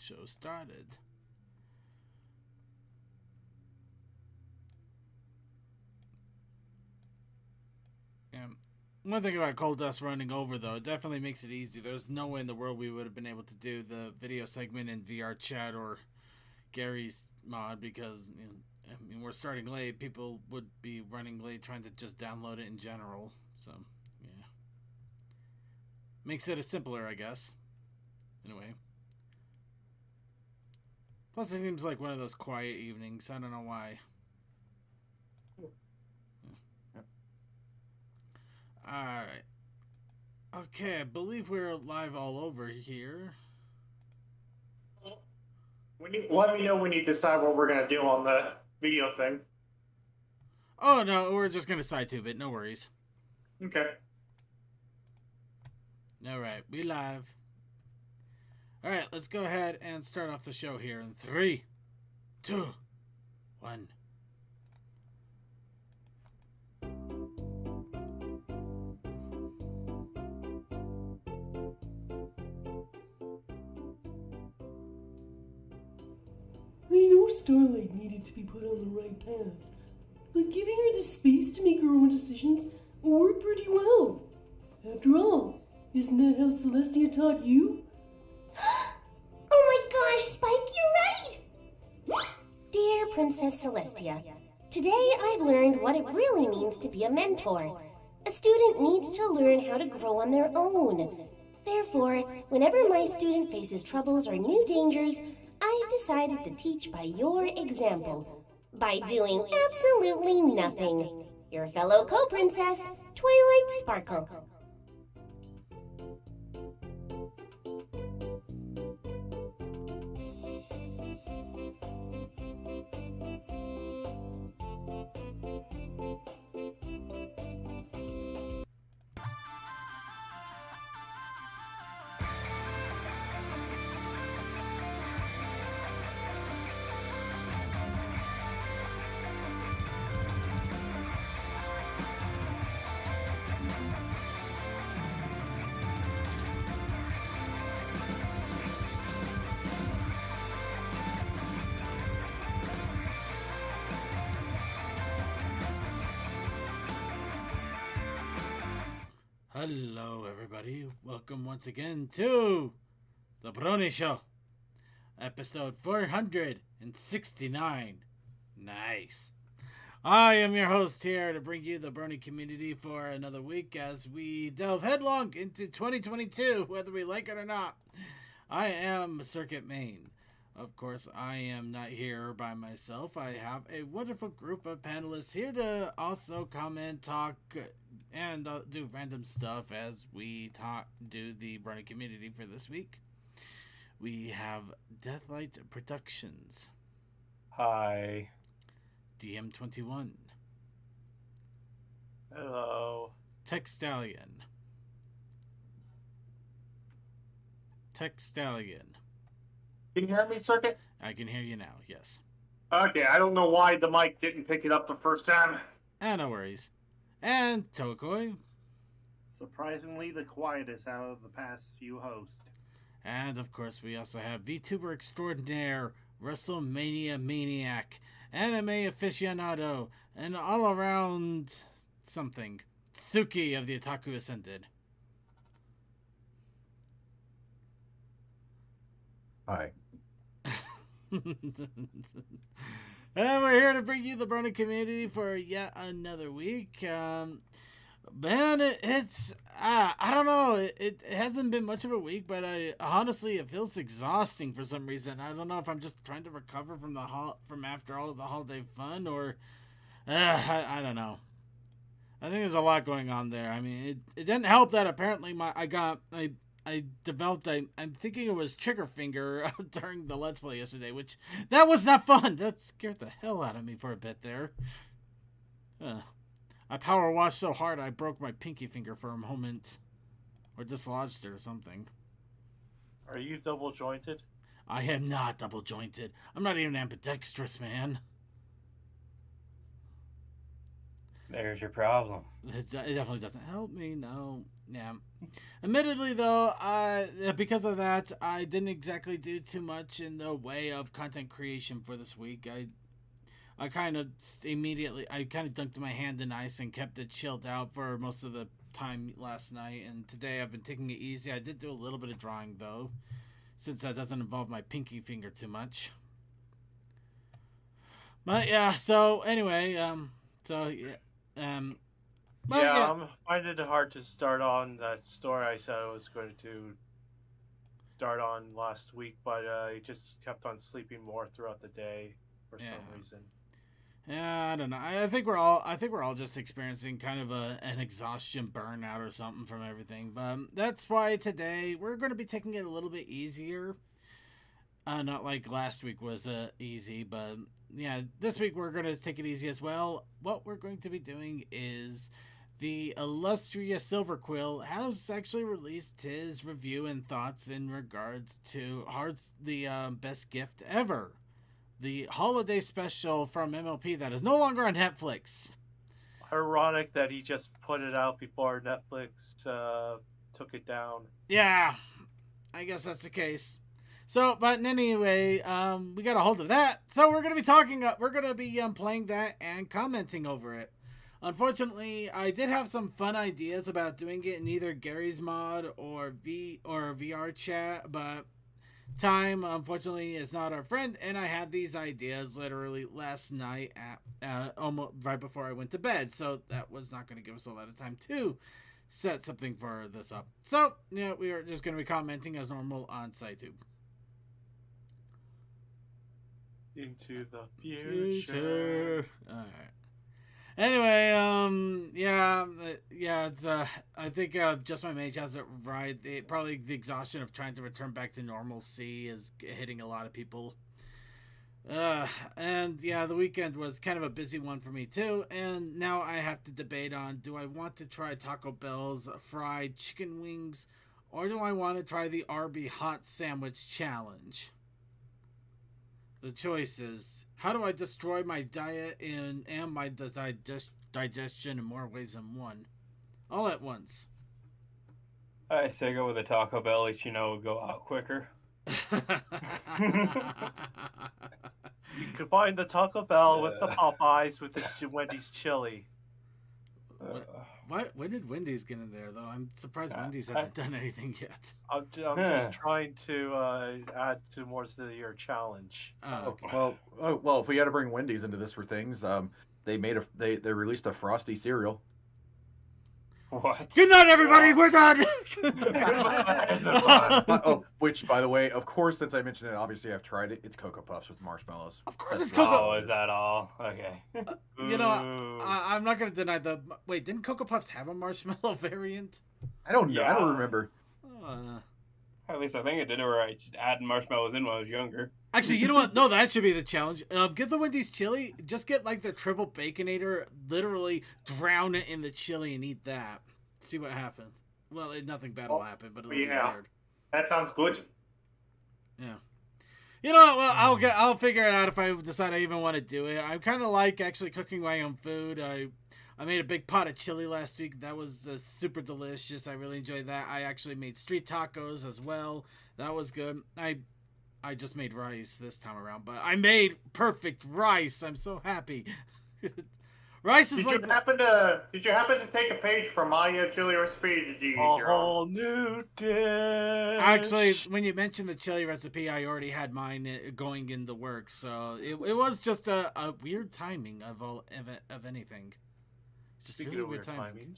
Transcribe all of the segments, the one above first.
show started. Yeah. One thing about Cold Dust running over, though, it definitely makes it easy. There's no way in the world we would have been able to do the video segment in VR chat or Gary's mod because, I mean, we're starting late. People would be running late trying to just download it in general. So, yeah. Makes it simpler, I guess. Anyway. Plus, it seems like one of those quiet evenings. I don't know why. Alright. Okay, I believe we're live all over here. Let me know when you decide what we're going to do on the video thing. Oh, no, we're just going to side-tube it. No worries. Okay. Alright, we live. Alright, let's go ahead and start off the show here in 3, 2, 1. I know Starlight needed to be put on the right path, but giving her the space to make her own decisions worked pretty well. After all, isn't that how Celestia taught you? Oh my gosh, Spike, you're right! Dear Princess Celestia, today I've learned what it really means to be a mentor. A student needs to learn how to grow on their own. Therefore, whenever my student faces troubles or new dangers, I've decided to teach by your example, by doing absolutely nothing. Your fellow co-princess, Twilight Sparkle. Hello, everybody. Welcome once again to the Brony Show, episode 469. Nice. I am your host here to bring you the Brony community for another week as we delve headlong into 2022, whether we like it or not. I am Circuit Main. Of course, I am not here by myself. I have a wonderful group of panelists here to also comment, talk, and do random stuff as we do the Brony community for this week. We have Deathlight Productions. Hi. DM21. Hello. Tech Stallion. Can you hear me, Circuit? I can hear you now, yes. Okay, I don't know why the mic didn't pick it up the first time. No worries. And Tokoi. Surprisingly the quietest out of the past few hosts. And of course, we also have VTuber extraordinaire, WrestleMania maniac, anime aficionado, and all around something, Suki of the Otaku Ascended. Hi. And we're here to bring you the Brony community for yet another week. Man, it's I don't know. It hasn't been much of a week, but honestly it feels exhausting for some reason. I don't know if I'm just trying to recover from from after all of the holiday fun, or I don't know. I think there's a lot going on there. I mean, it didn't help that apparently I developed I'm thinking it was trigger finger during the Let's Play yesterday, which that was not fun. That scared the hell out of me for a bit there. I power washed so hard I broke my pinky finger for a moment. Or dislodged it or something. Are you double jointed? I am not double jointed. I'm not even ambidextrous, man. There's your problem. It definitely doesn't help me, no. Yeah. Admittedly, though, because of that, I didn't exactly do too much in the way of content creation for this week. I kind of dunked my hand in ice and kept it chilled out for most of the time last night. And today I've been taking it easy. I did do a little bit of drawing, though, since that doesn't involve my pinky finger too much. But yeah, so anyway, but yeah, I'm finding it hard to start on that story I said I was going to start on last week, but I just kept on sleeping more throughout the day for some reason. Yeah, I don't know. I think we're all just experiencing kind of an exhaustion burnout or something from everything. But that's why today we're going to be taking it a little bit easier. Not like last week was easy, but yeah, this week we're going to take it easy as well. What we're going to be doing is the illustrious Silver Quill has actually released his review and thoughts in regards to Heart's the best gift ever. The holiday special from MLP that is no longer on Netflix. Ironic that he just put it out before Netflix took it down. Yeah, I guess that's the case. So, but anyway, we got a hold of that. So we're gonna be playing that and commenting over it. Unfortunately, I did have some fun ideas about doing it in either Gary's mod or VR chat, but time unfortunately is not our friend, and I had these ideas literally last night at almost right before I went to bed, so that was not going to give us a lot of time to set something for this up. So yeah, we are just going to be commenting as normal on SciTube. Into the future. All right. Anyway, it's, I think Just My Mage has it right. Probably the exhaustion of trying to return back to normalcy is hitting a lot of people. And yeah, the weekend was kind of a busy one for me too. And now I have to debate on, do I want to try Taco Bell's fried chicken wings, or do I want to try the Arby hot sandwich challenge? The choice is, how do I destroy my diet and my digestion in more ways than one? All at once. I say go with a Taco Bell, at least go out quicker. You combine the Taco Bell with the Popeyes with the Wendy's chili. When did Wendy's get in there, though? I'm surprised Wendy's hasn't done anything yet. I'm just trying to add two more to your challenge. Oh, okay. Well, if we got to bring Wendy's into this for things, they released a Frosty cereal. What? Good night, everybody. We're done. Which, by the way, of course, since I mentioned it, obviously I've tried it. It's Cocoa Puffs with marshmallows. Of course, it's Cocoa. Oh, is that all? Okay. I'm not gonna deny the. Wait, didn't Cocoa Puffs have a marshmallow variant? I don't remember. At least I think it did, or I just added marshmallows in when I was younger. Actually, you know what? No, that should be the challenge. Get the Wendy's chili. Just get like the triple baconator. Literally drown it in the chili and eat that. See what happens. Well, nothing bad will happen, but it'll be weird. That sounds good. Yeah. You know what? Well, I'll figure it out if I decide I even want to do it. I kind of like actually cooking my own food. I made a big pot of chili last week. That was super delicious. I really enjoyed that. I actually made street tacos as well. That was good. I just made rice this time around, but I made perfect rice. I'm so happy. Rice is Did you happen to take a page from my chili recipe? Did you use your whole new dish? Actually, when you mentioned the chili recipe, I already had mine going in the works, so it was just a weird timing of anything. Just Speaking really of weird timing.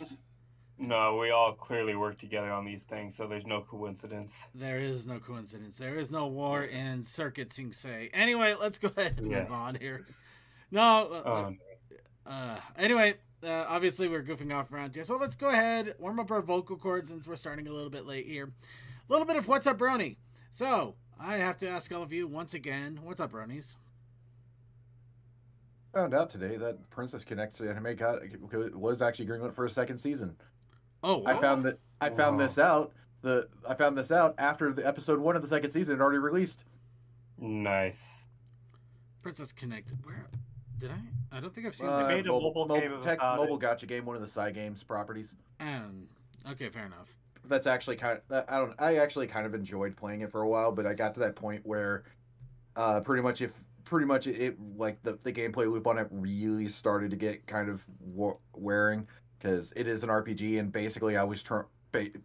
No, we all clearly work together on these things, so there's no coincidence. There is no coincidence. There is no war in Circuit Sing Se. Anyway, let's go ahead and move on here. No. Anyway, obviously we're goofing off around here, so let's go ahead, warm up our vocal cords since we're starting a little bit late here. A little bit of What's Up, Brony? So, I have to ask all of you once again, what's up, Bronies? Found out today that Princess Connect anime was actually greenlit for a second season. Oh, wow. I found this out after the episode 1 of the second season had already released. Nice. Princess Connect. Where did I don't think I've seen They made a mobile game mobile gacha game, one of the side games properties. Okay, fair enough. That's actually I actually kind of enjoyed playing it for a while, but I got to that point where pretty much it like the gameplay loop on it really started to get kind of wearing, because it is an RPG, and basically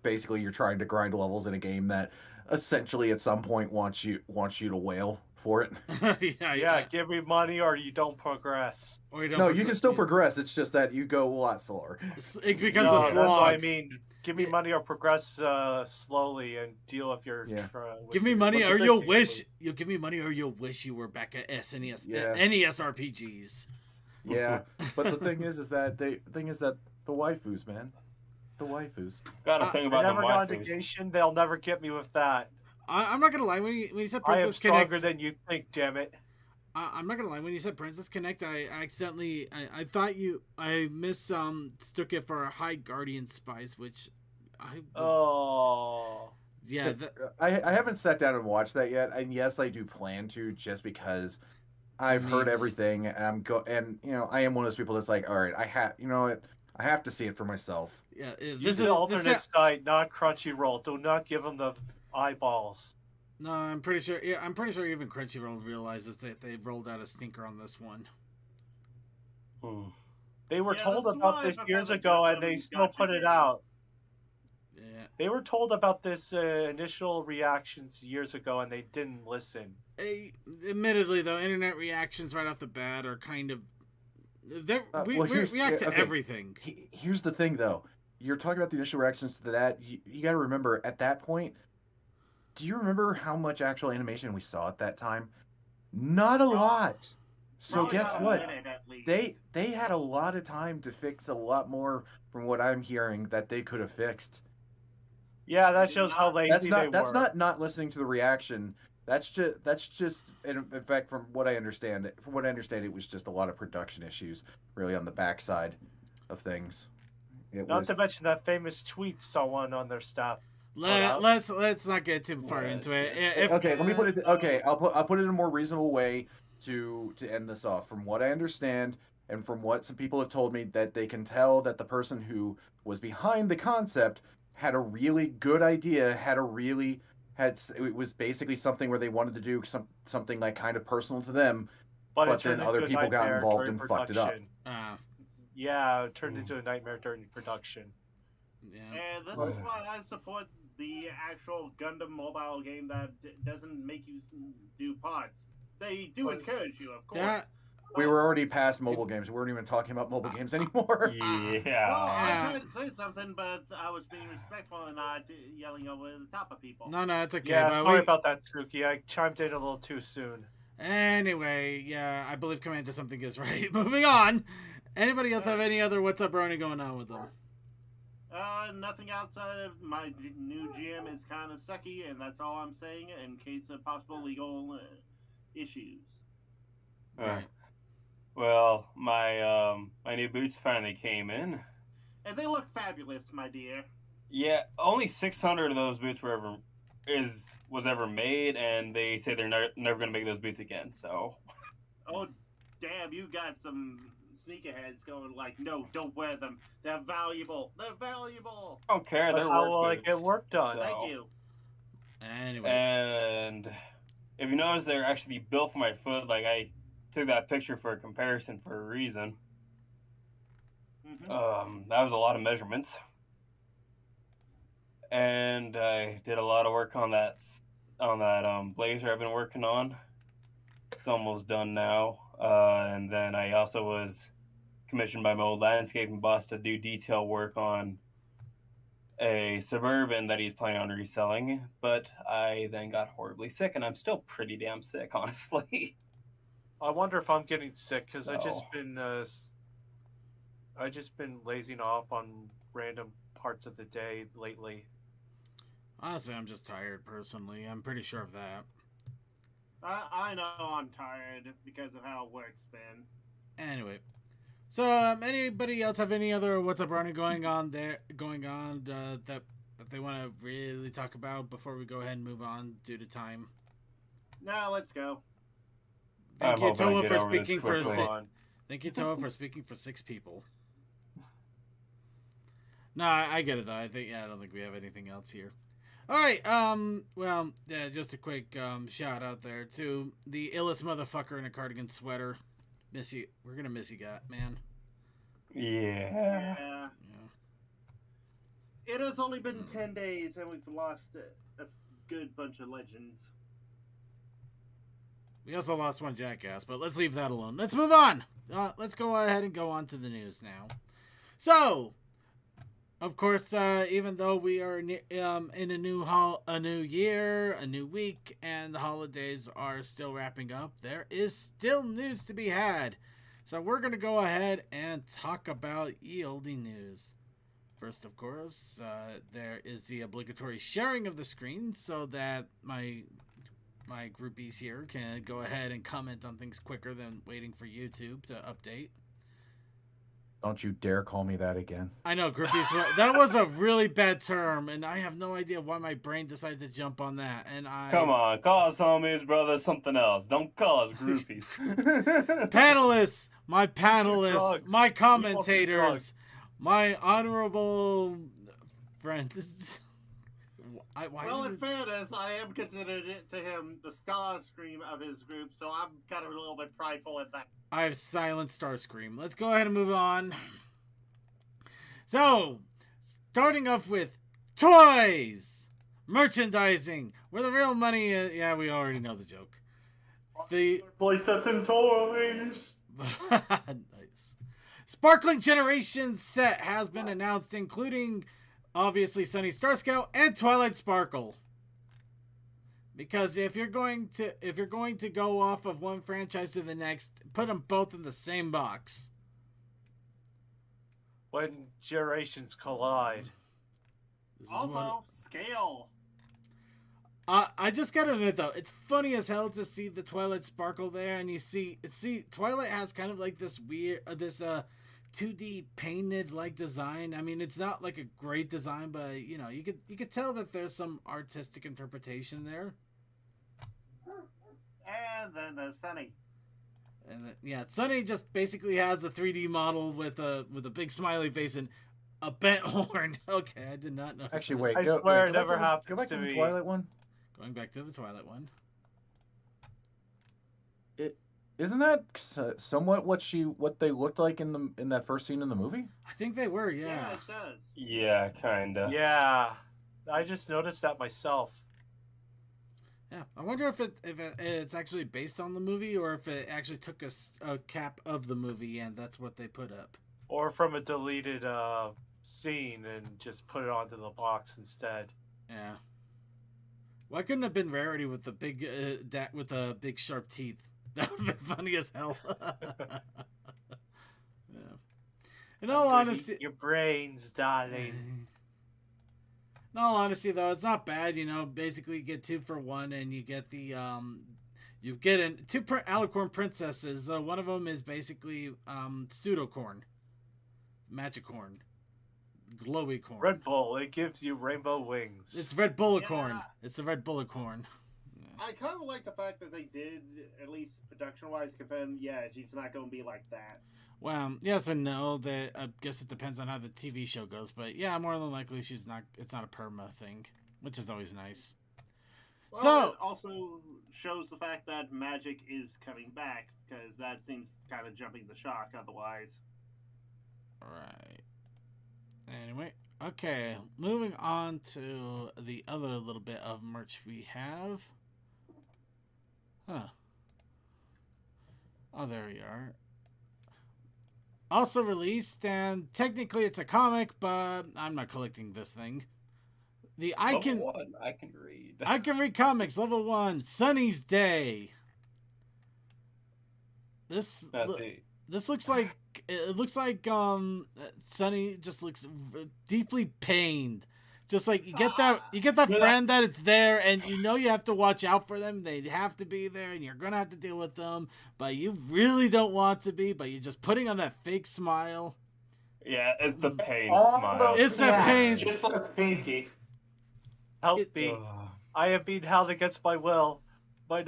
basically you're trying to grind levels in a game that essentially at some point wants you to wail for it. Yeah, give me money or you don't progress. Or you don't No, you can still progress. It's just that you go a lot slower. It becomes No, a that's slog. what I mean. Give me money or progress slowly and deal with your. Yeah. Give me money or you'll wish you'll give me money or you'll wish you were back at SNES NES RPGs. Yeah, but the thing is that the waifus, man, the waifus. Got a thing about the never got waifus. negation. They'll never get me with that. I'm not gonna lie, when you said I am Princess stronger Connect, than you think. Damn it! I'm not gonna lie, when you said Princess Connect, I accidentally I thought I mistook it for High Guardian Spice, which yeah. I haven't sat down and watched that yet, and yes, I do plan to, just because I've heard everything, and I am one of those people that's like, all right, I have to see it for myself. Yeah, This is alternate site, not Crunchyroll. Do not give them the eyeballs. No, I'm pretty sure. Yeah, I'm pretty sure even Crunchyroll realizes that they rolled out a stinker on this one. They were told about this years ago, and they still put it out. Yeah. They were told about this initial reactions years ago, and they didn't listen. Admittedly, though, internet reactions right off the bat are kind of. We react to everything. Here's the thing, though. You're talking about the initial reactions to that. You got to remember, at that point, do you remember how much actual animation we saw at that time? Not a lot. So guess what? They had a lot of time to fix a lot more, from what I'm hearing, that they could have fixed. Yeah, that shows how lazy they were. That's not listening to the reaction. That's just in fact, from what I understand, it was just a lot of production issues, really, on the backside of things. Not to mention that famous tweet someone on their staff. Let's not get too far into it. Okay, let me put it. Okay, I'll put it in a more reasonable way to end this off. From what I understand, and from what some people have told me, that they can tell that the person who was behind the concept had a really good idea. It was basically something where they wanted to do something like kind of personal to them, but then other people got involved and fucked it up. Yeah, it turned into a nightmare during production. Yeah. And this is why I support the actual Gundam mobile game that doesn't make you do parts. They do encourage you, of course. We were already past mobile games. We weren't even talking about mobile games anymore. Yeah. Well, I tried to say something, but I was being respectful and not yelling over the top of people. No, it's okay. Yeah, sorry about that, Suki. I chimed in a little too soon. Anyway, yeah, I believe Commander Something is right. Moving on. Anybody else have any other What's Up Brony going on with them? Nothing outside of my new GM is kind of sucky, and that's all I'm saying in case of possible legal issues. Right. Well, my new boots finally came in. And they look fabulous, my dear. Yeah, only 600 of those boots was ever made, and they say they're never going to make those boots again. So. Oh, damn! You got some sneakerheads going like, no, don't wear them. They're valuable. They're valuable. I don't care. They're how will I boots. get work done? So. Thank you. Anyway. And if you notice, they're actually built for my foot. Like, I took that picture for a comparison for a reason. Mm-hmm. That was a lot of measurements. And I did a lot of work on that blazer I've been working on. It's almost done now. And then I also was commissioned by my old landscaping boss to do detail work on a Suburban that he's planning on reselling. But I then got horribly sick, and I'm still pretty damn sick, honestly. I wonder if I'm getting sick because I just been lazing off on random parts of the day lately. Honestly, I'm just tired personally. I'm pretty sure of that. I know I'm tired because of how work's been. Anyway, so anybody else have any other What's Up Brony going on that they want to really talk about before we go ahead and move on due to time? No, let's go. Thank you, Toa, for speaking for 6 people. No, I get it though. I don't think we have anything else here. All right. Well, yeah, just a quick shout out there to the illest motherfucker in a cardigan sweater. Miss you. We're gonna miss you, man. Yeah. Yeah. It has only been 10 days, and we've lost a good bunch of legends. We also lost one jackass, but let's leave that alone. Let's move on. Let's go ahead and go on to the news now. So, of course, even though we are in a new year, a new week, and the holidays are still wrapping up, there is still news to be had. So we're going to go ahead and talk about ye olde news. First, of course, there is the obligatory sharing of the screen so that my groupies here can go ahead and comment on things quicker than waiting for YouTube to update. Don't you dare call me that again. I know, groupies. That was a really bad term, and I have no idea why my brain decided to jump on that. And Come on, call us homies, brother, something else. Don't call us groupies. Panelists, my Drugs. my Drugs. commentators, my honorable friends. Well, in fairness, I am considered it to him the Starscream of his group, so I'm kind of a little bit prideful at that. I have silent Starscream. Let's go ahead and move on. So, starting off with toys, merchandising, where the real money is. Yeah, we already know the joke. The Place that's in toys. nice. Sparkling Generations set has been announced, including obviously Sunny Star Scout and Twilight Sparkle. Because if you're going to go off of one franchise to the next, put them both in the same box. When generations collide. Also, scale. I just gotta admit though, it's funny as hell to see the Twilight Sparkle there, and you see Twilight has kind of like this weird 2D painted like design. I mean, it's not like a great design, but you know, you could tell that there's some artistic interpretation there. And then the Sunny. And yeah, Sunny just basically has a 3D model with a big smiley face and a bent horn. Okay, I did not know. Actually, wait. I swear it never Go happens back to to the me. Twilight one. Going back to the Twilight one. Isn't that somewhat what they looked like in that first scene in the movie? I think they were, yeah. Yeah, it does. Yeah, kinda. Yeah, I just noticed that myself. Yeah, I wonder if it's actually based on the movie or if it actually took a cap of the movie and that's what they put up. Or from a deleted scene and just put it onto the box instead. Yeah. Why couldn't it have been Rarity with the big big sharp teeth? That would have been funny as hell. Yeah. In all honesty, Your brains, darling. in all honesty, though, it's not bad. You know, basically you get 2 for 1, and you get the you get two alicorn princesses. One of them is basically pseudocorn, magicorn, glowy corn. Red Bull, it gives you rainbow wings. It's Red Bullicorn. Yeah. It's the Red Bullicorn. I kind of like the fact that they did, at least production-wise, confirm, yeah, she's not going to be like that. Well, yes and no. That I guess it depends on how the TV show goes, but yeah, more than likely she's not. It's not a perma thing, which is always nice. Well, So it also shows the fact that magic is coming back, because that seems kind of jumping the shark otherwise. right. Anyway, okay, moving on to the other little bit of merch we have. Huh. Oh, there we are. Also released, and technically it's a comic, but I'm not collecting this thing. The I can read. I can read comics, level 1, Sunny's Day. This looks like Sunny just looks deeply pained. Just like you get that friend that it's there, and you know you have to watch out for them. They have to be there, and you're gonna have to deal with them. But you really don't want to be. But you're just putting on that fake smile. Yeah, it's the pain All smile. those It's that snaps, pain. Just like Pinky. Help It- me. I have been held against my will. My If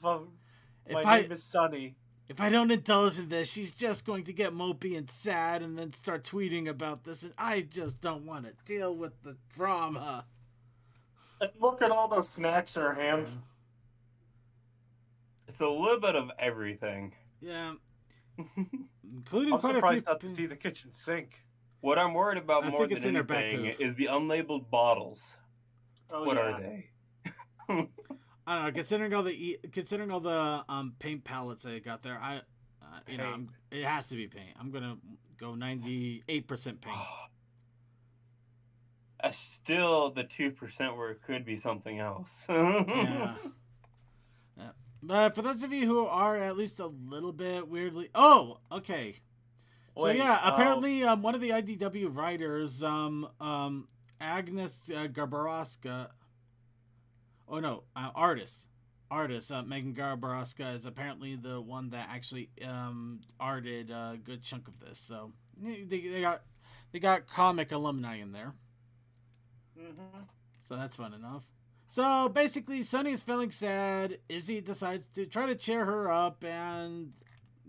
name I is Sunny. if I don't indulge in this, she's just going to get mopey and sad and then start tweeting about this, and I just don't want to deal with the drama. And look at all those snacks in her hand. It's a little bit of everything. Yeah. Including I'm quite surprised a not few... to see the kitchen sink. What I'm worried about I more think it's than in her back anything hoof. is the unlabeled bottles. Oh, What yeah. are they? I don't know. Considering all the paint palettes they got there, it has to be paint. I'm gonna go 98% paint. Still the 2% where it could be something else. Yeah. But for those of you who are at least a little bit weirdly, oh, okay. So Wait, yeah, apparently one of the IDW writers, Agnes Garbaroska. Oh no, artist, Megan Garbaroska is apparently the one that actually arted a good chunk of this. So they got comic alumni in there. Mm-hmm. So that's fun enough. So basically, Sunny is feeling sad. Izzy decides to try to cheer her up, and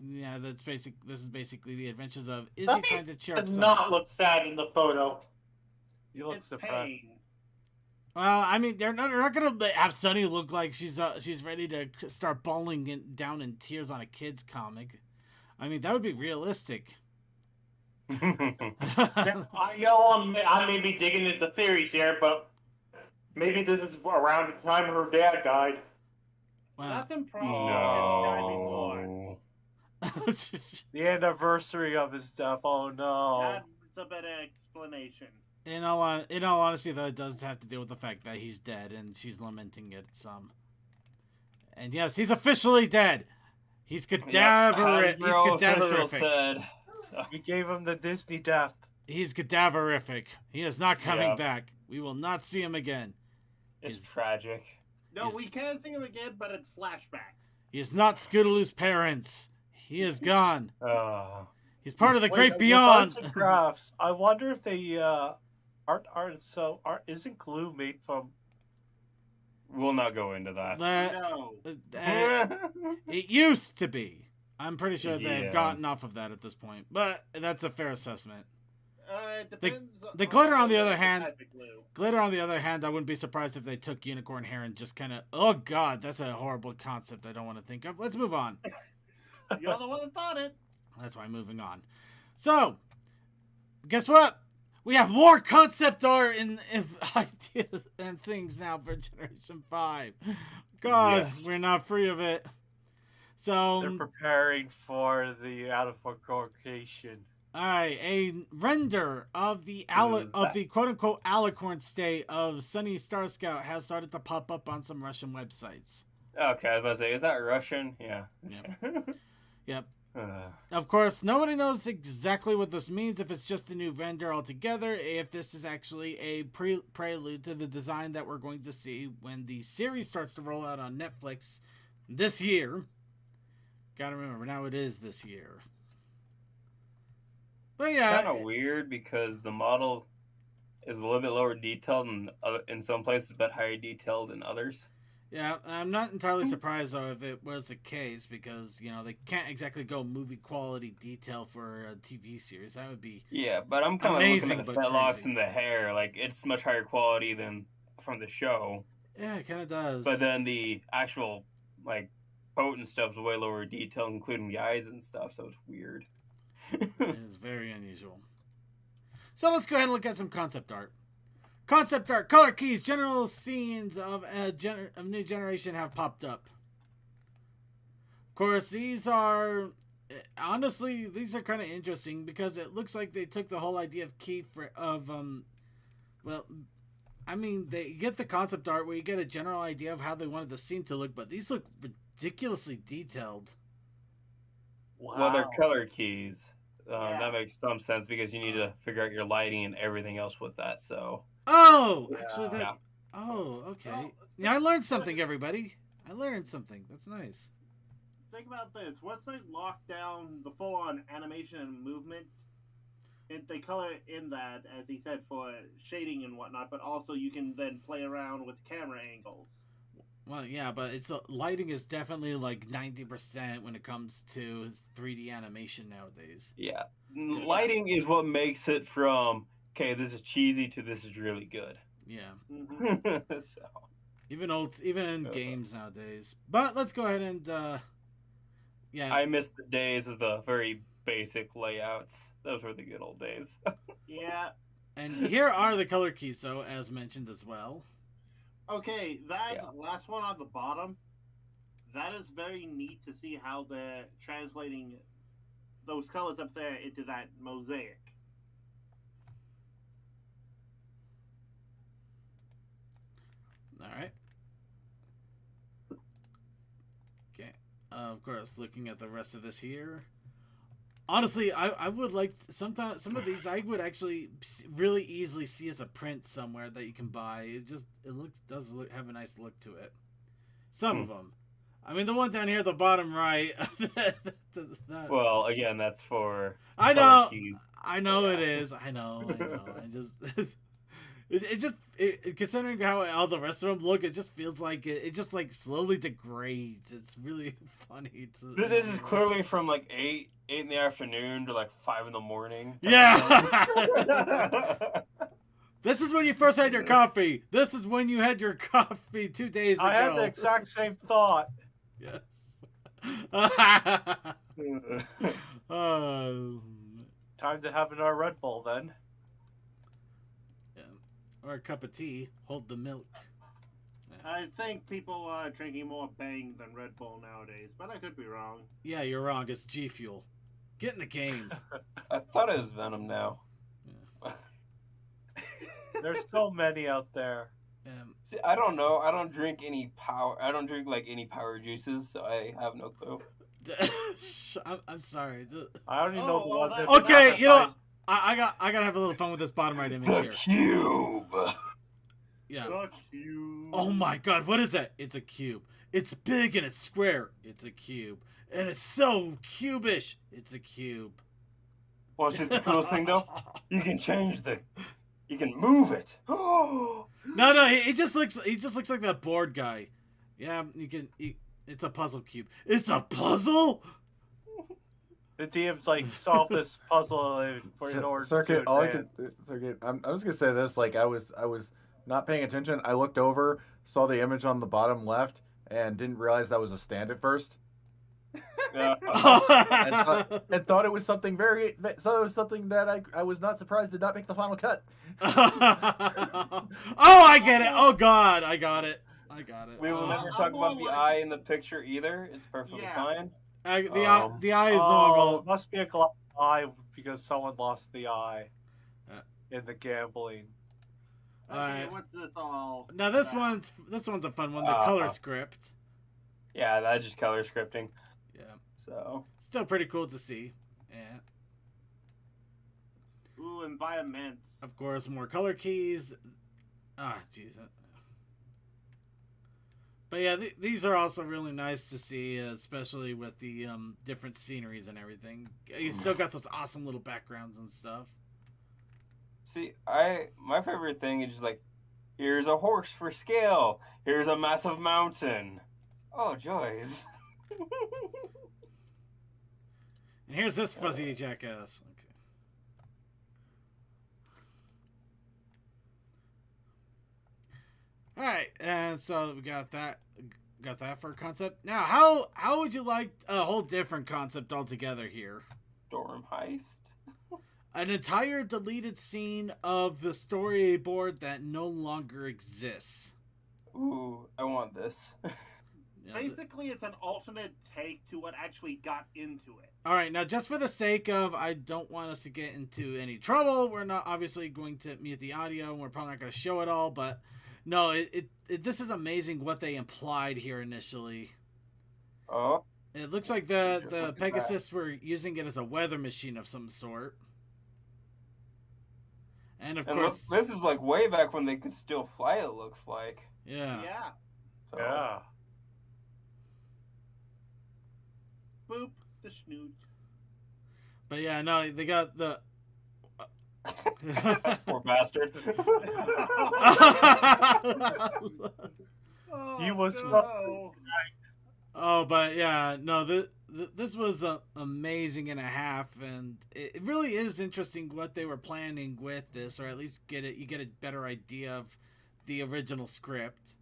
yeah, this is basically the adventures of Izzy Sunny trying to cheer up does Sunny. not look sad in the photo. You look It's surprised. pain. Well, I mean, they're not gonna have Sunny look like she's ready to start bawling down in tears on a kid's comic. I mean, that would be realistic. Yeah, I know I may be digging into theories here, but maybe this is around the time her dad died. Wow. That's improbable because he died before. The anniversary of his death. Oh no. That's a better explanation. In all honesty, though, it does have to deal with the fact that he's dead, and she's lamenting it some. And yes, he's officially dead. He's cadaverific. He's Hasbro official cadaverific. said. So. We gave him the Disney death. He's cadaverific. He is not coming Yeah. back. We will not see him again. It's He's- tragic. No, Yes. we can see him again, but in flashbacks. He is not Scootaloo's parents. He is gone. He's part of the Wait, great with beyond. arts and crafts. I wonder if they isn't glue made from? We'll not go into that. No. It used to be. I'm pretty sure they've Yeah. gotten off of that at this point, but that's a fair assessment. It depends. the glitter, on the other the hand- type of glue. Glitter, on the other hand, I wouldn't be surprised if they took unicorn hair and just kind of, oh god, that's a horrible concept I don't want to think of. Let's move on. You're the one that thought it. That's why I'm moving on. So, guess what? We have more concept art and ideas and things now for Generation 5. God, Yes. we're not free of it. So, They're preparing for the out of location. alright, a render of the quote-unquote Alicorn state of Sunny Star Scout has started to pop up on some Russian websites. Okay, I was about to say, is that Russian? Yeah. Yep. Of course, nobody knows exactly what this means, if it's just a new vendor altogether, if this is actually a prelude to the design that we're going to see when the series starts to roll out on Netflix this year. Gotta remember, now it is this year. But yeah. Kind of weird because the model is a little bit lower detailed in some places, but higher detailed in others. Yeah, I'm not entirely surprised, though, if it was the case, because, you know, they can't exactly go movie quality detail for a TV series. That would be... Yeah, but I'm kind of amazing, looking at the but fetlocks crazy. and the hair. Like, it's much higher quality than from the show. Yeah, it kind of does. But then the actual, like, coat and stuff's way lower detail, including the eyes and stuff, so it's weird. It is very unusual. So let's go ahead and look at some concept art. Concept art, color keys, general scenes of New Generation have popped up. Of course, these are... Honestly, these are kind of interesting because it looks like they took the whole idea of well, I mean, they get the concept art where you get a general idea of how they wanted the scene to look, but these look ridiculously detailed. Wow. Well, they're color keys. Yeah. That makes some sense because you need to figure out your lighting and everything else with that, so... Oh, actually, that... Yeah. Oh, okay. Well, Yeah, I learned something, everybody. I learned something. That's nice. Think about this. Once they lock down the full-on animation and movement, they color in that, as he said, for shading and whatnot, but also you can then play around with camera angles. Well, yeah, but it's lighting is definitely like 90% when it comes to 3D animation nowadays. Yeah. Lighting is what makes it from, okay, this is cheesy to this is really good. Yeah. So. Even in games nowadays. But let's go ahead and yeah. I miss the days of the very basic layouts. Those were the good old days. Yeah. And here are the color keys, though, as mentioned as well. Okay, that last one on the bottom, that is very neat to see how they're translating those colors up there into that mosaic. All right. Okay. Of course, looking at the rest of this here. Honestly, I would like sometimes some of these I would actually really easily see as a print somewhere that you can buy. It does have a nice look to it. Some of them. I mean, the one down here at the bottom right. Well, again, that's for. I know. Keys. I know it is. I know. I just. Considering how all the rest of them look, it just feels like it just like slowly degrades. It's really funny. This is clearly from like 8 in the afternoon to like 5 in the morning. Yeah. This is when you first had your coffee. This is when you had your coffee 2 days ago. I had the exact same thought. Yes. Time to have another Red Bull then. Or a cup of tea. Hold the milk. I think people are drinking more Bang than Red Bull nowadays, but I could be wrong. Yeah, you're wrong. It's G Fuel. Get in the game. I thought it was Venom now. Yeah. There's so many out there. See, I don't know. I don't drink any power. I don't drink like any power juices, so I have no clue. I'm sorry. I don't even know the ones that. Okay, you know. I gotta have a little fun with this bottom right image The here. cube. Yeah. The cube. Oh my god, what is that? It's a cube. It's big and it's square. It's a cube. And it's so cubish. It's a cube. What's the coolest thing though? You can you can move it. No, he just looks like that bored guy. Yeah, it's a puzzle cube. It's a puzzle? The DM's like, solve this puzzle for in order Circuit, to all advance. Circuit, I was gonna say this, like I was not paying attention. I looked over, saw the image on the bottom left, and didn't realize that was a stand at first. Yeah. and thought it was something that I was not surprised did not make the final cut. Oh, I get it. Oh god, I got it. We will never talk about the eye in the picture either. It's perfectly fine. The eye is normal. It must be a glass eye because someone lost the eye in the gambling. Okay, what's this all? Now this one's a fun one. The color script. Yeah, that's just color scripting. Yeah. So still pretty cool to see. Yeah. Ooh, environments. Of course, more color keys. Jeez. But yeah, these are also really nice to see, especially with the different sceneries and everything. You still got those awesome little backgrounds and stuff. see, my favorite thing is just like, here's a horse for scale. Here's a massive mountain. Oh, joys. And here's this fuzzy jackass. Okay. All right, and so we got that for a concept. Now, how would you like a whole different concept altogether here? Dorm heist. An entire deleted scene of the storyboard that no longer exists. Ooh, I want this. Basically, it's an alternate take to what actually got into it. All right, now just for the sake of, I don't want us to get into any trouble. We're not obviously going to mute the audio, and we're probably not going to show it all. But no, this is amazing what they implied here initially. Oh. It looks like the Pegasus were using it as a weather machine of some sort. And of course, this is like way back when they could still fly. It looks like. Yeah. Yeah. So, Yeah. Boop the snoot. But yeah, no, they got the. Poor bastard. Oh, He was no. Oh, but yeah, no, this was amazing and a half, and it really is interesting what they were planning with this, or at least you get a better idea of the original script.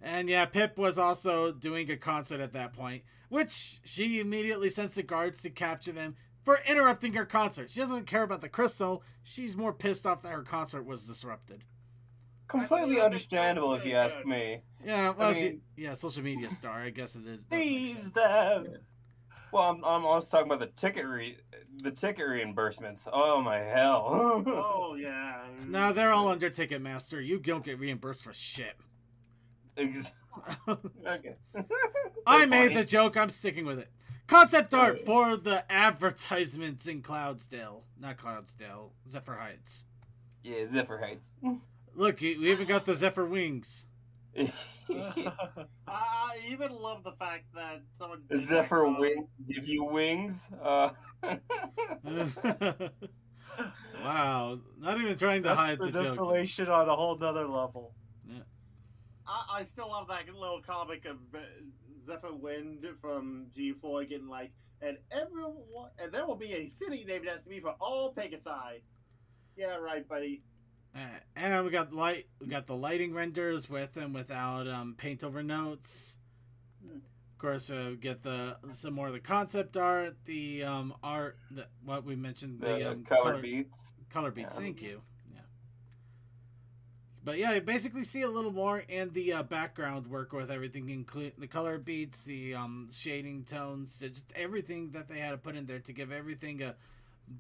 And yeah, Pip was also doing a concert at that point, which she immediately sends the guards to capture them for interrupting her concert. She doesn't care about the crystal. She's more pissed off that her concert was disrupted. Completely understandable if you ask me. Yeah, well, I mean, social media star. I guess it is. Seize them. Yeah. Well, I'm also talking about the ticket reimbursements. Oh my hell! Oh, yeah. No, they're all under Ticketmaster. You don't get reimbursed for shit. Okay. I made the joke. I'm sticking with it. Concept art for the advertisements in Cloudsdale. Not Cloudsdale. Zephyr Heights. Yeah, Zephyr Heights. Look, we even got the Zephyr wings. I even love the fact that someone... Zephyr wing give you wings. Wow. Not even trying to That's hide the joke. manipulation on a whole nother level. I still love that little comic of Zephyr Wind from G4 getting like, and there will be a city named after me for all Pegasi. Yeah, right, buddy. And we got the lighting renders with and without paint over notes. Of course, we get some more of the concept art, the art, what we mentioned, the color beats. Color beats, thank you. Yeah. But yeah, you basically see a little more in the background work with everything, including the color beats, the shading tones, just everything that they had to put in there to give everything a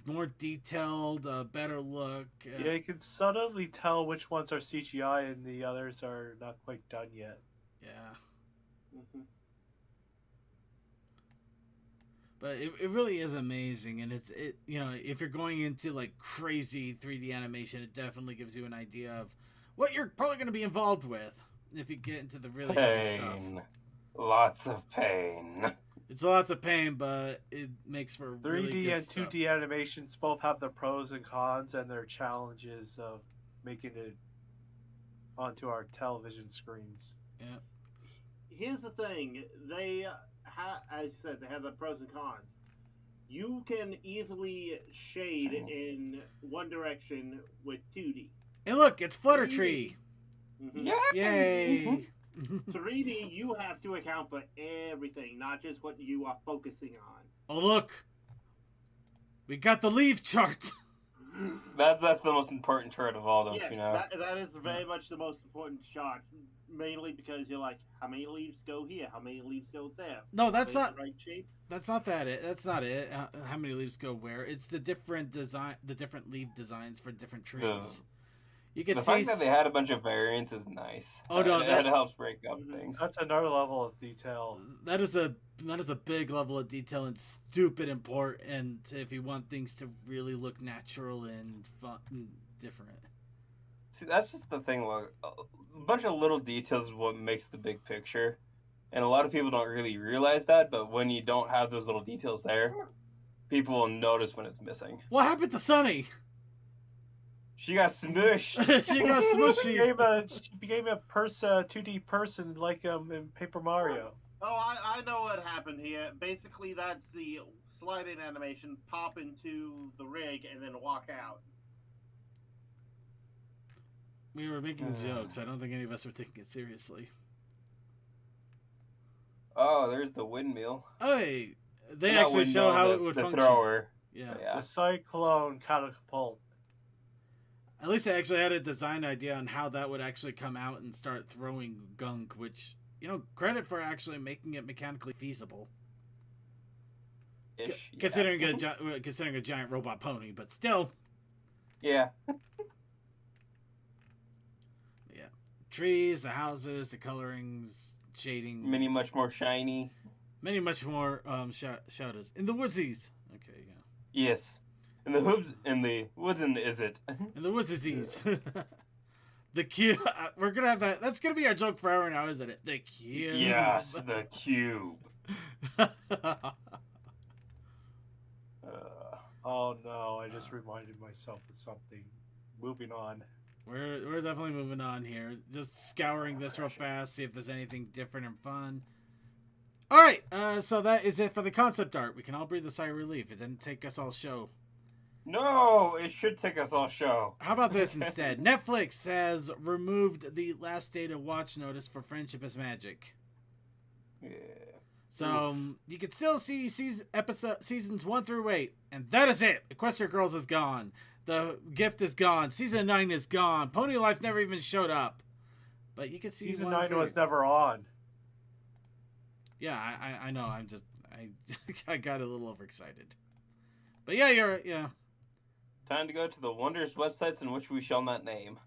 more detailed, better look. Yeah, you can subtly tell which ones are CGI and the others are not quite done yet. Yeah. Mm-hmm. But it really is amazing, and if you're going into like crazy 3D animation, it definitely gives you an idea of what you're probably going to be involved with if you get into the really heavy stuff. Lots of pain. It's lots of pain, but it makes for 3D really good and stuff. 2D animations both have their pros and cons and their challenges of making it onto our television screens. Yeah. Here's the thing. They as you said, they have the pros and cons. You can easily shade in one direction with 2D. And look, it's Fluttertree. Mm-hmm. Yay! 3D, you have to account for everything, not just what you are focusing on. Oh look, we got the leaf chart. That's the most important chart of all, don't Yes, you know? that is very much the most important shot. Mainly because you're like, how many leaves go here? How many leaves go there? No, that's not the right shape. That's not it. That's not it. How many leaves go where? It's the different leaf designs for different trees. You can the see fact that they had a bunch of variants is nice. Oh no, that helps break up things. That's another level of detail. That is a big level of detail and stupid important if you want things to really look natural and fun and different. See, that's just the thing. Like, a bunch of little details is what makes the big picture, and a lot of people don't really realize that. But when you don't have those little details there, people will notice when it's missing. What happened to Sunny? She got smushed. She got smushy. She became a 2D person like in Paper Mario. Oh, I know what happened here. Basically, that's the slide-in animation, pop into the rig, and then walk out. We were making jokes. I don't think any of us were taking it seriously. Oh, there's the windmill. Oh, hey, they actually show how it would function. The thrower. Yeah. The cyclone catapult. At least I actually had a design idea on how that would actually come out and start throwing gunk, which, credit for actually making it mechanically feasible. Considering a giant robot pony, but still. Yeah. Yeah. Trees, the houses, the colorings, shading. Many much more shiny. Many much more shadows. In the woodsies. Okay, yeah. Yes. In the woods and is it? In the woodsies. The cube. We're gonna have that. That's gonna be our joke forever now, isn't it? The cube. Yes, the cube. Oh no, I just reminded myself of something. Moving on. We're definitely moving on here. Just scouring this real fast, see if there's anything different and fun. All right, so that is it for the concept art. We can all breathe a sigh of relief. It didn't take us all show. No, it should take us all show. How about this instead? Netflix has removed the last day to watch notice for Friendship is Magic. Yeah. So you can still see seasons 1 through 8, and that is it. Equestria Girls is gone. The Gift is gone. Season 9 is gone. Pony Life never even showed up. But you can see Season 1 9 through was 8. never on. Yeah, I know. I got a little overexcited. But yeah. Time to go to the wondrous websites in which we shall not name.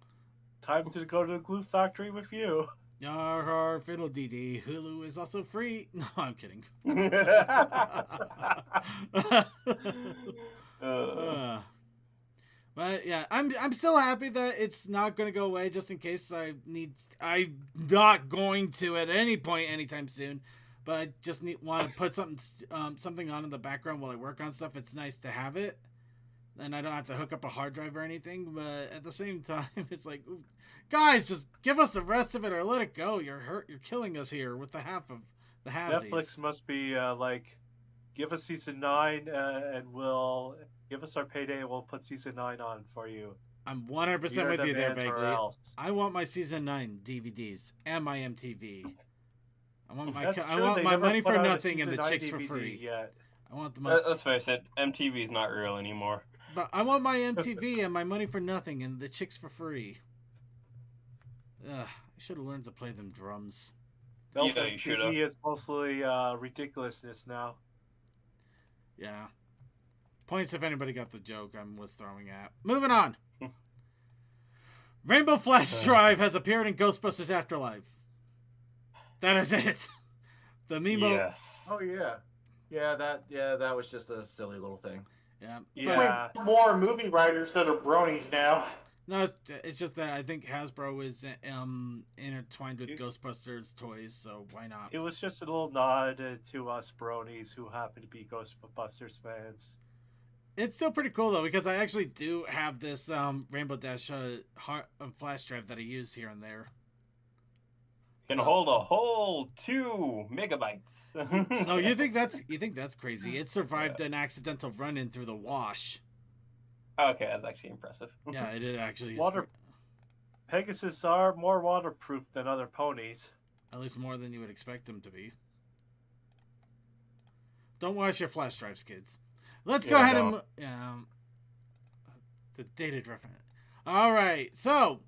Time to go to the glue factory with you. Yar, fiddle dee dee. Hulu is also free. No, I'm kidding. But yeah, I'm still happy that it's not going to go away. Just in case I'm not going to at any point anytime soon. But I just want to put something on in the background while I work on stuff. It's nice to have it. And I don't have to hook up a hard drive or anything, but at the same time, it's like, guys, just give us the rest of it or let it go. You're killing us here with the half of the halvesies. Netflix must be like, give us season 9 and we'll give us our payday and we'll put season 9 on for you. I'm 100% with you there, Vaguely. Bagley. I want my season 9 DVDs and my MTV. I want my money for nothing and the chicks for free. Yet. I want the money. Let's face it, MTV's not real anymore. But I want my MTV and my money for nothing and the chicks for free. I should have learned to play them drums. Yeah, you should have. It's mostly ridiculousness now. Yeah. Points if anybody got the joke I was throwing at. Moving on. Rainbow Flash Drive has appeared in Ghostbusters Afterlife. That is it. The Mimo. Yes. Oh yeah. That was just a silly little thing. Yeah. More movie writers that are bronies now. No, it's just that I think Hasbro is intertwined with Ghostbusters toys, so why not? It was just a little nod to us bronies who happen to be Ghostbusters fans. It's still pretty cool though, because I actually do have this Rainbow Dash flash drive that I use here and there. Can hold a whole 2 megabytes. No, you think that's crazy? It survived an accidental run-in through the wash. Okay, that's actually impressive. Yeah, it actually is. Pegasus are more waterproof than other ponies. At least more than you would expect them to be. Don't wash your flash drives, kids. Let's go ahead and the dated reference. All right, so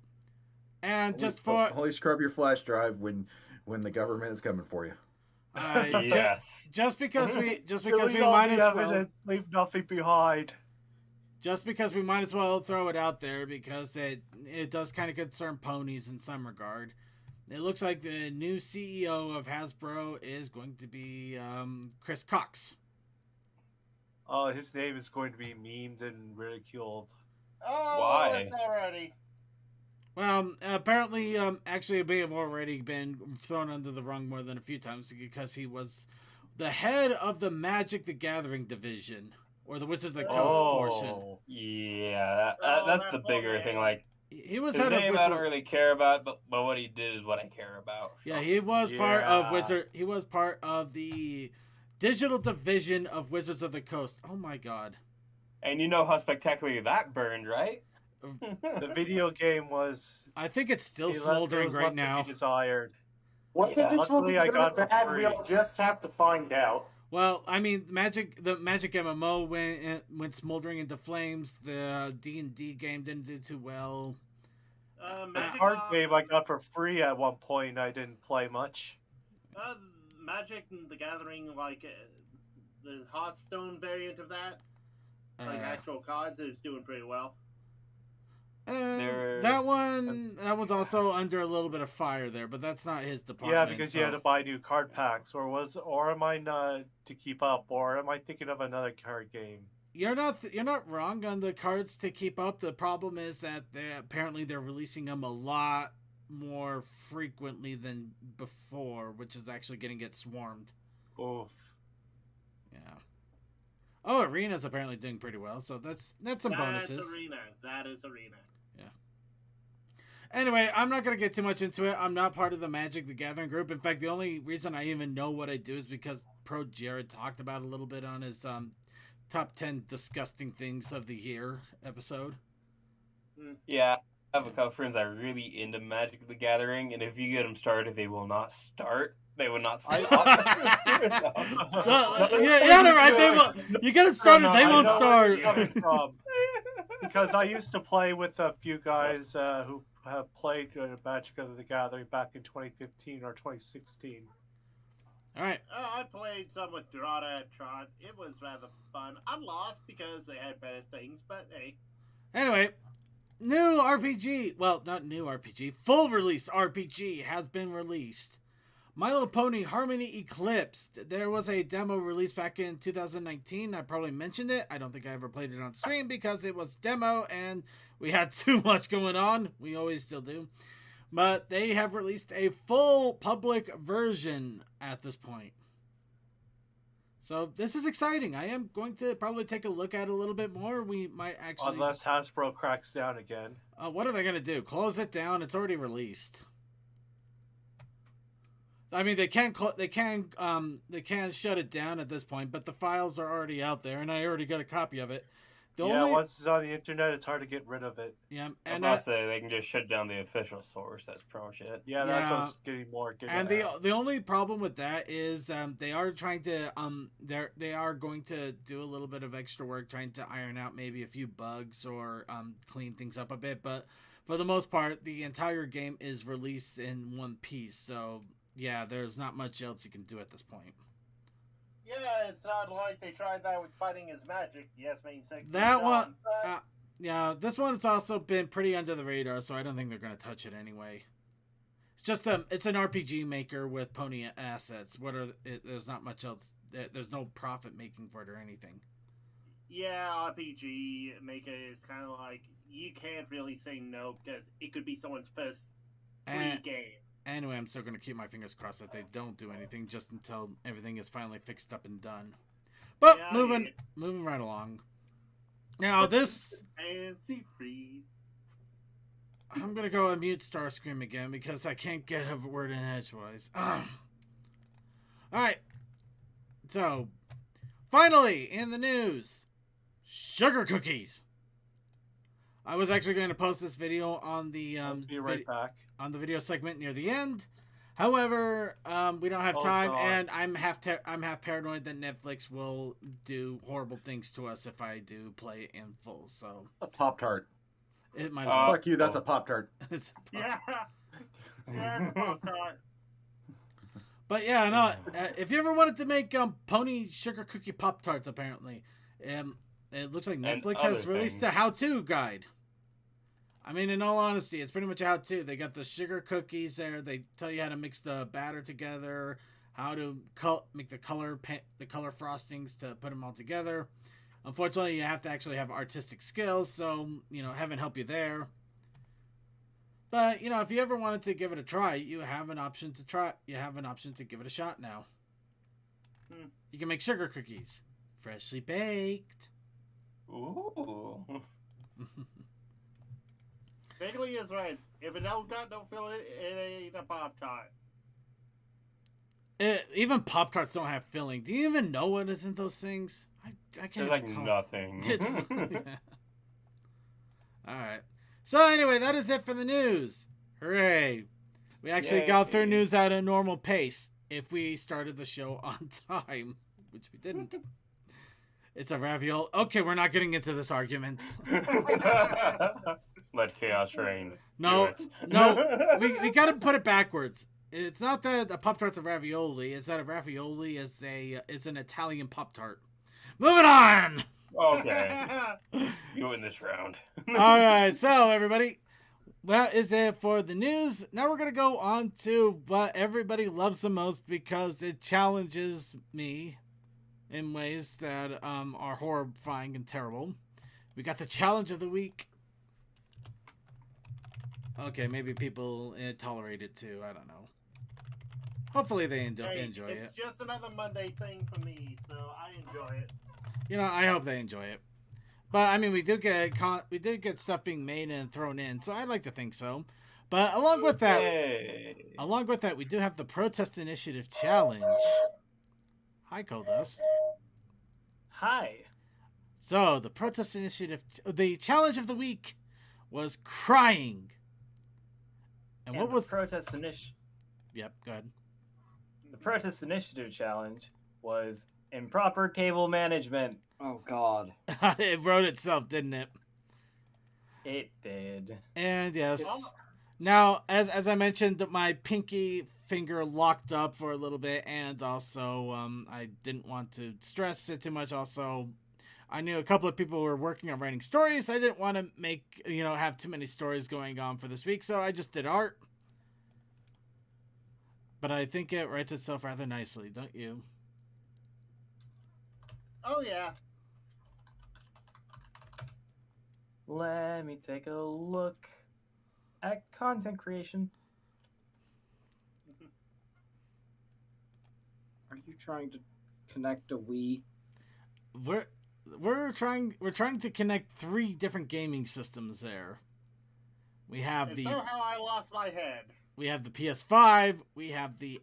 only scrub your flash drive when the government is coming for you. Yes. Just because we might as well leave nothing behind. Just because we might as well throw it out there because it does kind of concern ponies in some regard. It looks like the new CEO of Hasbro is going to be Chris Cox. Oh, his name is going to be memed and ridiculed. Oh, why? It's already. Well, apparently, actually, it may have already been thrown under the rug more than a few times because he was the head of the Magic the Gathering division, or the Wizards of the Coast portion. Yeah, that's the bigger thing. Like, he was his head name of I don't really care about, but what he did is what I care about. Yeah, he was part of Wizard. He was part of the digital division of Wizards of the Coast. Oh my god! And you know how spectacularly that burned, right? The video game was. I think it's still smoldering right now. Desired. What's it just will be good or bad? We'll just have to find out. Well, I mean, the Magic MMO went smoldering into flames. The D&D game didn't do too well. The card game I got for free at one point. I didn't play much. Magic the Gathering, like the Hearthstone variant of that, like actual cards, is doing pretty well. That was also under a little bit of fire there, but that's not his department. Yeah, because you had to buy new card packs, or am I not to keep up, or am I thinking of another card game? You're not wrong on the cards to keep up. The problem is that they're releasing them a lot more frequently than before, which is actually getting it swarmed. Oof. Yeah. Oh, Arena's apparently doing pretty well, so that's some bonuses. That is Arena. Anyway, I'm not going to get too much into it. I'm not part of the Magic the Gathering group. In fact, the only reason I even know what I do is because Pro Jared talked about it a little bit on his top 10 disgusting things of the year episode. Yeah, I have a couple friends that are really into Magic the Gathering, and if you get them started, they will not start. They will not stop. Yeah, they're right. They will. You get them started, they won't start. Where you're coming from. Because I used to play with a few guys who have played Magic the Gathering back in 2015 or 2016. All right. I played some with Dorada and Tron. It was rather fun. I lost because they had better things, but hey. Anyway, new RPG. Well, not new RPG. Full release RPG has been released. My Little Pony Harmony Eclipsed. There was a demo released back in 2019. I probably mentioned it. I don't think I ever played it on stream because it was demo and we had too much going on. We always still do. But they have released a full public version at this point. So this is exciting. I am going to probably take a look at it a little bit more. We might actually... Unless Hasbro cracks down again. What are they going to do? Close it down? It's already released. I mean, they can shut it down at this point, but the files are already out there, and I already got a copy of it. Once it's on the internet, it's hard to get rid of it. Yeah, and I say they can just shut down the official source. That's pretty much it. Yeah, that's what's getting more. And the only problem with that is they are trying to they are going to do a little bit of extra work trying to iron out maybe a few bugs or clean things up a bit, but for the most part, the entire game is released in one piece. So yeah, there's not much else you can do at this point. Yeah, it's not like they tried that with Fighting is Magic. Yes, main section. That one, yeah, this one's also been pretty under the radar, so I don't think they're going to touch it anyway. It's just it's an RPG maker with pony assets. There's not much else. There's no profit making for it or anything. Yeah, RPG maker is kind of like you can't really say no because it could be someone's first free game. Anyway, I'm still going to keep my fingers crossed that they don't do anything just until everything is finally fixed up and done. But moving right along. Now this... Fancy free. I'm going to go and mute Starscream again because I can't get a word in edgewise. Alright. So, finally, in the news, sugar cookies. I was actually going to post this video on the be right back. On the video segment near the end. However, we don't have time, and I'm half paranoid that Netflix will do horrible things to us if I do play it in full. So a Pop-Tart. It might as well. Fuck you. That's a Pop-Tart. Yeah, it's a Pop-Tart. But yeah, no. If you ever wanted to make pony sugar cookie Pop-Tarts, apparently, it looks like Netflix has released a how-to guide. I mean, in all honesty, it's pretty much how to. They got the sugar cookies there. They tell you how to mix the batter together, how to make the color frostings to put them all together. Unfortunately, you have to actually have artistic skills, so heaven help you there. But if you ever wanted to give it a try, you have an option to try. You have an option to give it a shot now. You can make sugar cookies, freshly baked. Ooh. Bagley is right. If it don't got no filling, it ain't a Pop-Tart. Even Pop-Tarts don't have filling. Do you even know what is in those things? I can't. There's like nothing. Yeah. All right. So anyway, that is it for the news. Hooray! We actually got through news at a normal pace if we started the show on time, which we didn't. It's a ravioli. Okay, we're not getting into this argument. Let chaos reign. No, we got to put it backwards. It's not that a Pop-Tart's a ravioli. It's that a ravioli is an Italian Pop-Tart. Moving on. Okay. You win this round. All right, so everybody, that is it for the news. Now we're gonna go on to what everybody loves the most because it challenges me in ways that are horrifying and terrible. We got the challenge of the week. Okay, maybe people tolerate it too. I don't know. Hopefully they enjoy it. It's just another Monday thing for me, so I enjoy it. I hope they enjoy it. But I mean, we did get stuff being made and thrown in, so I'd like to think so. But along with that, Yay. we do have the Protest Initiative Challenge. Hi, Coldust. Hi. So, the Protest Initiative, the challenge of the week was crying. And what was... The Protest Initiative? Yep, go ahead. The Protest Initiative Challenge was improper cable management. Oh, God. It wrote itself, didn't it? It did. And yes. Now, as I mentioned, my pinky finger locked up for a little bit, and also I didn't want to stress it too much. Also, I knew a couple of people were working on writing stories. I didn't want to make, have too many stories going on for this week, so I just did art. But I think it writes itself rather nicely, don't you? Oh, yeah. Let me take a look at content creation. Are you trying to connect a Wii? We're trying to connect 3 different gaming systems there. We have And somehow I lost my head. We have the PS5, we have the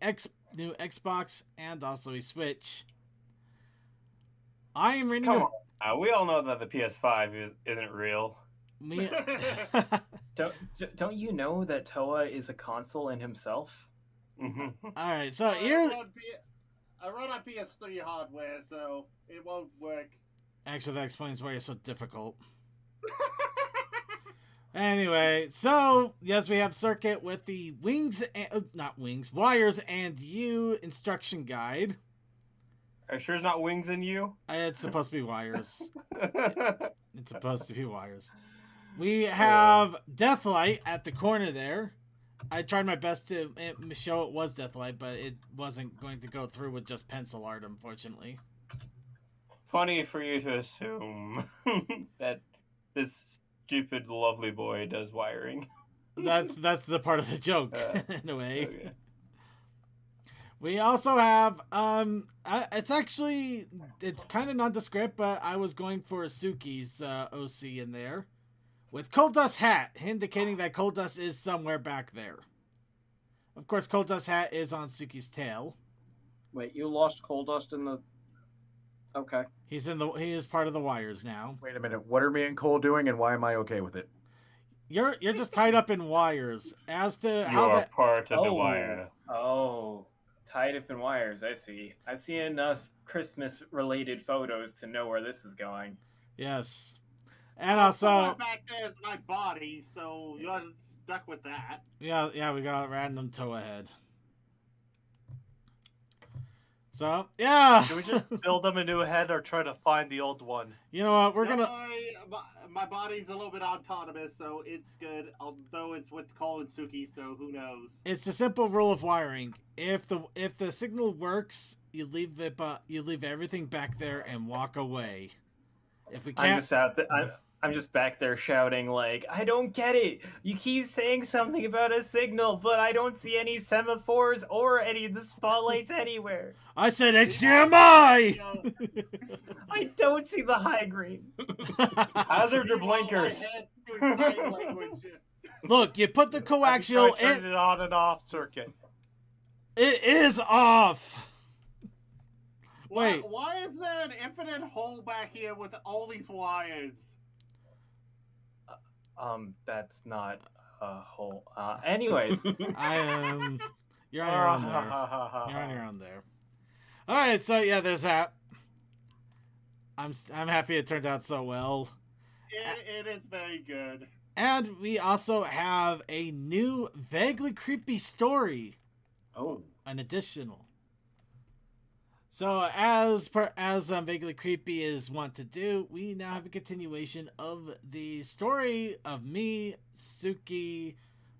new Xbox, and also a Switch. I am reading. Come on. We all know that the PS5 isn't real. Me... Don't you know that Toa is a console in himself? Mm-hmm. All right, so here's. I run on PS3 hardware, so it won't work. Actually, that explains why you're so difficult. Anyway, so yes, we have Circuit with the Wires and You instruction guide. Are you sure it's not Wings and You? It's supposed to be wires. It's supposed to be wires. We have Deathlight at the corner there. I tried my best to show it was Deathlight, but it wasn't going to go through with just pencil art, unfortunately. Funny for you to assume that this stupid lovely boy does wiring. That's the part of the joke, in a way. Okay. We also have it's kind of nondescript, but I was going for Suki's OC in there with Coldust Hat, indicating that Coldust is somewhere back there. Of course, Coldust Hat is on Suki's tail. Wait, you lost Coldust in the... Okay. He is part of the wires now. Wait a minute. What are me and Cole doing, and why am I okay with it? You're just tied up in wires. As to You how are that... part of the wire. Oh, tied up in wires. I see. I've seen enough Christmas-related photos to know where this is going. Yes. And also... Somewhere back there is my body, so you're stuck with that. Yeah, we got a random toe ahead. So, yeah. Can we just build them a new head or try to find the old one? You know what? We're Don't gonna... worry, my body's a little bit autonomous, so it's good. Although it's with Cole and Suki, so who knows? It's a simple rule of wiring. If the signal works, you leave everything back there and walk away. If we can't... I'm just out there. I'm just back there shouting like, I don't get it. You keep saying something about a signal, but I don't see any semaphores or any of the spotlights anywhere. I said HDMI! I don't see the high green. Hazard your blinkers. Look, you put the coaxial Turn in... it on and off circuit. It is off! Wait. Why is there an infinite hole back here with all these wires? That's not a hole. Anyways. You're on your own there. You're on your own there. Alright, so yeah, there's that. I'm happy it turned out so well. It is very good. And we also have a new vaguely creepy story. Oh. An additional. So as Vaguely Creepy is wont to do, we now have a continuation of the story of me, Suki,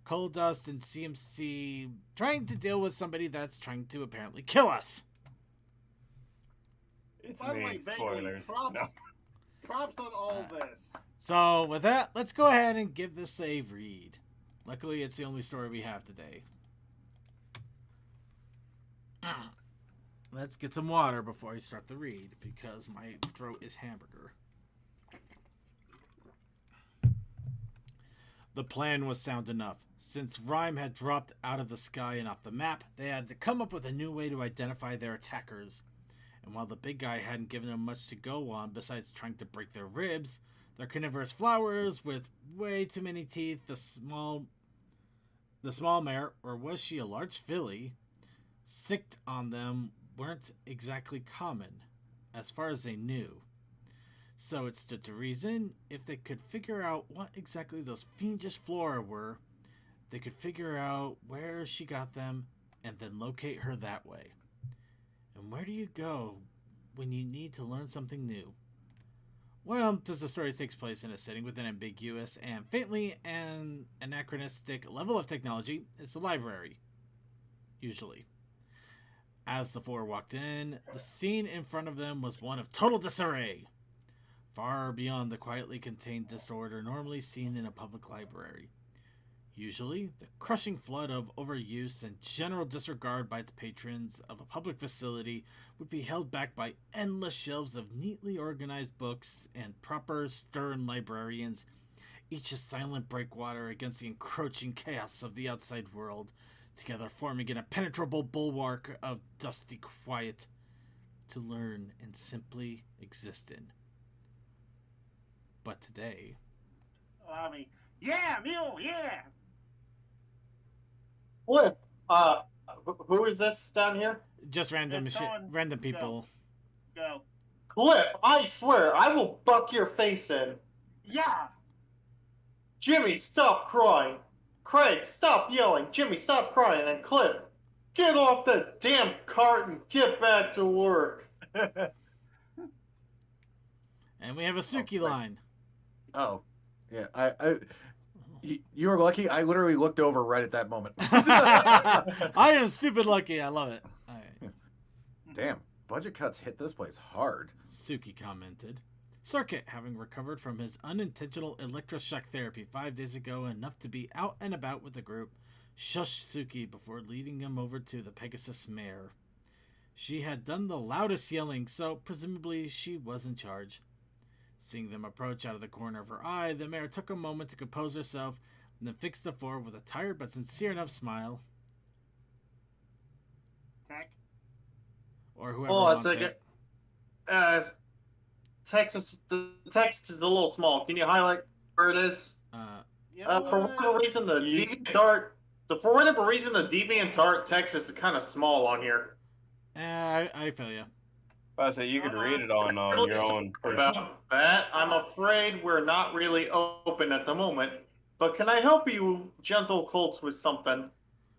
Coldust, and CMC trying to deal with somebody that's trying to apparently kill us. It's By the me. way, Spoilers. props on all this. So with that, let's go ahead and give this a read. Luckily, it's the only story we have today. Let's get some water before I start the read, because my throat is hamburger. The plan was sound enough. Since Rhyme had dropped out of the sky and off the map, they had to come up with a new way to identify their attackers. And while the big guy hadn't given them much to go on besides trying to break their ribs, their carnivorous flowers with way too many teeth, the small mare, or was she a large filly, sicked on them weren't exactly common, as far as they knew. So it stood to reason, if they could figure out what exactly those fiendish flora were, they could figure out where she got them, and then locate her that way. And where do you go when you need to learn something new? Well, since the story takes place in a setting with an ambiguous and faintly anachronistic level of technology, it's a library. Usually. As the four walked in, the scene in front of them was one of total disarray. Far beyond the quietly contained disorder normally seen in a public library. Usually, the crushing flood of overuse and general disregard by its patrons of a public facility would be held back by endless shelves of neatly organized books and proper, stern librarians, each a silent breakwater against the encroaching chaos of the outside world, together forming an impenetrable bulwark of dusty quiet to learn and simply exist in. But today... yeah, Mule, yeah! Flip, who is this down here? Just random shit, random people. Go. Cliff, I swear, I will buck your face in. Yeah! Jimmy, stop crying. Craig, stop yelling. Jimmy, stop crying. And Cliff, get off the damn cart and get back to work. And we have a Suki line. Oh, yeah. You were lucky. I literally looked over right at that moment. I am stupid lucky. I love it. All right. Damn, budget cuts hit this place hard. Suki commented. Circuit, having recovered from his unintentional electroshock therapy 5 days ago enough to be out and about with the group, shushed Suki before leading him over to the Pegasus mare. She had done the loudest yelling, so presumably she was in charge. Seeing them approach out of the corner of her eye, the mare took a moment to compose herself and then fixed the four with a tired but sincere enough smile. Tech? Or whoever Hold on a wants second. it. The text is a little small. Can you highlight where it is? For whatever reason, the DeviantArt text is kind of small on here. I feel you. So you could read it on your own. About that, I'm afraid we're not really open at the moment. But can I help you, gentle Colts, with something?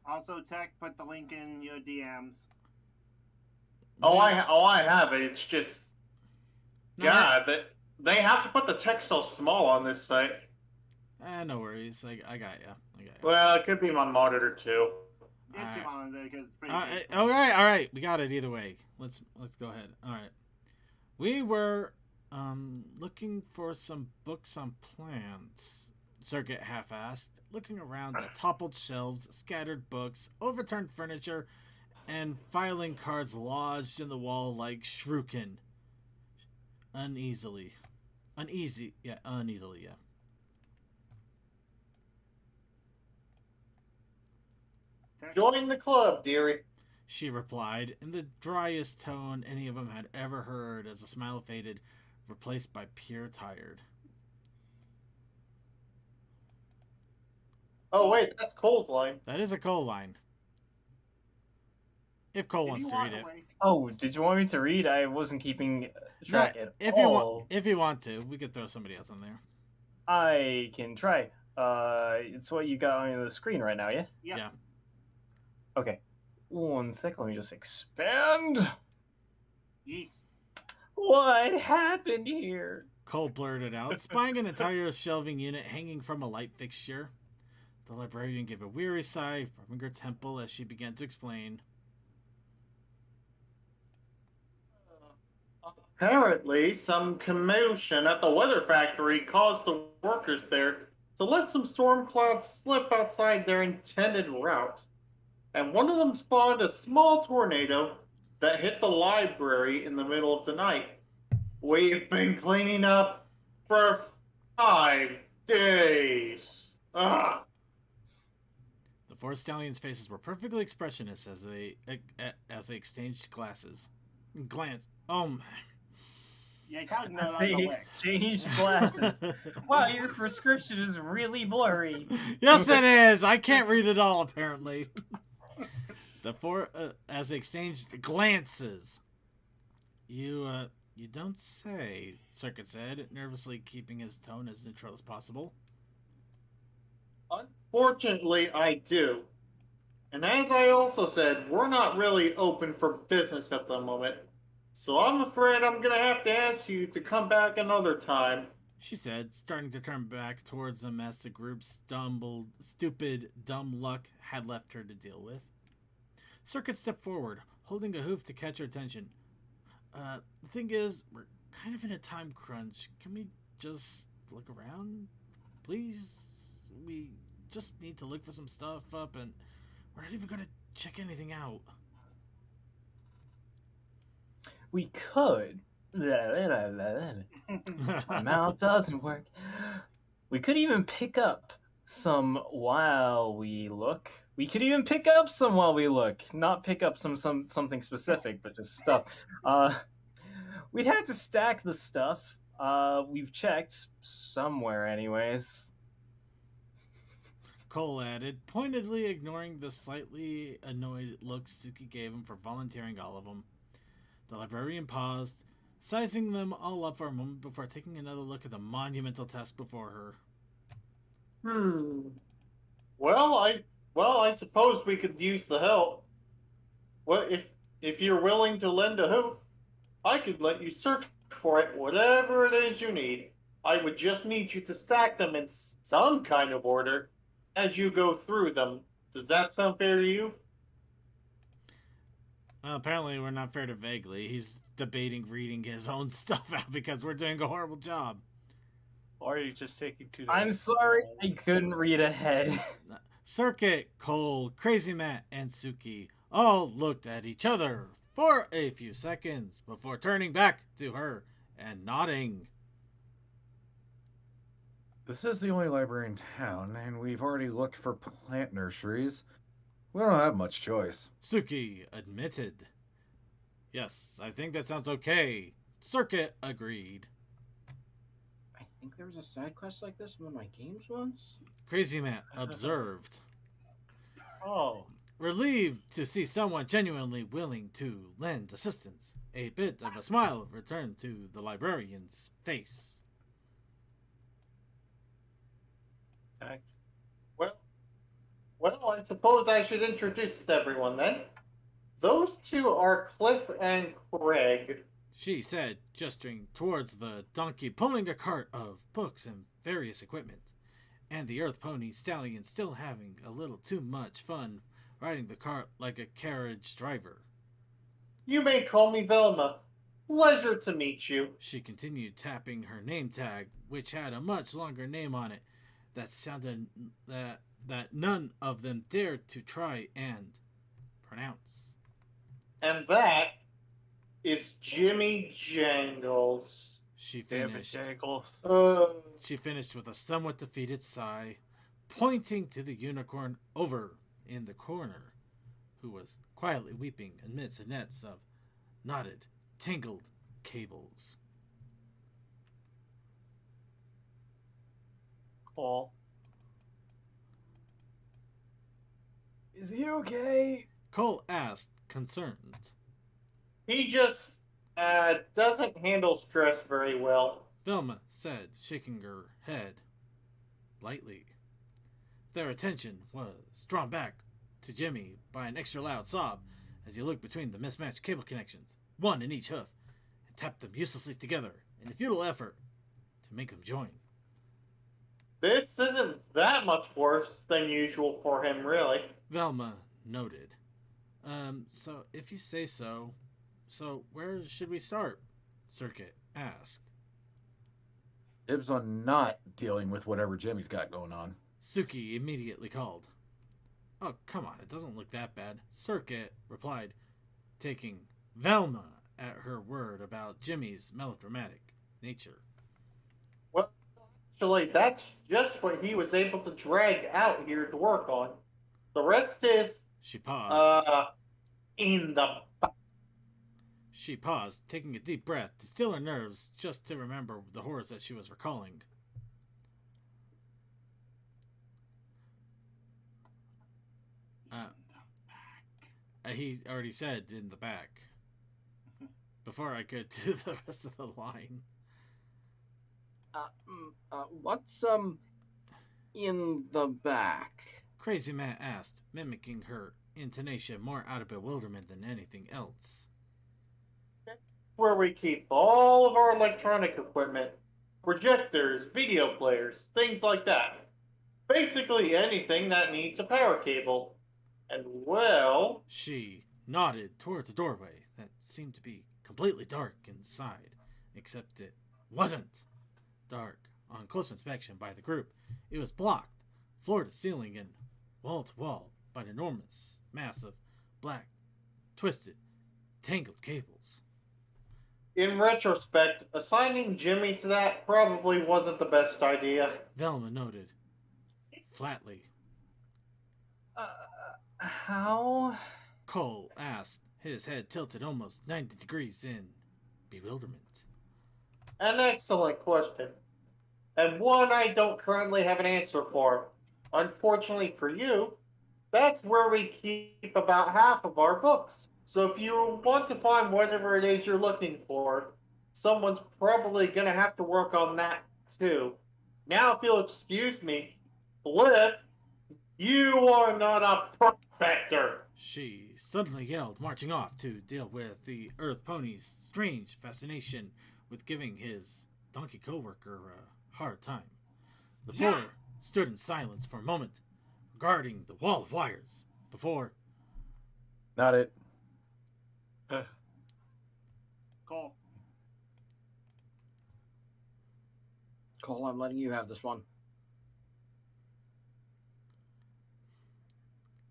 Also, Tech, put the link in your DMs. I have it. It's just, God, that they have to put the text so small on this site. No worries. I got you. Well, it could be my monitor too. It's your monitor because it's pretty big. All right. We got it either way. Let's go ahead. All right. We were looking for some books on plants. Circuit half-assed, looking around the toppled shelves, scattered books, overturned furniture, and filing cards lodged in the wall like shuriken. Uneasily, yeah. Join the club, dearie. She replied, in the driest tone any of them had ever heard, as the smile faded, replaced by pure tired. Oh, wait, that's Cole's line. That is a Cole line. If Cole wants to read it. Oh, did you want me to read? I wasn't keeping track at if all. If you want to, we could throw somebody else on there. I can try. It's what you got on the screen right now, yeah? Yeah. Okay. 1 sec, let me just expand. Yeesh. What happened here? Cole blurted out, spying an entire shelving unit hanging from a light fixture. The librarian gave a weary sigh, rubbing her temple as she began to explain. Apparently, some commotion at the weather factory caused the workers there to let some storm clouds slip outside their intended route. And one of them spawned a small tornado that hit the library in the middle of the night. We've been cleaning up for 5 days. Ah! The four stallions' faces were perfectly expressionless as they exchanged glances. Oh, Yeah, kind of As out they of the way. exchange glasses. Wow, your prescription is really blurry. yes, it is. I can't read it all, apparently. The four, as they exchanged glances. You don't say, Circuit said, nervously keeping his tone as neutral as possible. Unfortunately, I do. And as I also said, we're not really open for business at the moment. So I'm afraid I'm gonna have to ask you to come back another time. She said, starting to turn back towards the mess the group's stupid, dumb luck had left her to deal with. Circuit stepped forward, holding a hoof to catch her attention. The thing is, we're kind of in a time crunch. Can we just look around? Please? We just need to look for some stuff up, and we're not even going to check anything out. We could. My mouth doesn't work. We could even pick up some while we look. We could even pick up some while we look. Not pick up something specific, but just stuff. We'd have to stack the stuff. We've checked somewhere anyways. Cole added, pointedly ignoring the slightly annoyed look Suki gave him for volunteering all of them. The librarian paused, sizing them all up for a moment before taking another look at the monumental task before her. Well, I suppose we could use the help. Well, if you're willing to lend a hoof, I could let you search for it, whatever it is you need. I would just need you to stack them in some kind of order as you go through them. Does that sound fair to you? Apparently, we're not fair to Vaguely. He's debating reading his own stuff out because we're doing a horrible job. Or are you just taking too? I'm sorry, I couldn't read ahead. Circuit, Cole, Crazy Matt, and Suki all looked at each other for a few seconds before turning back to her and nodding. This is the only library in town, and we've already looked for plant nurseries. We don't have much choice. Suki admitted. Yes, I think that sounds okay. Circuit agreed. I think there was a side quest like this in one of my games once. Crazy Matt observed. Oh, Relieved to see someone genuinely willing to lend assistance, a bit of a smile returned to the librarian's face. okay. Well, I suppose I should introduce everyone then. Those two are Cliff and Craig. She said, gesturing towards the donkey pulling a cart of books and various equipment, and the earth pony stallion still having a little too much fun riding the cart like a carriage driver. You may call me Velma. Pleasure to meet you. She continued tapping her name tag, which had a much longer name on it that sounded that none of them dared to try and pronounce. And that is Jimmy Jangles. She Damn it, finished. Jangles. She finished with a somewhat defeated sigh, pointing to the unicorn over in the corner, who was quietly weeping amidst a nets of knotted, tangled cables. Cool. Is he okay? Cole asked, concerned. He just doesn't handle stress very well. Velma said, shaking her head lightly. Their attention was drawn back to Jimmy by an extra loud sob as he looked between the mismatched cable connections, one in each hoof, and tapped them uselessly together in a futile effort to make them join. This isn't that much worse than usual for him, really. Velma noted. So if you say so, where should we start? Circuit asked. Dibs on not dealing with whatever Jimmy's got going on. Suki immediately called. Oh, come on, it doesn't look that bad. Circuit replied, taking Velma at her word about Jimmy's melodramatic nature. Well, Actually, that's just what he was able to drag out here to work on. The rest is, She paused. In the. She paused, taking a deep breath to still her nerves just to remember the horrors that she was recalling. He already said in the back. Before I could do the rest of the line. What's in the back? Crazy Matt asked, mimicking her intonation more out of bewilderment than anything else. Where we keep all of our electronic equipment, projectors, video players, things like that. Basically anything that needs a power cable. And well... She nodded toward the doorway that seemed to be completely dark inside, except it wasn't dark. On close inspection by the group, it was blocked, floor to ceiling and wall to wall, by an enormous mass of black, twisted, tangled cables. In retrospect, assigning Jimmy to that probably wasn't the best idea. Velma noted, flatly. How? Cole asked, his head tilted almost 90 degrees in bewilderment. An excellent question. And one I don't currently have an answer for. Unfortunately for you, that's where we keep about half of our books. So if you want to find whatever it is you're looking for, someone's probably going to have to work on that too. Now, if you'll excuse me, Bliff, you are not a prospector. She suddenly yelled, marching off to deal with the Earth Pony's strange fascination with giving his donkey co-worker a hard time. The four stood in silence for a moment, guarding the wall of wires, before... Not it. Cole. Cole, I'm letting you have this one.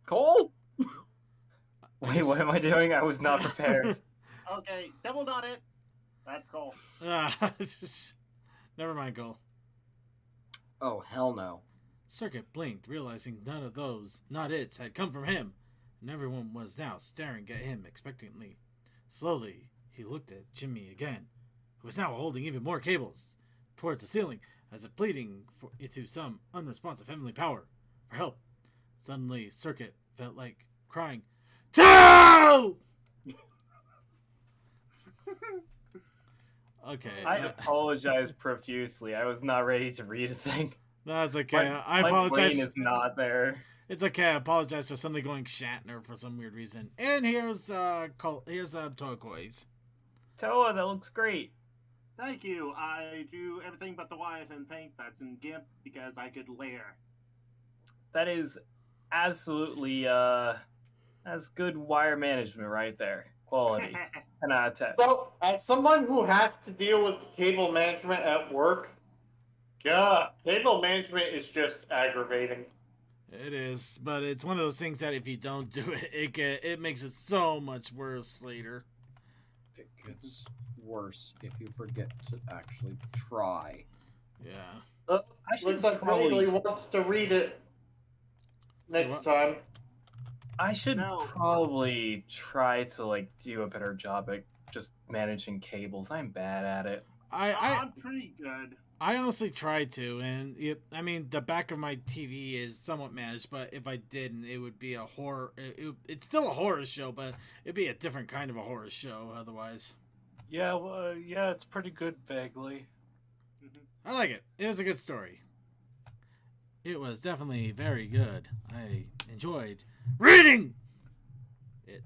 Cole? Wait, what am I doing? I was not prepared. Okay, double dot it. That's Cole. Never mind, Cole. Oh, hell no. Circuit blinked, realizing none of those not-its had come from him, and everyone was now staring at him expectantly. Slowly, he looked at Jimmy again, who was now holding even more cables towards the ceiling, as if pleading into some unresponsive heavenly power for help. Suddenly, Circuit felt like crying, "Two!" Okay. I apologize profusely. I was not ready to read a thing. No, it's okay. I my apologize. brain is not there. It's okay. I apologize for suddenly going Shatner for some weird reason. And here's Turquoise. Toa, that looks great. Thank you. I drew everything but the wires in paint that's in GIMP because I could layer. That is absolutely that's good wire management right there. Quality. 10 out of 10. So, as someone who has to deal with cable management at work, God, cable management is just aggravating. It is, but it's one of those things that if you don't do it, it makes it so much worse later. It gets worse if you forget to actually try. Yeah. I should Looks like probably- Wrigley wants to read it next time. I should probably try to do a better job at just managing cables. I'm bad at it. I'm pretty good. I honestly tried to, and I mean, the back of my TV is somewhat managed, but if I didn't, it would be a horror. It's still a horror show, but it'd be a different kind of a horror show otherwise. Yeah, well, yeah, it's pretty good vaguely. I like it. It was a good story. It was definitely very good. I enjoyed reading it.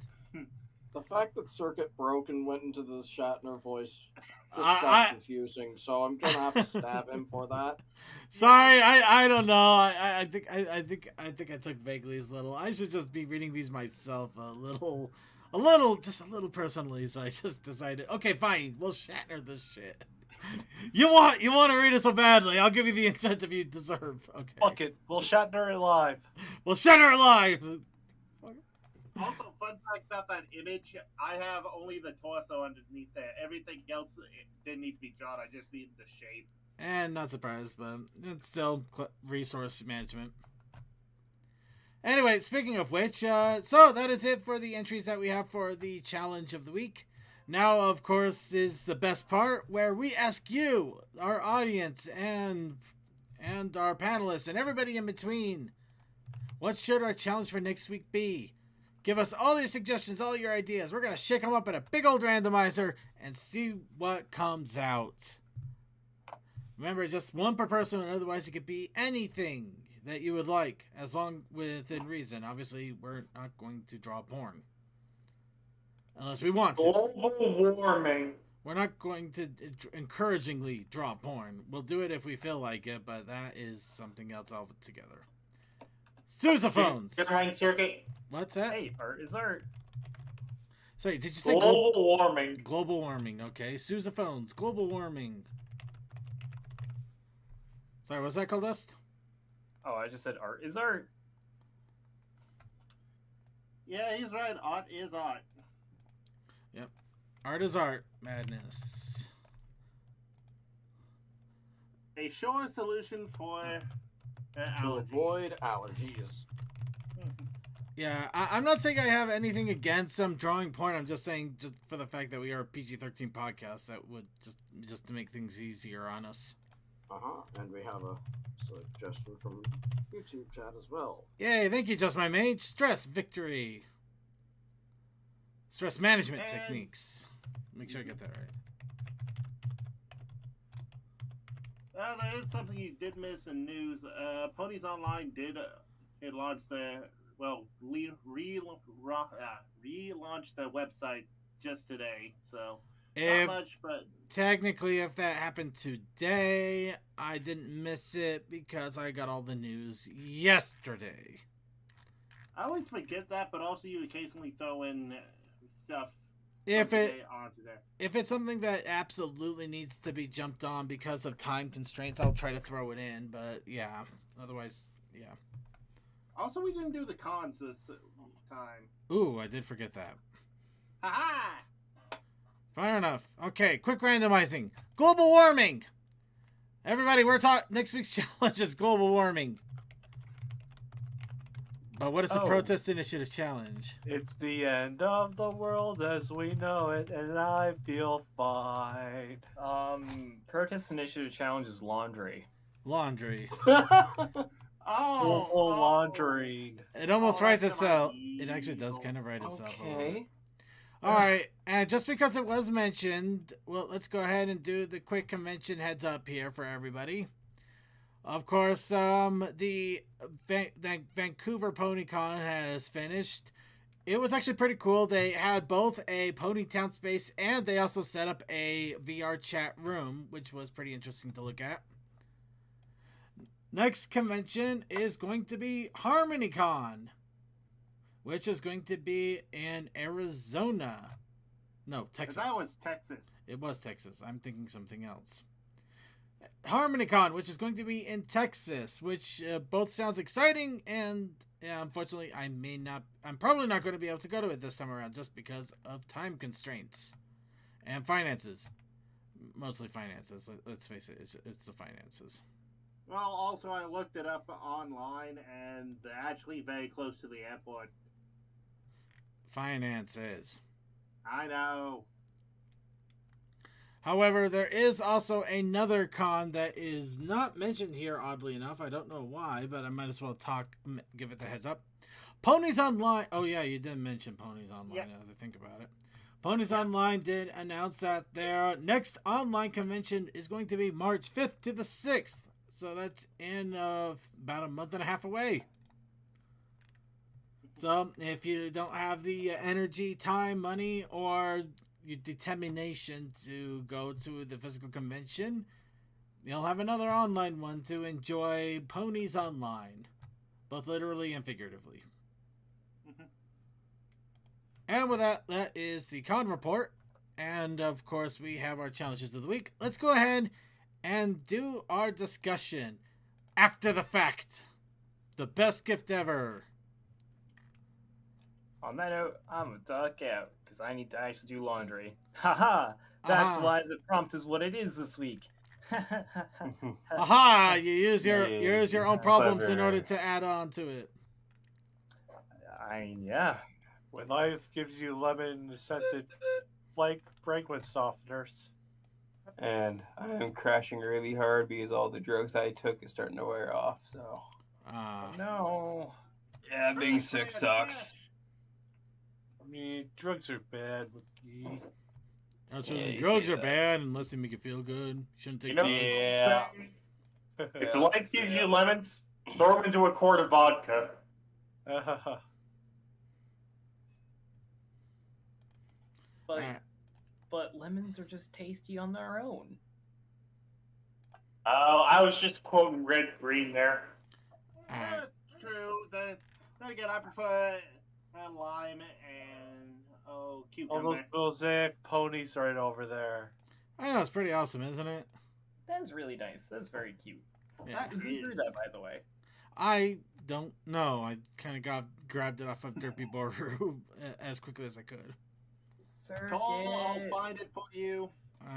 The fact that Circuit broke and went into the Shatner voice just I- got confusing, so I'm gonna have to stab him for that. Sorry, I don't know. I think I took Vaguely's little. I should just be reading these myself a little personally. So I just decided, okay, fine, we'll Shatner this shit. You want to read it so badly? I'll give you the incentive you deserve. Okay. Fuck it, we'll Shatner it live. We'll Shatner it live. Also, fun fact about that image, I have only the torso underneath there. Everything else didn't need to be drawn, I just needed the shape. And not surprised, but it's still resource management. Anyway, speaking of which, so that is it for the entries that we have for the challenge of the week. Now, of course, is the best part where we ask you, our audience, and our panelists, and everybody in between, what should our challenge for next week be? Give us all your suggestions, all your ideas. We're going to shake them up in a big old randomizer and see what comes out. Remember, just one per person, and otherwise it could be anything that you would like, as long within reason. Obviously, we're not going to draw porn. Unless we want to. Global warming. We're not going to encouragingly draw porn. We'll do it if we feel like it, but that is something else altogether. Sousaphones! Generate circuit. What's that? Hey, art is art. Sorry, did you say Global warming. Global warming, okay. Sousaphones, global warming. Sorry, what's that called, Dust? Oh, I just said art is art. Yeah, he's right. Art is art. Yep. Art is art. Madness. A sure solution for To allergy. avoid allergies. Yeah, I'm not saying I have anything against them drawing porn. I'm just saying, just for the fact that we are a PG-13 podcast, that would just to make things easier on us. And we have a suggestion from YouTube chat as well. Yay, thank you, Just My Mage. Stress Victory. Stress management And- techniques. Make sure I get that right. There is something you did miss in news. Ponies Online did it launched their relaunched their website just today. So not If much, but technically, if that happened today, I didn't miss it because I got all the news yesterday. I always forget that. But also, you occasionally throw in stuff. If from it today onto there. if it's something that absolutely needs to be jumped on because of time constraints, I'll try to throw it in. But yeah, otherwise, yeah. Also, we didn't do the cons this time. Ooh, I did forget that. Ha Fair enough. Okay, quick randomizing. Global warming. Everybody, we're talking. Next week's challenge is global warming. But what is the Oh. protest initiative challenge? It's the end of the world as we know it, and I feel fine. Protest Initiative Challenge is laundry. Laundry. Global laundering. It almost Oh, writes that's itself. about It actually does evil. kind of write itself. a little bit. Okay. All right, and just because it was mentioned, well, let's go ahead and do the quick convention heads up here for everybody. Of course, the Vancouver PonyCon has finished. It was actually pretty cool. They had both a Ponytown space and they also set up a VR chat room, which was pretty interesting to look at. Next convention is going to be HarmonyCon, which is going to be in Arizona. No, Texas. That was Texas. It was Texas. I'm thinking something else. HarmonyCon, which is going to be in Texas, which both sounds exciting, and unfortunately, I'm probably not going to be able to go to it this time around just because of time constraints and finances. Mostly finances. Let's face it, it's the finances. Well, also I looked it up online, and they're actually very close to the airport. Finances. I know. However, there is also another con that is not mentioned here, oddly enough. I don't know why, but I might as well give it the heads up. Ponies Online. Oh, yeah, you did mention Ponies Online, Yep. now that I think about it. Ponies Online did announce that their next online convention is going to be March 5th to the 6th. So that's in about a month and a half away. So if you don't have the energy, time, money, or your determination to go to the physical convention, you'll have another online one to enjoy Ponies Online, both literally and figuratively. And with that, that is the con report. And of course, we have our challenges of the week. Let's go ahead and do our discussion after the fact. The best gift ever. On that note, I'm gonna duck out because I need to actually do laundry. Haha! That's Ah. why the prompt is what it is this week. Aha! You use your own problems in Clever. order to add on to it. I mean, yeah. When life gives you lemon scented like fragrance softeners. And I am crashing really hard because all the drugs I took is starting to wear off. So No. yeah, being sick sucks. I mean, drugs are bad, Wookie. Actually, Yeah, you drugs say are that. bad unless they make you feel good. Shouldn't take You know, drugs. Yeah. if life gives you lemons, throw them into a quart of vodka. But Alright. but lemons are just tasty on their own. Oh, I was just quoting Red Green there. Alright. That's true. Then again, I prefer lime and All cucumber. those mosaic ponies right over there. I know, it's pretty awesome, isn't it? That's really nice. That's very cute. Yeah. Who drew that, by the way? I don't know. I kind of grabbed it off of Derpy Boru as quickly as I could. Circuit. Call, I'll find it for you.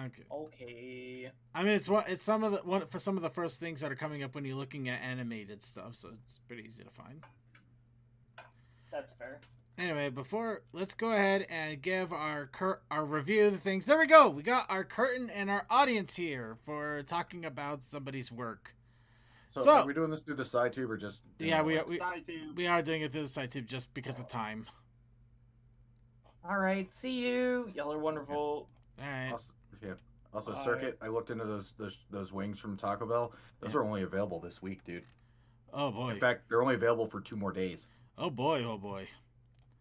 Okay. Okay. I mean, it's some of the first things that are coming up when you're looking at animated stuff, so it's pretty easy to find. That's fair. Anyway, let's go ahead and give our review of the things. There we go. We got our curtain and our audience here for talking about somebody's work. So, So- are we doing this through the side tube or just? Yeah, we Side tube. are doing it through the side tube just because of time. All right. See you. Y'all are wonderful. All right. Also, yeah. Also, Alright. Circuit. I looked into those wings from Taco Bell. Those Yeah. are only available this week, dude. Oh boy. In fact, they're only available for 2 more days. Oh boy. Oh boy.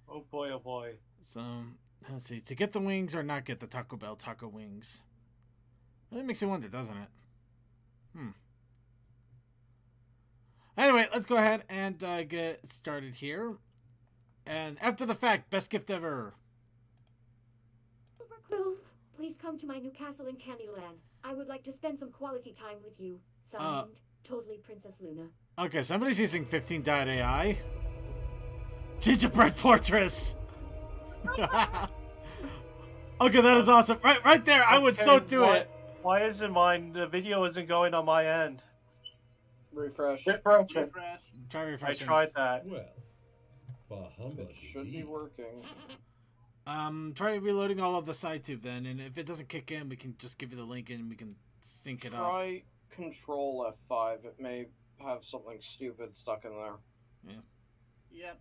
Oh boy, oh boy. So let's see. To get the wings or not get the Taco Bell taco wings. That makes you wonder, doesn't it? Anyway, let's go ahead and get started here. And after the fact, best gift ever. Crew, please come to my new castle in Candyland. I would like to spend some quality time with you. Signed, Totally Princess Luna. Okay, somebody's using 15.ai. Gingerbread Fortress. Okay, that is awesome. Right there. I would so do it. Why isn't mine? The video isn't going on my end. Refresh. Refresh. Try I refreshing. tried that. Well, humbug It should be indeed. working. Try reloading all of the side tube then, and if it doesn't kick in, we can just give you the link and we can sync it up. Try Control F5. It may have something stupid stuck in there. Yep.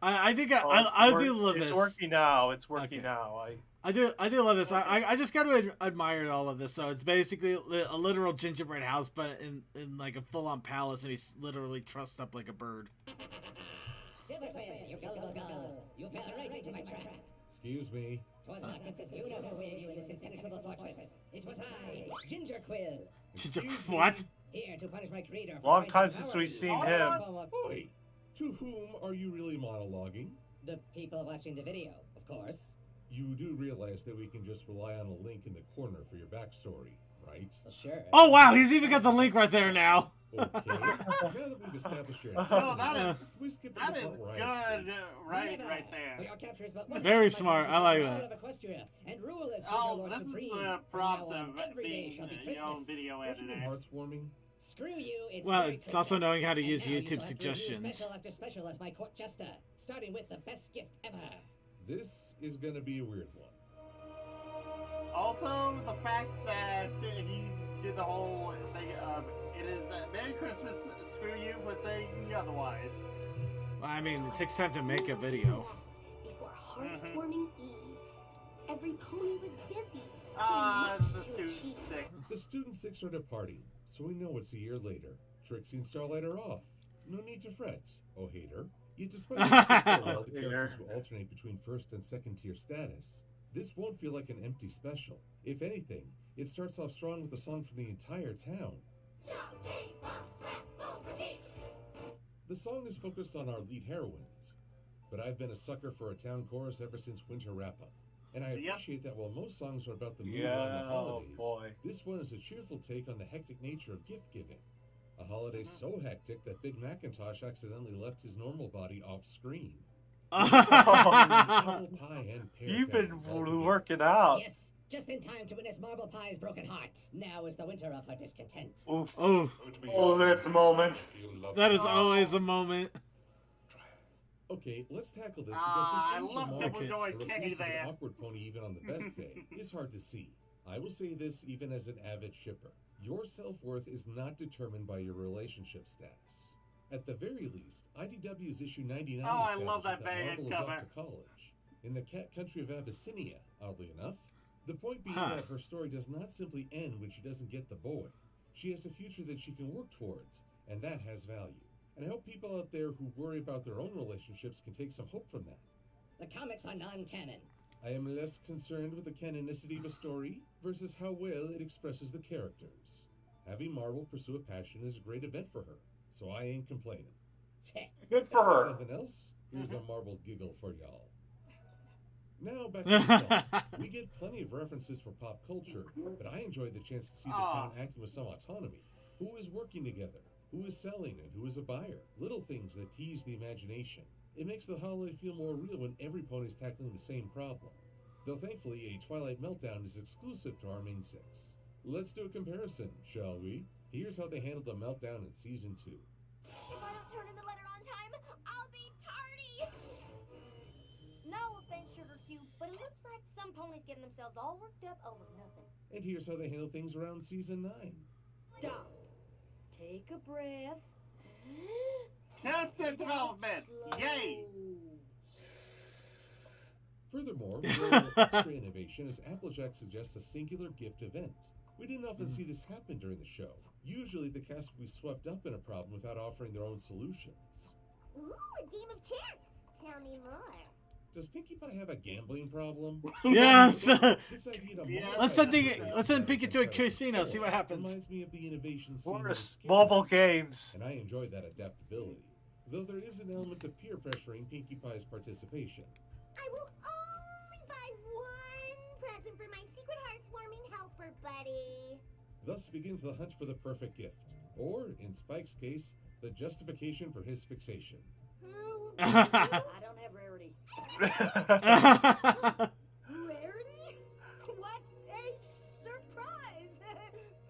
I think Oh, I do love it's this. working now. It's working Okay. now. I do love this. I just got to admire all of this. So it's basically a literal gingerbread house, but in like a full on palace, and he's literally trussed up like a bird. Silverquill, you gullible gull. You fell right into my trap. Excuse me. 'Twas not Princess Luna who awaited you in this impenetrable fortress. It was I, Ginger Quill. What? Here to punish my creator. for Long trying time to since devour we've me. seen All him. in the form of Wait, to whom are you really monologuing? The people watching the video, of course. You do realize that we can just rely on a link in the corner for your backstory, right? Well, sure. Oh wow, he's even got the link right there now. Okay. Now that we've established your No, intelligence, that we skip to That the is part where I good. escape. Right Never. there. For your capture is but one Very step smart. my I like country, that. All of Equestria, and rule as Oh, Lord this is Supreme. the From props now on, of every day being shall be your own Christmas. video Isn't it editor. heartwarming? Screw you, it's Well, Merry it's also Christmas. knowing how to And use now you YouTube shall have to review suggestions. Special after special as my court jester, starting with the best gift ever. This is gonna be a weird one. Also, the fact that he did the whole thing of it is Merry Christmas, screw you for thinking otherwise. Well, I mean, it takes time to make a video. Before heartswarming Eve, every pony was busy. So Ah, much the to student achieve. six. The student six are departing, so we know it's a year later. Trixie and Starlight are off. No need to fret, oh hater. Yet despite the farewell, the characters will alternate between first and second tier status. This won't feel like an empty special. If anything, it starts off strong with a song from the entire town. The song is focused on our lead heroines, but I've been a sucker for a town chorus ever since Winter Wrap-Up. And I Yep. appreciate that while most songs are about the mood Yeah, around the oh holidays, boy. this one is a cheerful take on the hectic nature of gift giving. A holiday so hectic that Big Macintosh accidentally left his normal body off screen. Apple pie and pear You've been families all together. working out. Yes, Just in time to witness Marble Pie's broken heart. Now is the winter of her discontent. Oh, Oh, this moment. that is always a moment. Okay, let's tackle this because I this love market, Double Joy a Kenny release of an there. awkward pony even on the best day is hard to see. I will say this even as an avid shipper. Your self-worth is not determined by your relationship status. At the very least, IDW's issue 99 Oh, I love establishes that variant Marble is cover. off to college. In the cat country of Abyssinia, oddly enough. The point being Huh. that her story does not simply end when she doesn't get the boy. She has a future that she can work towards, and that has value. And I hope people out there who worry about their own relationships can take some hope from that. The comics are non-canon. I am less concerned with the canonicity of a story versus how well it expresses the characters. Having Marvel pursue a passion is a great event for her, so I ain't complaining. Good for her. If nothing else, here's a Marvel giggle for y'all. Now back to the song. We get plenty of references for pop culture, but I enjoyed the chance to see the town acting with some autonomy. Who is working together? Who is selling and who is a buyer? Little things that tease the imagination. It makes the holiday feel more real when every pony is tackling the same problem. Though thankfully, a Twilight Meltdown is exclusive to our main six. Let's do a comparison, shall we? Here's how they handled the meltdown in Season 2. If I don't turn in the letter on time, I'll be tardy! No offense, Sugar Cube, but it looks like some ponies getting themselves all worked up over nothing. And here's how they handle things around Season 9. Stop. Take a breath. Character development. Yay! Furthermore, real extra innovation is Applejack suggests a singular gift event. We didn't often see this happen during the show. Usually the cast would be swept up in a problem without offering their own solutions. Ooh, a game of chance. Tell me more. Does Pinkie Pie have a gambling problem? Yes. This idea to Let's send Pinkie to a casino. See what happens. Reminds me of the innovation scene in Worse, Escape mobile House, games. and I enjoyed that adaptability. Though there is an element of peer pressuring Pinkie Pie's participation. I will only buy one present for my secret heart-warming helper, buddy. Thus begins the hunt for the perfect gift, or, in Spike's case, the justification for his fixation. I don't have rarity. Rarity? What a surprise!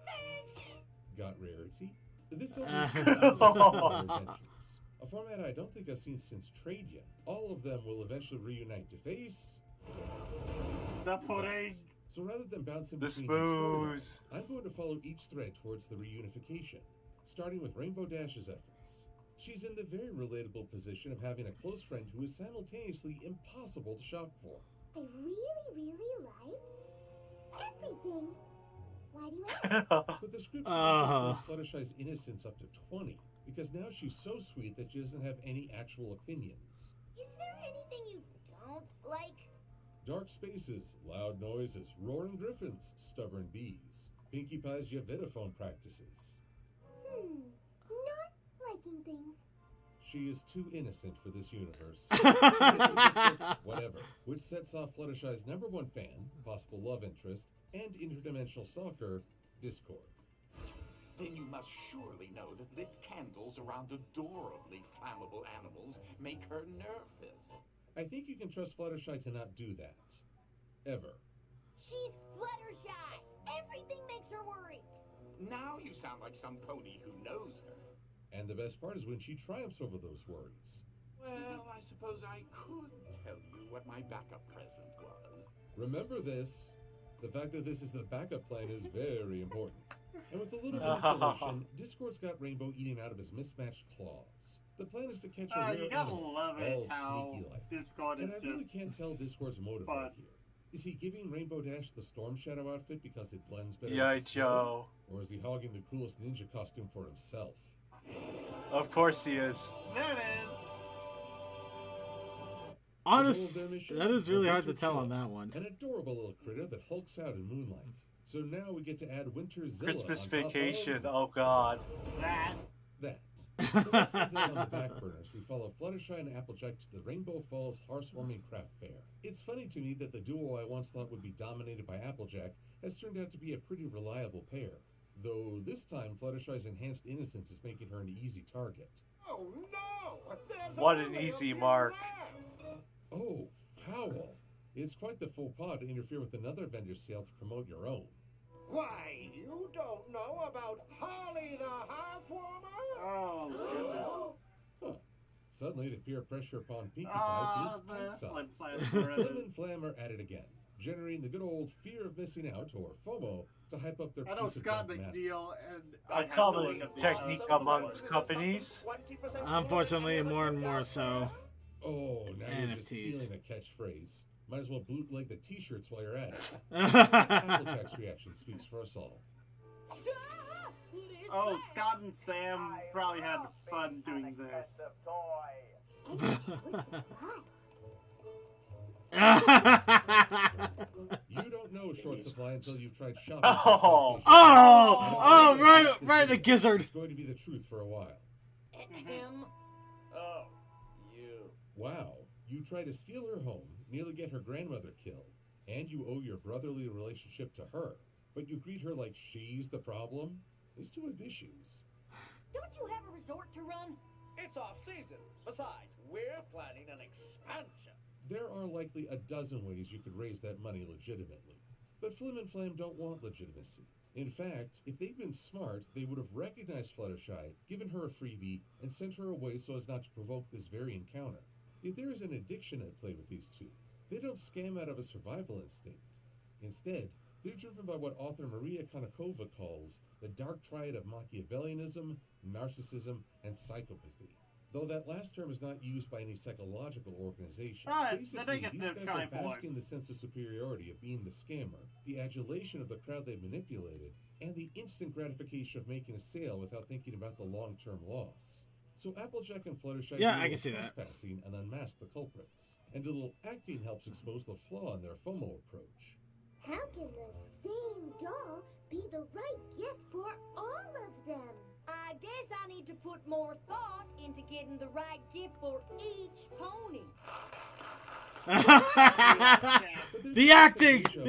Thanks! Got rarity? This only adventures. A format I don't think I've seen since Trade yet. All of them will eventually reunite to face The pudding. So rather than bouncing The between each storyline, smooze. I'm going to follow each thread towards the reunification, starting with Rainbow Dash's efforts. She's in the very relatable position of having a close friend who is simultaneously impossible to shop for. I really like everything. Why do you ask? But the script seems to Fluttershy's innocence up to 20, because now she's so sweet that she doesn't have any actual opinions. Is there anything you don't like? Dark spaces, loud noises, roaring griffins, stubborn bees, Pinkie Pie's Yavitaphone practices. Not liking things. She is too innocent for this universe. Whatever. Which sets off Fluttershy's #1 fan, possible love interest, and interdimensional stalker, Discord. Then you must surely know that lit candles around adorably flammable animals make her nervous. I think you can trust Fluttershy to not do that. Ever. She's Fluttershy. Everything makes her worry. Now you sound like some pony who knows her. And the best part is when she triumphs over those worries. Well, I suppose I could tell you what my backup present was. Remember this. The fact that this is the backup plan is very important. And with a little manipulation, Discord's got Rainbow eating out of his mismatched claws. The plan is to catch a rare You gotta animal, love it all how sneaky-like. Discord And is I really just can't tell Discord's motive right here. Is he giving Rainbow Dash the Storm Shadow outfit because it blends better Yeah, with the snow? Joe. Or is he hogging the coolest ninja costume for himself? Of course he is. There it is. Honest, that is really hard to tell on that one. An adorable little critter that hulks out in moonlight. So now we get to add Winter Zilla Christmas on top Vacation. of Oh God. that. So let's leave that on the back burners. We follow Fluttershy and Applejack to the Rainbow Falls Heartwarming Craft Fair. It's funny to me that the duo I once thought would be dominated by Applejack has turned out to be a pretty reliable pair. Though this time Fluttershy's enhanced innocence is making her an easy target. Oh no! There's What only an easy a few mark. left. Oh, foul! It's quite the faux pas to interfere with another vendor's sale to promote your own. Why, you don't know about Holly the Heartwarmer? Oh, goodness. Huh. Suddenly, the peer pressure upon Pinkie Ah, Pie is the pint Flim size. Flam Flim and Flam are at it again, generating the good old fear of missing out, or FOMO, to hype up their I know piece of Scott junk mascot. McNeil and A I have to common look at the technique amongst companies. Unfortunately, more and more so. Oh, now you're just NFTs. stealing a catchphrase. Might as well bootleg the t-shirts while you're at it. Applejack's reaction speaks for us all. Oh, Scott and Sam probably had fun doing this. You don't know short supply until you've tried shopping. Oh. Right, the gizzard. It's going to be the truth for a while. Him? Oh, you. Wow, you try to steal her home, nearly get her grandmother killed, and you owe your brotherly relationship to her. But you greet her like she's the problem? These two have issues. Don't you have a resort to run? It's off season. Besides, we're planning an expansion. There are likely a dozen ways you could raise that money legitimately. But Flim and Flam don't want legitimacy. In fact, if they'd been smart, they would have recognized Fluttershy, given her a freebie, and sent her away so as not to provoke this very encounter. Yet there is an addiction at play with these two. They don't scam out of a survival instinct. Instead, they're driven by what author Maria Konnikova calls the dark triad of Machiavellianism, narcissism, and psychopathy. Though that last term is not used by any psychological organization. The Basically, these negative guys are triforce. basking the sense of superiority of being the scammer, the adulation of the crowd they've manipulated, and the instant gratification of making a sale without thinking about the long-term loss. So Applejack and Fluttershy Yeah, do a I can little see that. trespassing and unmask the culprits. And a little acting helps expose the flaw in their FOMO approach. How can the same doll be the right gift for all of them? I guess I need to put more thought into getting the right gift for each pony. The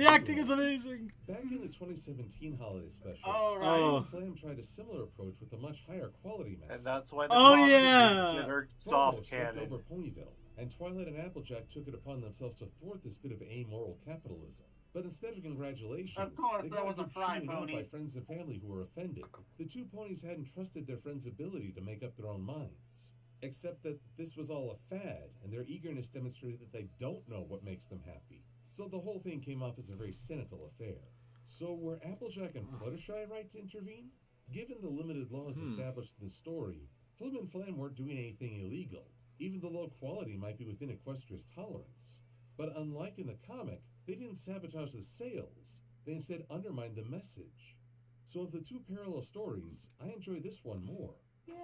acting is amazing. Back in the 2017 holiday special, Oh, right. Oh. Flam tried a similar approach with a much higher quality mask. And that's why the Oh, comic yeah. is considered FOMO soft swept canon. over Ponyville, and Twilight and Applejack took it upon themselves to thwart this bit of amoral capitalism. But instead of congratulations, Of course, they there got was a good fry chewing out pony. by friends and family who were offended. The two ponies hadn't trusted their friends' ability to make up their own minds. Except that this was all a fad, and their eagerness demonstrated that they don't know what makes them happy. So the whole thing came off as a very cynical affair. So were Applejack and Fluttershy right to intervene? Given the limited laws established in the story, Flim and Flam weren't doing anything illegal. Even the low quality might be within Equestria's tolerance. But unlike in the comic, they didn't sabotage the sales. They instead undermined the message. So of the two parallel stories, I enjoy this one more. Yay!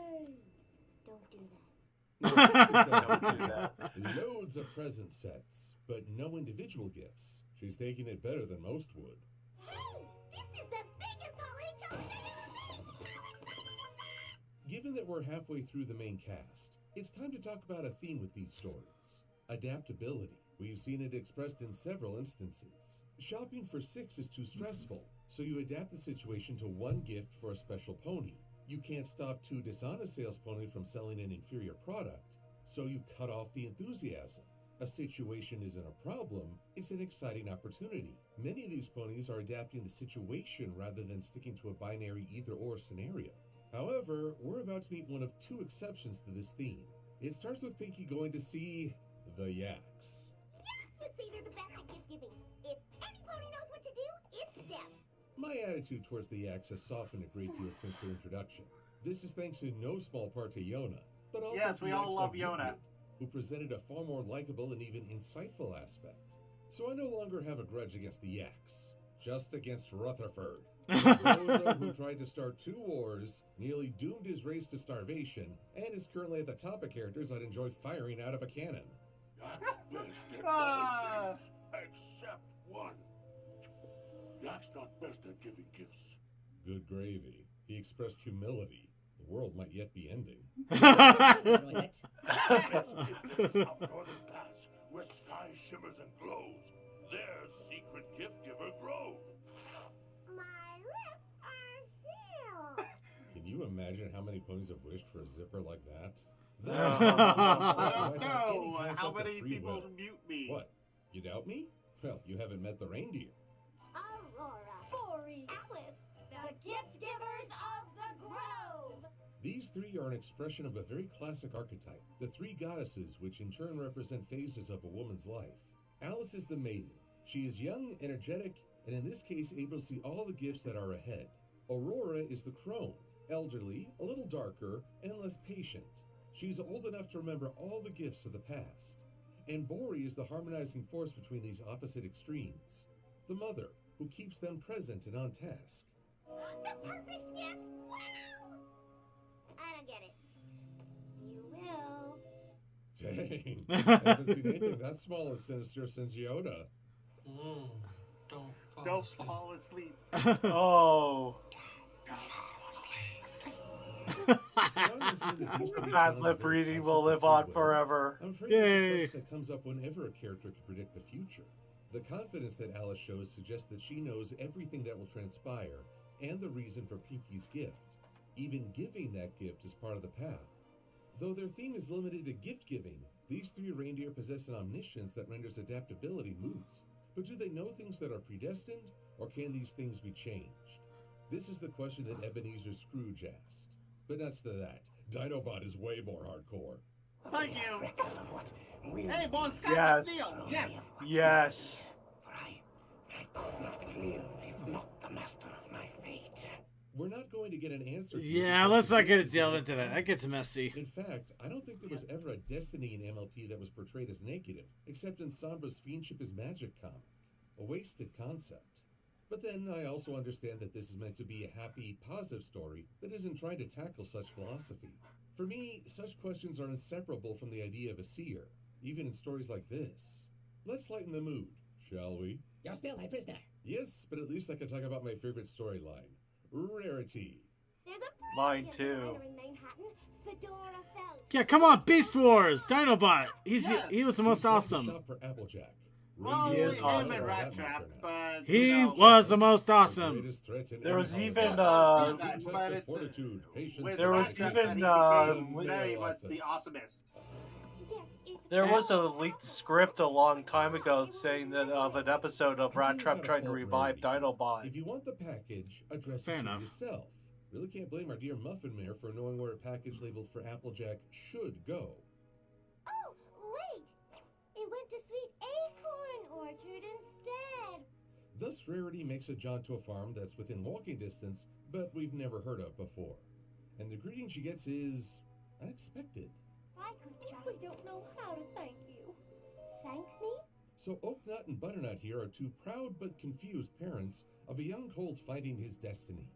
Don't do that. Don't do that. Loads of present sets, but no individual gifts. She's taking it better than most would. Hey! This is the biggest holiday challenge I've ever seen! Given that we're halfway through the main cast, it's time to talk about a theme with these stories. Adaptability. We've seen it expressed in several instances. Shopping for 6 is too stressful, so you adapt the situation to one gift for a special pony. You can't stop 2 dishonest sales ponies from selling an inferior product, so you cut off the enthusiasm. A situation isn't a problem, it's an exciting opportunity. Many of these ponies are adapting the situation rather than sticking to a binary either-or scenario. However, we're about to meet one of 2 exceptions to this theme. It starts with Pinkie going to see the Yaks. Yes, would say they're the best at gift giving. If any pony knows what to do, it's them. My attitude towards the Yaks has softened a great deal since their introduction. This is thanks in no small part to Yona, but also Yes, to we all Yaks love like Yona. Euclid, who presented a far more likable and even insightful aspect. So I no longer have a grudge against the Yaks, just against Rutherford. Bozo, who tried to start 2 wars, nearly doomed his race to starvation, and is currently at the top of characters I'd enjoy firing out of a cannon. Yak's best at Ah. all things, except one. Yak's not best at giving gifts. Good gravy. He expressed humility. The world might yet be ending. Best gift is up Northern Pass, where sky shimmers and glows. There's secret gift giver Grove. My lips are sealed. Can you imagine how many ponies have wished for a zipper like that? I don't know how many people mute me. What? You doubt me? Well, you haven't met the reindeer. Aurora, Bori, Alice, the gift givers of the grove. These three are an expression of a very classic archetype, the three goddesses, which in turn represent phases of a woman's life. Alice is the maiden. She is young, energetic, and in this case able to see all the gifts that are ahead. Aurora is the crone, elderly, a little darker, and less patient. She's old enough to remember all the gifts of the past. And Bori is the harmonizing force between these opposite extremes. The mother, who keeps them present and on task. The perfect gift! Wow! I don't get it. You will. Dang, I haven't seen anything that small and sinister since Yoda. Don't fall asleep. Oh. Bad lip reading will live on forever. I'm afraid that's a question that comes up whenever a character can predict the future. The confidence that Alice shows suggests that she knows everything that will transpire and the reason for Pinky's gift. Even giving that gift is part of the path. Though their theme is limited to gift giving, these three reindeer possess an omniscience that renders adaptability moot. But do they know things that are predestined, or can these things be changed? This is the question that Ebenezer Scrooge asked. But nuts to that, Dinobot is way more hardcore. Thank you. Hey, boss, Yes. deal. Yes. Yes. I could not live if not the master of my fate. We're not going to get an answer. Yeah, let's not get delve into that. That gets messy. In fact, I don't think there was ever a destiny in MLP that was portrayed as negative, except in Sombra's Fiendship is Magic comic. A wasted concept. But then I also understand that this is meant to be a happy, positive story that isn't trying to tackle such philosophy. For me, such questions are inseparable from the idea of a seer, even in stories like this. Let's lighten the mood, shall we? You're still my prisoner. Yes, but at least I can talk about my favorite storyline. Rarity. There's a Mine too. designer in Manhattan, Fedora Felt. Yeah, come on, Beast Wars, Dinobot. He was the most awesome. Shop for Applejack. Well, He is him awesome. and Rat Trap, but He was the most awesome. There was even fortitude, patience, there was Rat Trap even that he became very much office. the awesomest. there was a leaked script a long time ago saying that of an episode of Rat Trap trying to revive Dinobot. If you want the package, address Fair it to enough. yourself. Really can't blame our dear Muffin Mare for knowing where a package labeled for Applejack should go. Oh, wait! It went to Sweet Acorn Orchard instead. Thus, Rarity makes a jaunt to a farm that's within walking distance, but we've never heard of before. And the greeting she gets is unexpected. I really don't know how to thank you. Thank me? So Oaknut and Butternut here are two proud but confused parents of a young colt finding his destiny.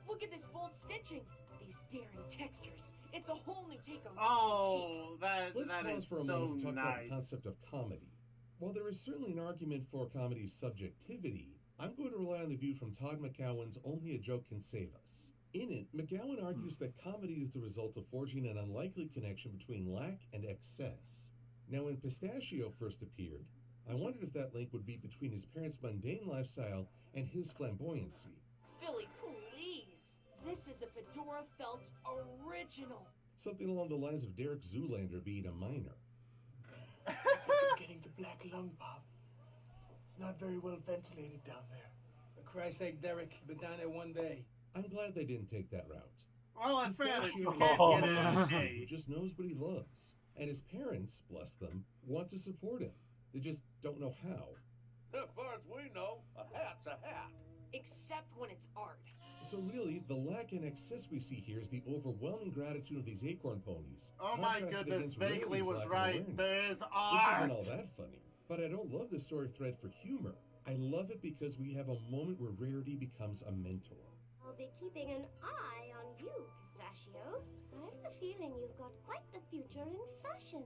Look at this bold stitching. These daring textures. It's a whole new take on Oh, Let's that pause is for a so moment to talk about nice. the concept of comedy. While there is certainly an argument for comedy's subjectivity, I'm going to rely on the view from Todd McGowan's Only a Joke Can Save Us. In it, McGowan argues that comedy is the result of forging an unlikely connection between lack and excess. Now, when Pistachio first appeared, I wondered if that link would be between his parents' mundane lifestyle and his flamboyancy. Philly, please. This is a Fedora Felt original. Something along the lines of Derek Zoolander being a miner. Getting the black lung, Bob. It's not very well ventilated down there. For Christ's sake, Derek, been down there one day. I'm glad they didn't take that route. Well, in fairness, you Pistachio can't is get a it man today. who just knows what he loves. And his parents, bless them, want to support him. They just don't know how. As far as we know, a hat's a hat. Except when it's art. So really, the lack and excess we see here is the overwhelming gratitude of these acorn ponies. Oh my contrasted goodness, against Vaguely Rarity's was lack of right. awareness. There's This art. isn't all that funny, but I don't love the story thread for humor. I love it because we have a moment where Rarity becomes a mentor. I'll be keeping an eye on you, Pistachio. I have the feeling you've got quite the future in fashion.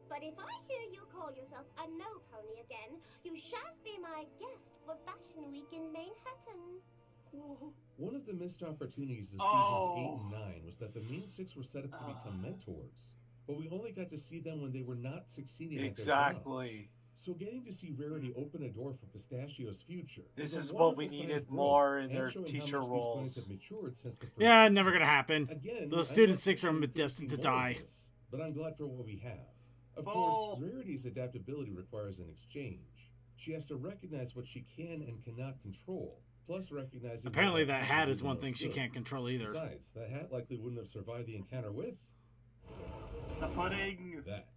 But if I hear you call yourself a no pony again, you shan't be my guest for Fashion Week in Manhattan. One of the missed opportunities of Oh. seasons 8 and 9 was that the main six were set up to become mentors, but we only got to see them when they were not succeeding at their jobs. Exactly. So getting to see Rarity open a door for Pistachio's future. This a is what we wonderful sign needed of growth more in and their showing how teacher much these ponies roles. have matured since the first Yeah, season. never gonna happen. Again, Those I'd student like to six see are we could destined see to more of die. this, but I'm glad for what we have. Of course, Rarity's adaptability requires an exchange. She has to recognize what she can and cannot control, plus recognizing... Apparently that hat is one thing she can't control either. Besides, that hat likely wouldn't have survived the encounter with... the pudding. That.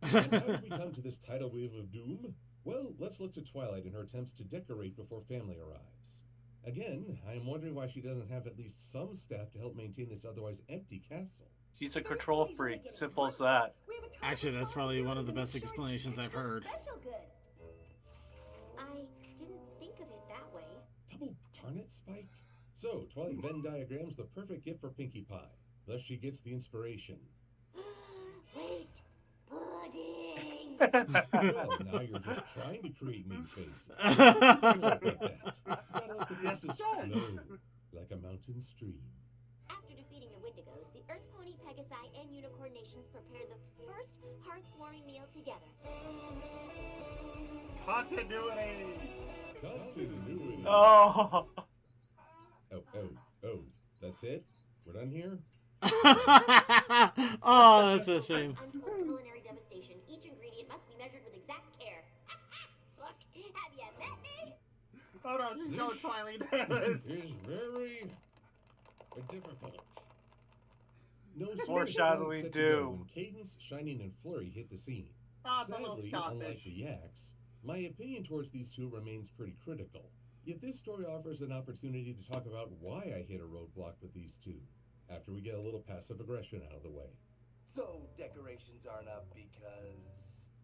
And how did we come to this tidal wave of doom? Well, let's look to Twilight in her attempts to decorate before family arrives. Again, I am wondering why she doesn't have at least some staff to help maintain this otherwise empty castle. She's a control freak. Simple as that. Actually, that's probably one of the best explanations I've heard. I didn't think of it that way. Double darn it, Spike. So, Twilight Venn diagram's the perfect gift for Pinkie Pie. Thus she gets the inspiration. Wait, pudding! Well, now you're just trying to create mean faces. You don't like that. You gotta let the faces flow, like a mountain stream. After defeating the Wendigos, the Earth Pony, Pegasi, and Unicorn Nations prepared the first hearts-warming meal together. Continuity! Continuity. Oh. Oh, that's it? We're done here? Oh, that's a shame. Untold culinary devastation. Each ingredient must be measured with exact care. Look, have you met me? Oh no, she's going Twilight Davis. Is very difficult. No Foreshadowing doom. When Cadence, Shining, and Flurry hit the scene. The little Sadly, starfish. unlike the Yaks, my opinion towards these two remains pretty critical. Yet this story offers an opportunity to talk about why I hit a roadblock with these two, after we get a little passive aggression out of the way. So decorations aren't up because...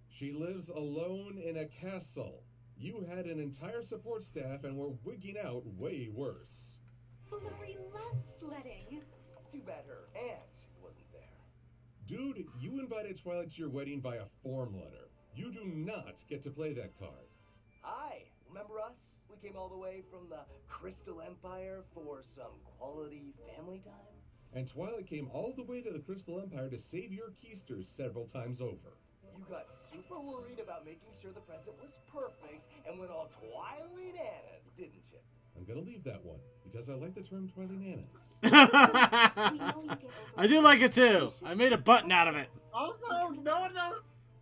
She lives alone in a castle. You had an entire support staff and were wigging out way worse. Flurry loves sledding. Too bad her aunt wasn't there. Dude, you invited Twilight to your wedding via form letter. You do not get to play that card. Hi, remember us? We came all the way from the Crystal Empire for some quality family time. And Twilight came all the way to the Crystal Empire to save your keisters several times over. You got super worried about making sure the present was perfect and went all Twilight-anas, didn't you? I'm gonna leave that one, because I like the term Twilight-anas. I do like it too. I made a button out of it. Also, no one knows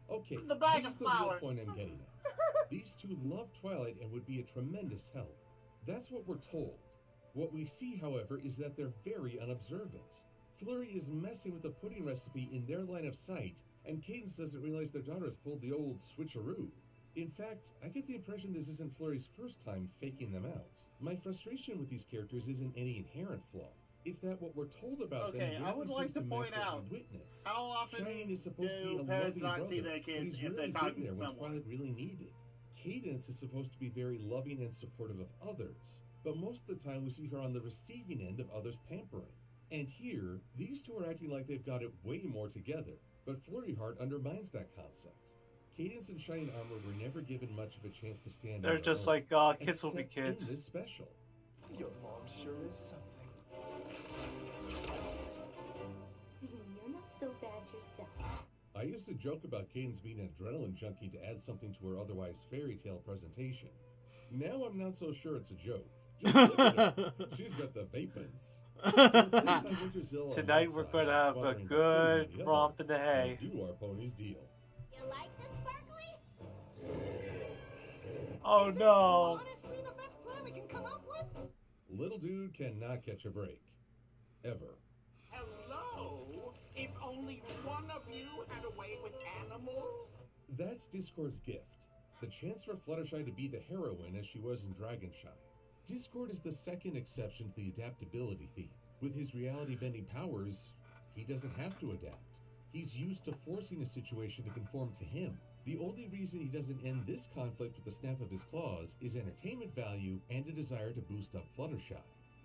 Okay, the bag this of is the real flour. point I'm getting at. These two love Twilight and would be a tremendous help. That's what we're told. What we see, however, is that they're very unobservant. Flurry is messing with the pudding recipe in their line of sight, and Cadence doesn't realize their daughter has pulled the old switcheroo. In fact, I get the impression this isn't Flurry's first time faking them out. My frustration with these characters isn't any inherent flaw. It's that what we're told about them Okay, I rarely would like seems to match point what out, we witness. how often Shining is supposed to be do a parents loving not brother, see their but kids he's if they're really talking been there to when someone? Twilight really needed. Cadence is supposed to be very loving and supportive of others, but most of the time we see her on the receiving end of others' pampering. And here, these two are acting like they've got it way more together, but Flurry Heart undermines that concept. Cadence and Shining Armor were never given much of a chance to stand on They're their just own, like, kids will be except in kids. this special. Your mom sure is something. You're not so bad yourself. I used to joke about Cadence being an adrenaline junkie to add something to her otherwise fairy tale presentation. Now I'm not so sure it's a joke. Just look at her. She's got the vapors. Tonight we're going to have a good romp in the hay. Do our ponies deal. You like this, Sparkly? Oh no. Honestly, the best plan we can come up with? Little dude cannot catch a break. Ever. Hello? If only one of you had a way with animals? That's Discord's gift. The chance for Fluttershy to be the heroine as she was in Dragonshy. Discord is the second exception to the adaptability theme. With his reality-bending powers, he doesn't have to adapt. He's used to forcing a situation to conform to him. The only reason he doesn't end this conflict with the snap of his claws is entertainment value and a desire to boost up Fluttershy.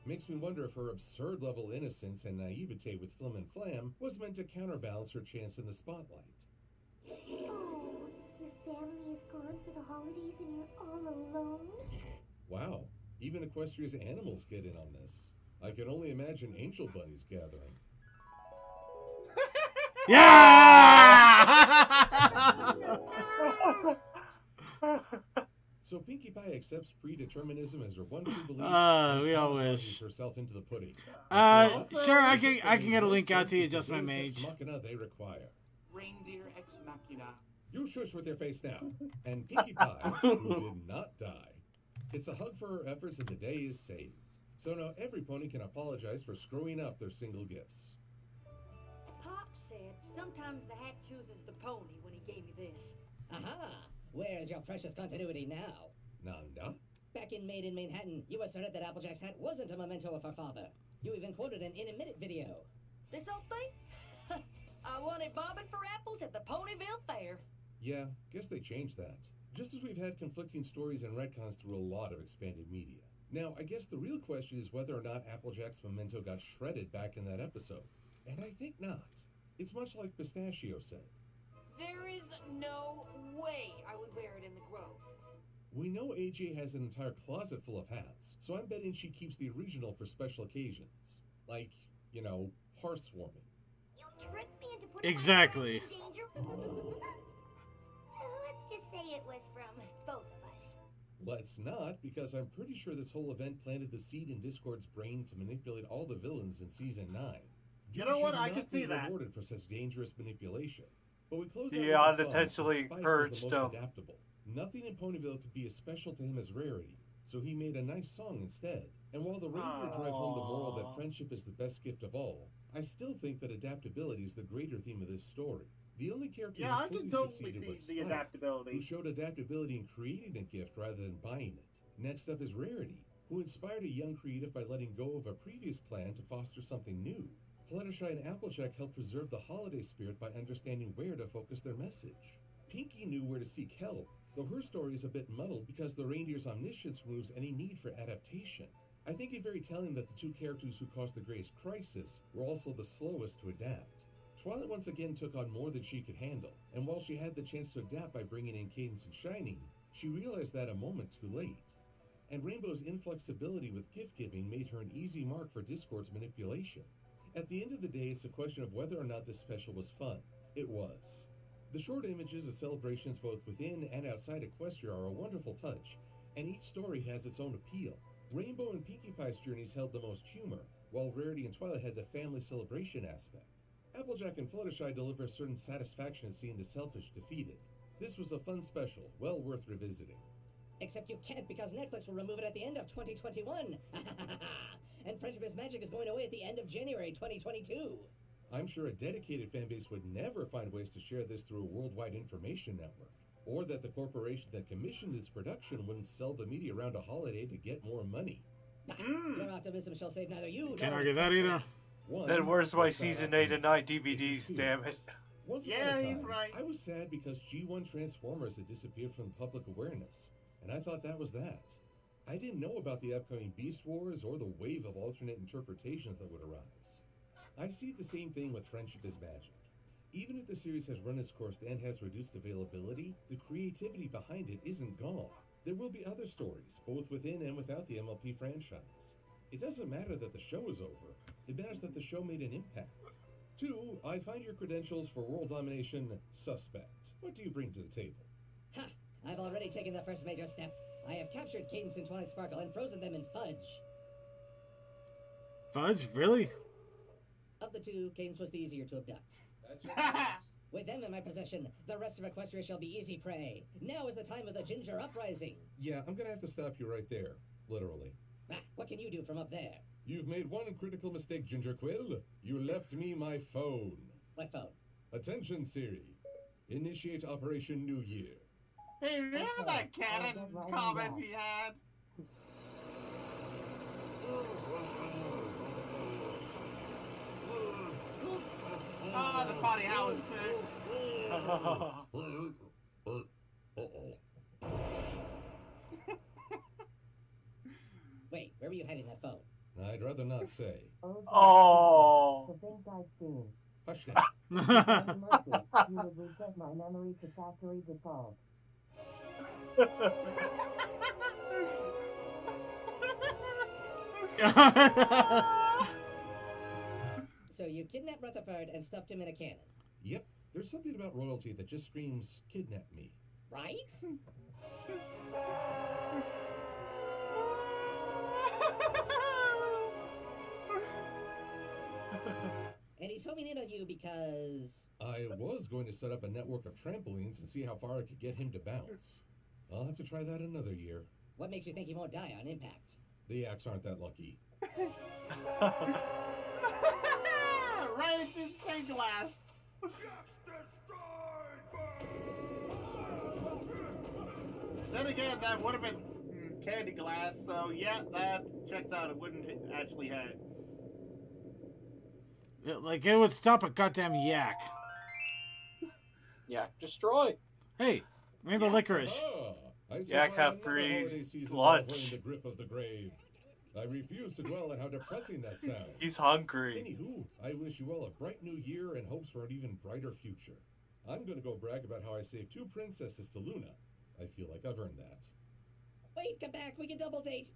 Makes me wonder if her absurd level innocence and naivete with Flim and Flam was meant to counterbalance her chance in the spotlight. Oh, your family is gone for the holidays and you're all alone? Wow, even Equestria's animals get in on this. I can only imagine Angel Bunnies gathering. So Pinkie Pie accepts predeterminism as her one true belief. We all wish. Herself into the pudding. Sure, I can get a link out to you, just my mage. Machina they require. reindeer ex machina. You shush with your face now. And Pinkie Pie, who did not die, gets a hug for her efforts and the day is saved. So now every pony can apologize for screwing up their single gifts. Pop said sometimes the hat chooses the pony when he gave me this. Aha! Where is your precious continuity now? Nanda? Back in Made in Manhattan, you asserted that Applejack's hat wasn't a memento of her father. You even quoted an in-a-minute video. This old thing? I wanted bobbing for apples at the Ponyville Fair. Yeah, guess they changed that. Just as we've had conflicting stories and retcons through a lot of expanded media. Now, I guess the real question is whether or not Applejack's memento got shredded back in that episode. And I think not. It's much like Pistachio said. There is no way I would wear it in the Grove. We know AJ has an entire closet full of hats, so I'm betting she keeps the original for special occasions. Like, you know, hearthwarming. You tricked me into putting Exactly. my life in danger. Let's just say it was from both of us. Let's not, because I'm pretty sure this whole event planted the seed in Discord's brain to manipulate all the villains in Season 9. You know what? Should I not can see be that. rewarded for such dangerous manipulation. But we close out The with a song unintentionally since Spike was purged the most him. adaptable. Nothing in Ponyville could be as special to him as Rarity, so he made a nice song instead. And while the reindeer drive home the moral that friendship is the best gift of all, I still think that adaptability is the greater theme of this story. The only character Yeah, I who can fully totally succeeded was see the Spike, adaptability. who showed adaptability in creating a gift rather than buying it. Next up is Rarity, who inspired a young creative by letting go of a previous plan to foster something new. Fluttershy and Applejack helped preserve the holiday spirit by understanding where to focus their message. Pinkie knew where to seek help, though her story is a bit muddled because the reindeer's omniscience removes any need for adaptation. I think it very telling that the two characters who caused the greatest crisis were also the slowest to adapt. Twilight once again took on more than she could handle, and while she had the chance to adapt by bringing in Cadance and Shining, she realized that a moment too late. And Rainbow's inflexibility with gift-giving made her an easy mark for Discord's manipulation. At the end of the day, it's a question of whether or not this special was fun. It was. The short images of celebrations both within and outside Equestria are a wonderful touch, and each story has its own appeal. Rainbow and Pinkie Pie's journeys held the most humor, while Rarity and Twilight had the family celebration aspect. Applejack and Fluttershy deliver a certain satisfaction in seeing the selfish defeated. This was a fun special, well worth revisiting. Except you can't because Netflix will remove it at the end of 2021. And Friendship is Magic is going away at the end of January 2022. I'm sure a dedicated fanbase would never find ways to share this through a worldwide information network, or that the corporation that commissioned its production wouldn't sell the media around a holiday to get more money. Your optimism shall save neither you Can't nor argue that either. Then where's my season 8 and 9 DVDs, damn it? Once upon a time, I was sad because G1 Transformers had disappeared from public awareness, and I thought that was that. I didn't know about the upcoming Beast Wars or the wave of alternate interpretations that would arise. I see the same thing with Friendship is Magic. Even if the series has run its course and has reduced availability, the creativity behind it isn't gone. There will be other stories, both within and without the MLP franchise. It doesn't matter that the show is over, it matters that the show made an impact. 2, I find your credentials for world domination suspect. What do you bring to the table? Ha! I've already taken the first major step. I have captured Cadance and Twilight Sparkle and frozen them in fudge. Fudge? Really? Of the two, Cadance was the easier to abduct. With them in my possession, the rest of Equestria shall be easy prey. Now is the time of the Ginger Uprising. Yeah, I'm gonna have to stop you right there. Literally. Ah, what can you do from up there? You've made one critical mistake, Ginger Quill. You left me my phone. What phone? Attention, Siri. Initiate Operation New Year. Hey, remember that cannon comment he had? Oh, the potty howling Wait, where were you hiding that phone? I'd rather not say. Oh. The things I've seen. Hush that. You would reset my memory to factory default. So you kidnapped Rutherford and stuffed him in a cannon. Yep. There's something about royalty that just screams, kidnap me. Right? And he's homing in on you because... I was going to set up a network of trampolines and see how far I could get him to bounce. I'll have to try that another year. What makes you think he won't die on impact? The Yaks aren't that lucky. Right into his stained glass. Then again, that would have been candy glass, so yeah, that checks out. It wouldn't actually hit. Like, it would stop a goddamn yak. Yak destroy. Hey, rainbow licorice. Yak have free lunch. In the grip of the grave. I refuse to dwell on how depressing that sounds. He's hungry. Anywho, I wish you all a bright new year and hopes for an even brighter future. I'm going to go brag about how I saved 2 princesses to Luna. I feel like I've earned that. Wait, come back. We can double date.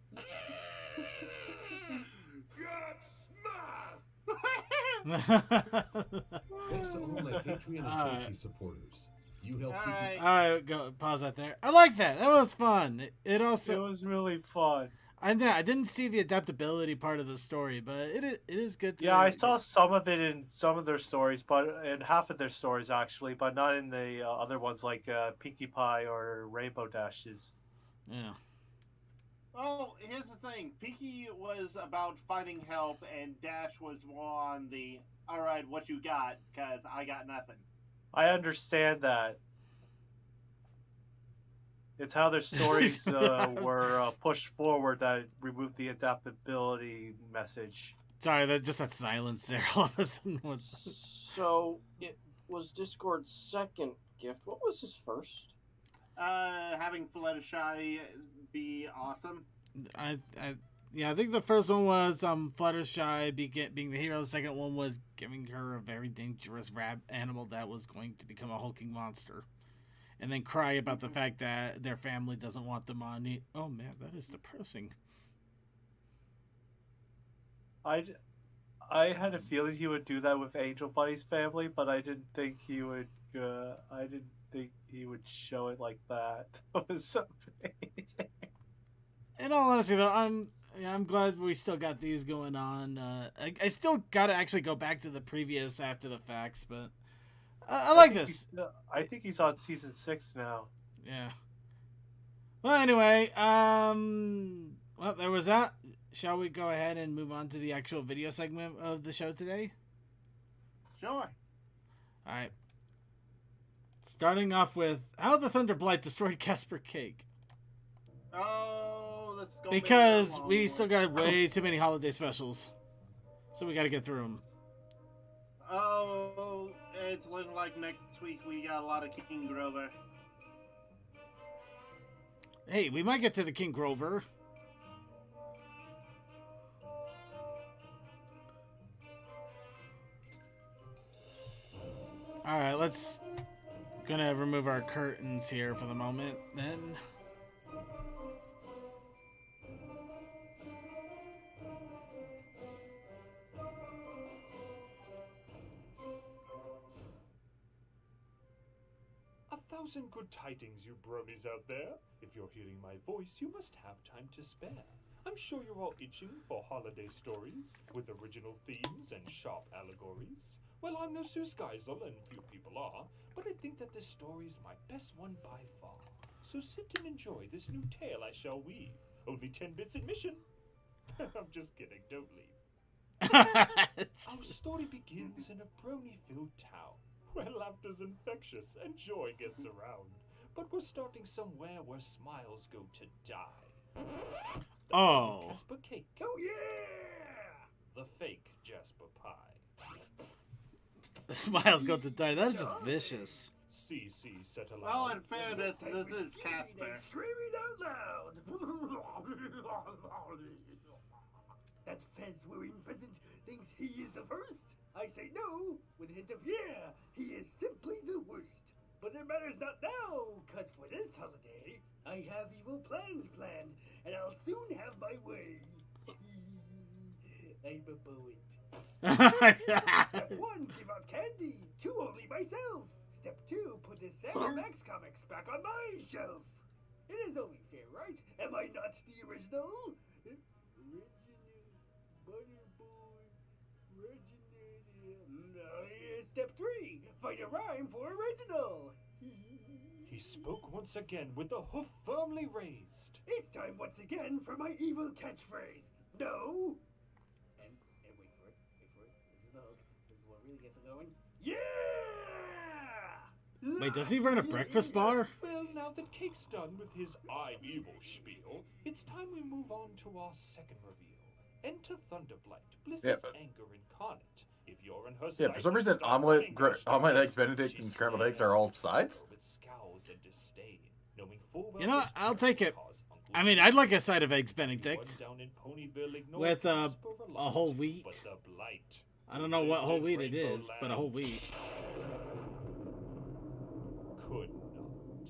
Thanks to all my Patreon and Ko-fi supporters. You helped keep the... Alright, go pause that there. I like that. That was fun. It also... It was really fun. I know. I didn't see the adaptability part of the story, but it is good to... Yeah, I saw some of it in some of their stories, but in half of their stories actually, but not in the other ones like Pinkie Pie or Rainbow Dashes. Yeah. Well, here's the thing. Pinkie was about finding help, and Dash was more on the, alright, what you got, because I got nothing. I understand that. It's how their stories were pushed forward that removed the adaptability message. Sorry, that silence there all of a sudden was... So, it was Discord's second gift. What was his first? Having Fluttershy be awesome. I think the first one was Fluttershy being the hero. The second one was giving her a very dangerous animal that was going to become a hulking monster. And then cry about the fact that their family doesn't want them on. Oh man, that is depressing. I had a feeling he would do that with Angel Bunny's family, but I didn't think he would. I didn't think he would show it like that. It was something. In all honesty, though, I'm glad we still got these going on. I still got to actually go back to the previous after the facts, but. I like this. I think he's on season 6 now. Yeah. Well, anyway, well, there was that. Shall we go ahead and move on to the actual video segment of the show today? Sure. Alright. Starting off with how the Thunder Blight destroyed Casper Cake. Oh, let's go. Because we still got way too many holiday specials. So we got to get through them. Oh, it's looking like next week we got a lot of King Grover. Hey, we might get to the King Grover. Alright, let's... Gonna remove our curtains here for the moment, then. Thousand good tidings, you bronies out there. If you're hearing my voice, you must have time to spare. I'm sure you're all itching for holiday stories with original themes and sharp allegories. Well, I'm no Seuss Geisel, and few people are, but I think that this story's my best one by far. So sit and enjoy this new tale I shall weave. Only 10 bits admission. I'm just kidding, don't leave. Our story begins in a brony-filled town, where laughter's infectious and joy gets around. But we're starting somewhere where smiles go to die. Oh. Jasper Cake. Oh yeah! The fake Jasper Pie. The smiles go to die. That's just vicious. CC set aloud. Well, in fairness, this is Casper. Screaming out loud. That fez-wearing pheasant thinks he is the first. I say no, with a hint of yeah, he is simply the worst. But it matters not now, cause for this holiday, I have evil plans planned, and I'll soon have my way. I'm a poet. Step 1, give out candy. 2, only myself. Step 2, put the Sam Max comics back on my shelf. It is only fair, right? Am I not the original? Original Butterboy. Originated. Step 3, find a rhyme for original. He spoke once again with the hoof firmly raised. It's time once again for my evil catchphrase. No. And wait for it. Wait for it. This is the hook. This is what really gets it going. Yeah! Wait, does he run a breakfast bar? Well, now that Cake's done with his I'm evil spiel, it's time we move on to our second reveal. Enter Thunderblight, Bliss's anger incarnate. If you're in her Yeah, for some reason, omelet, eggs Benedict, and scrambled eggs are all sides. with scowls and disdain, knowing full well You know, this I'll trap take it. cause Uncle I mean, I'd like a side of eggs Benedict down in Ponyville ignored with a Casper lot, whole wheat. but the Blight. I don't know what whole wheat it is, but a whole wheat. Could not.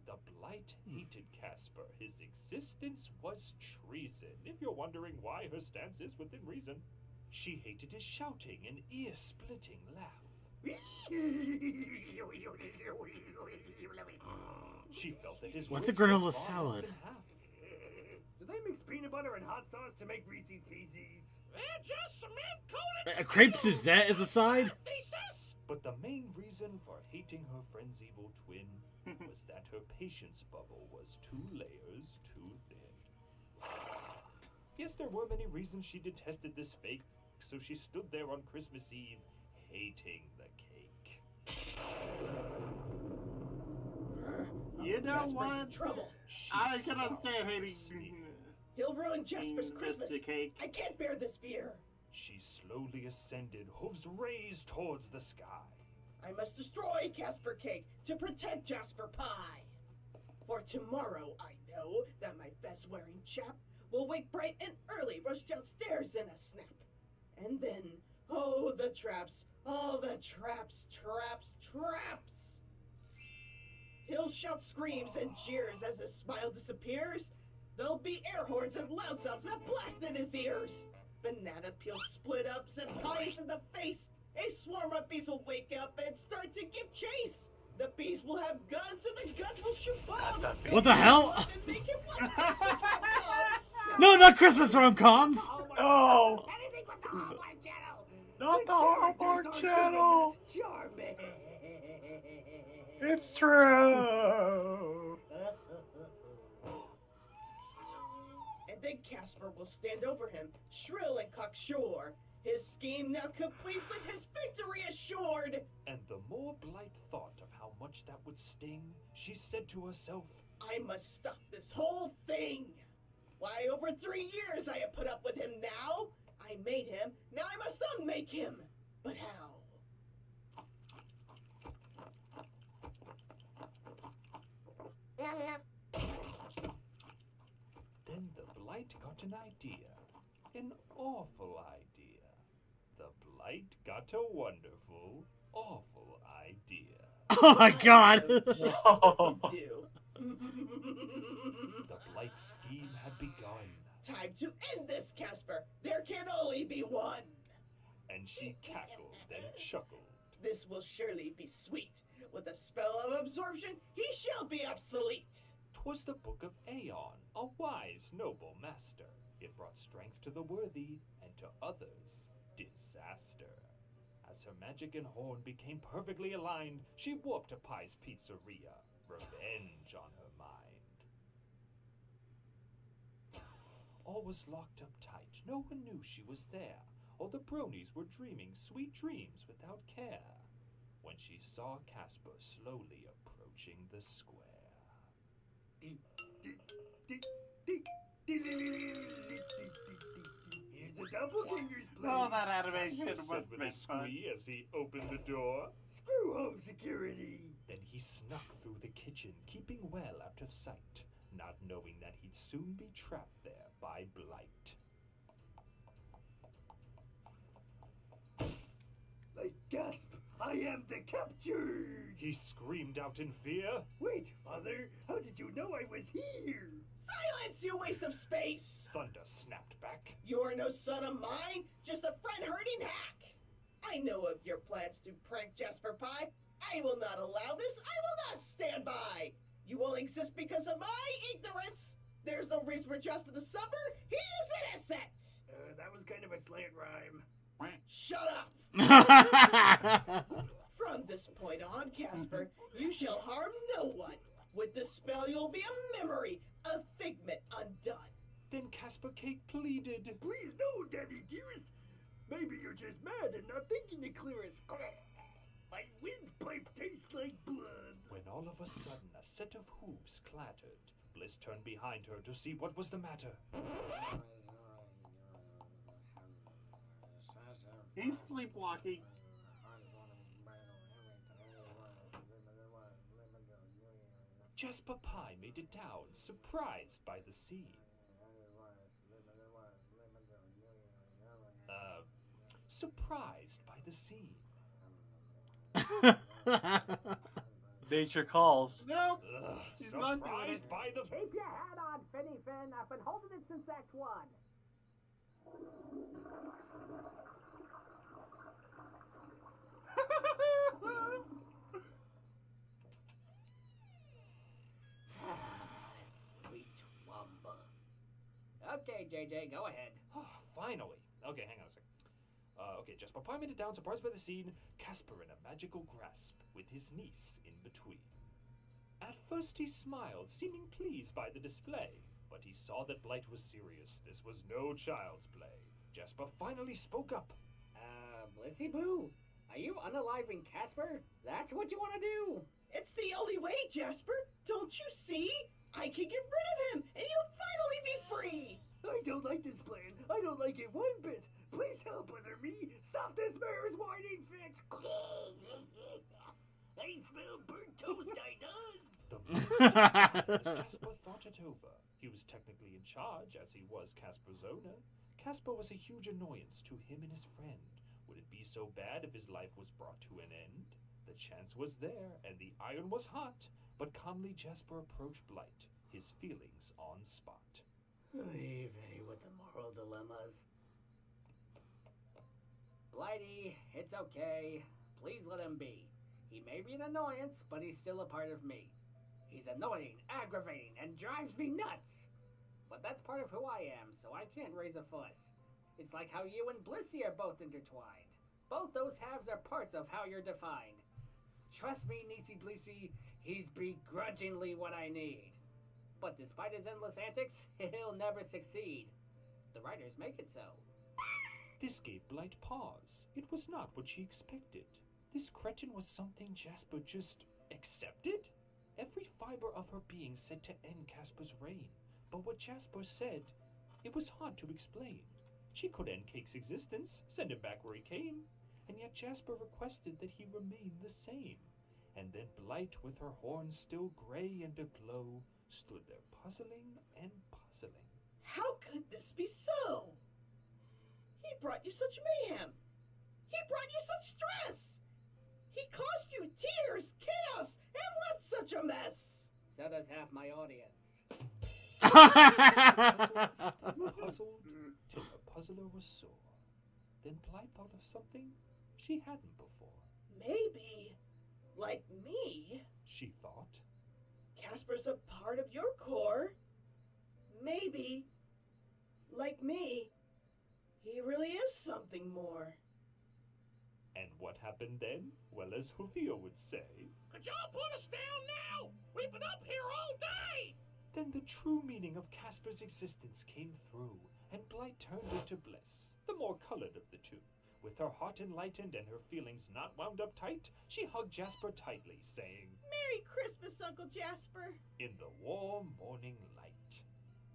The Blight hated Casper. His existence was treason. If you're wondering why her stance is within reason, she hated his shouting and ear-splitting laugh. She felt that his What's a words were granola far salad? less than half. Do they mix peanut butter and hot sauce to make Reese's Pieces? They're just cement-coated A crepe Suzette is a side? thesis. But the main reason for hating her friend's evil twin was that her patience bubble was 2 layers too thin. Yes, there were many reasons she detested this fake, so she stood there on Christmas Eve, hating the cake. You know Jasper's what? in trouble. I can understand hating He'll ruin Jasper's Christmas. Mr. Cake. I can't bear this fear. She slowly ascended, hooves raised towards the sky. I must destroy Casper Cake to protect Jasper Pie. For tomorrow, I know that my best-wearing chap will wake bright and early, rush downstairs in a snap. And then, oh, the traps, all the traps, traps, traps. He'll shout screams and jeers as his smile disappears. There'll be air horns and loud sounds that blast in his ears. Banana peels split up, send pies in the face. A swarm of bees will wake up and start to give chase. The bees will have guns and the guns will shoot bombs. What the hell? And make him watch Christmas rom-coms. No, not Christmas rom-coms! No! Anything but the Hallmark channel. Not the Hallmark channel! Charming. It's true! And then Casper will stand over him, shrill and cocksure. His scheme now complete with his victory assured. And the more Blight thought of how much that would sting, she said to herself, I must stop this whole thing. Why, over 3 years I have put up with him now. I made him, now I must unmake him. But how? Then the Blight got an idea. An awful idea. The Blight got a wonderful, awful idea. Oh my god! Just what to do. The Blight scheme had begun, Time to end this, Casper. There can only be one. and she cackled and chuckled. This will surely be sweet. With a spell of absorption, he shall be obsolete. 'Twas the Book of Aeon, a wise, noble master. It brought strength to the worthy, and to others, disaster. As her magic and horn became perfectly aligned, she warped to Pie's Pizzeria, revenge on her mind. All was locked up tight. No one knew she was there. All the bronies were dreaming sweet dreams without care, when she saw Casper slowly approaching the square. Here's the doppelgangers, please. Oh, that animation Casper said must with be a fun. squee as he opened the door. Screw home security. Then he snuck through the kitchen, keeping well out of sight, not knowing that he'd soon be trapped there by Blight. Like gasp, I am the captured. He screamed out in fear. Wait, Father, how did you know I was here? Silence, you waste of space! Thunder snapped back. You're no son of mine, just a friend-hurting hack. I know of your plans to prank Jasper Pie. I will not allow this. I will not stand by. You only exist because of my ignorance. There's no reason for Jasper the Supper. He is innocent. That was kind of a slant rhyme. Shut up! From this point on, Casper, you shall harm no one. With the spell, you'll be a memory, a figment undone. Then Casper Cake pleaded. Please no, Daddy dearest. Maybe you're just mad and not thinking the clearest. My windpipe tastes like blood. When all of a sudden a set of hooves clattered, Bliss turned behind her to see what was the matter. He's sleepwalking. Jasper Pie made it down, surprised by the scene. Surprised by the scene. Nature calls. Nope. He's not doing Surprised it. by the... Keep your hat on, Finny Finn. I've been holding it since Act 1. Sweet Wamba. Okay, JJ, go ahead. Finally. Okay, hang on a second. Okay, Jasper Pie made it down, surprised by the scene. Casper in a magical grasp, with his niece in between. At first he smiled, seeming pleased by the display, but he saw that Blight was serious. This was no child's play. Jasper finally spoke up. Blissy Boo, are you unaliving Casper? That's what you want to do? It's the only way, Jasper. Don't you see? I can get rid of him, and you'll finally be free. I don't like this plan. I don't like it one bit. Please help other me. Stop this mare's whining fit. I smell burnt toast, I does. As Casper thought it over. He was technically in charge, as he was Casper's owner. Casper was a huge annoyance to him and his friend. Would it be so bad if his life was brought to an end? The chance was there, and the iron was hot, but calmly Jasper approached Blight, his feelings on spot. Oy vey with the moral dilemmas. Blighty, it's okay. Please let him be. He may be an annoyance, but he's still a part of me. He's annoying, aggravating, and drives me nuts. But that's part of who I am, so I can't raise a fuss. It's like how you and Blissy are both intertwined. Both those halves are parts of how you're defined. Trust me, Niecy Blissy, he's begrudgingly what I need. But despite his endless antics, he'll never succeed. The writers make it so. This gave Blight pause. It was not what she expected. This cretin was something Jasper just accepted? Every fiber of her being said to end Casper's reign. But what Jasper said, it was hard to explain. She could end Cake's existence, send him back where he came. And yet Jasper requested that he remain the same. And then Blight, with her horns still gray and aglow, stood there puzzling and puzzling. How could this be so? He brought you such mayhem. He brought you such stress. He caused you tears, chaos, and left such a mess. So does half my audience. Puzzled till the puzzler was sore. Then Blight thought of something she hadn't before. Maybe, like me, She thought. Casper's a part of your core. Maybe, like me, he really is something more. And what happened then? Well, as Hufio would say, Could y'all put us down now? We've been up here all day! then the true meaning of Casper's existence came through, and Blight turned into Bliss, the more colored of the two. With her heart enlightened and her feelings not wound up tight, she hugged Jasper tightly, saying, Merry Christmas, Uncle Jasper. in the warm morning light.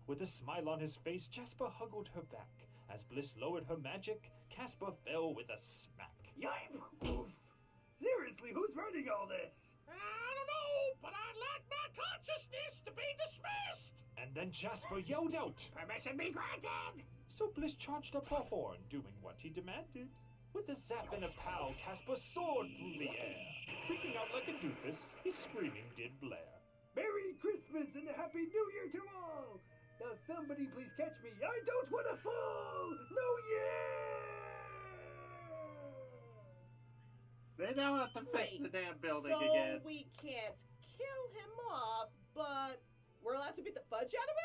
With a smile on his face, Jasper huggled her back. As Bliss lowered her magic, Casper fell with a smack. Yipe! Oof. Seriously, who's writing all this? I don't know, but I'd like my consciousness to be dismissed! And then Jasper yelled out, Permission be granted! So Bliss charged up her horn, doing what he demanded. With a zap and a pow, Casper soared through the air. Freaking out like a doofus, his screaming did blare. Merry Christmas and a Happy New Year to all! Now somebody please catch me. I don't want to fall! No, They now have to fix the damn building so again. we can't kill him off, but we're allowed to beat the fudge out of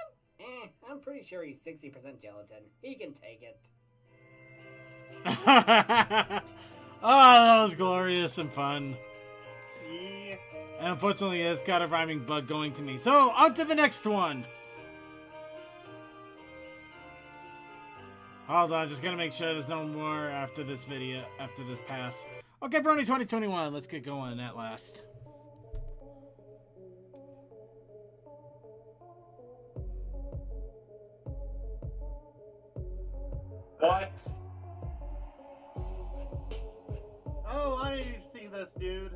him? I'm pretty sure he's 60% gelatin. He can take it. Oh, that was glorious and fun. Yeah. And unfortunately, it's got a rhyming bug going to me. So, on to the next one. Hold on, just gonna make sure there's no more after this video, after this pass. Okay, Brony 2021, let's get going at last. What? Oh, I see this, dude.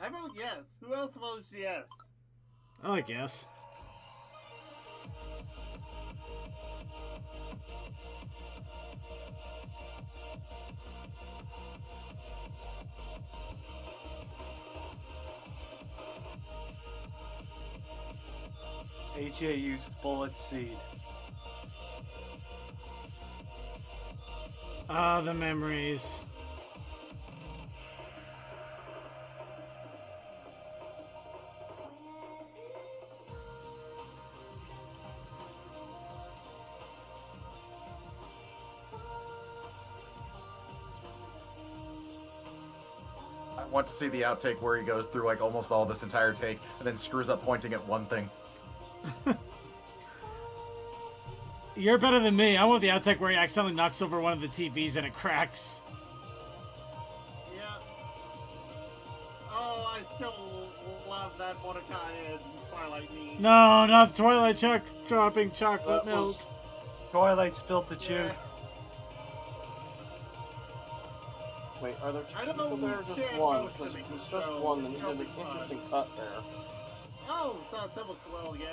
I vote yes. Who else votes yes? I guess. AJ used bullet seed. Ah, the memories. I want to see the outtake where he goes through like almost all this entire take and then screws up pointing at one thing. You're better than me. I want the outtake where he accidentally knocks over one of the TVs and it cracks. Yeah. Oh, I still love that Mordecai and Twilight meme. No, not Twilight Chuck dropping chocolate milk. Twilight spilled the juice. Wait, are there I two don't people there or understand just one? most of Because it, if it's just so one, then you it'll did an be fun. interesting cut there. Oh, it's not Civil Swell again.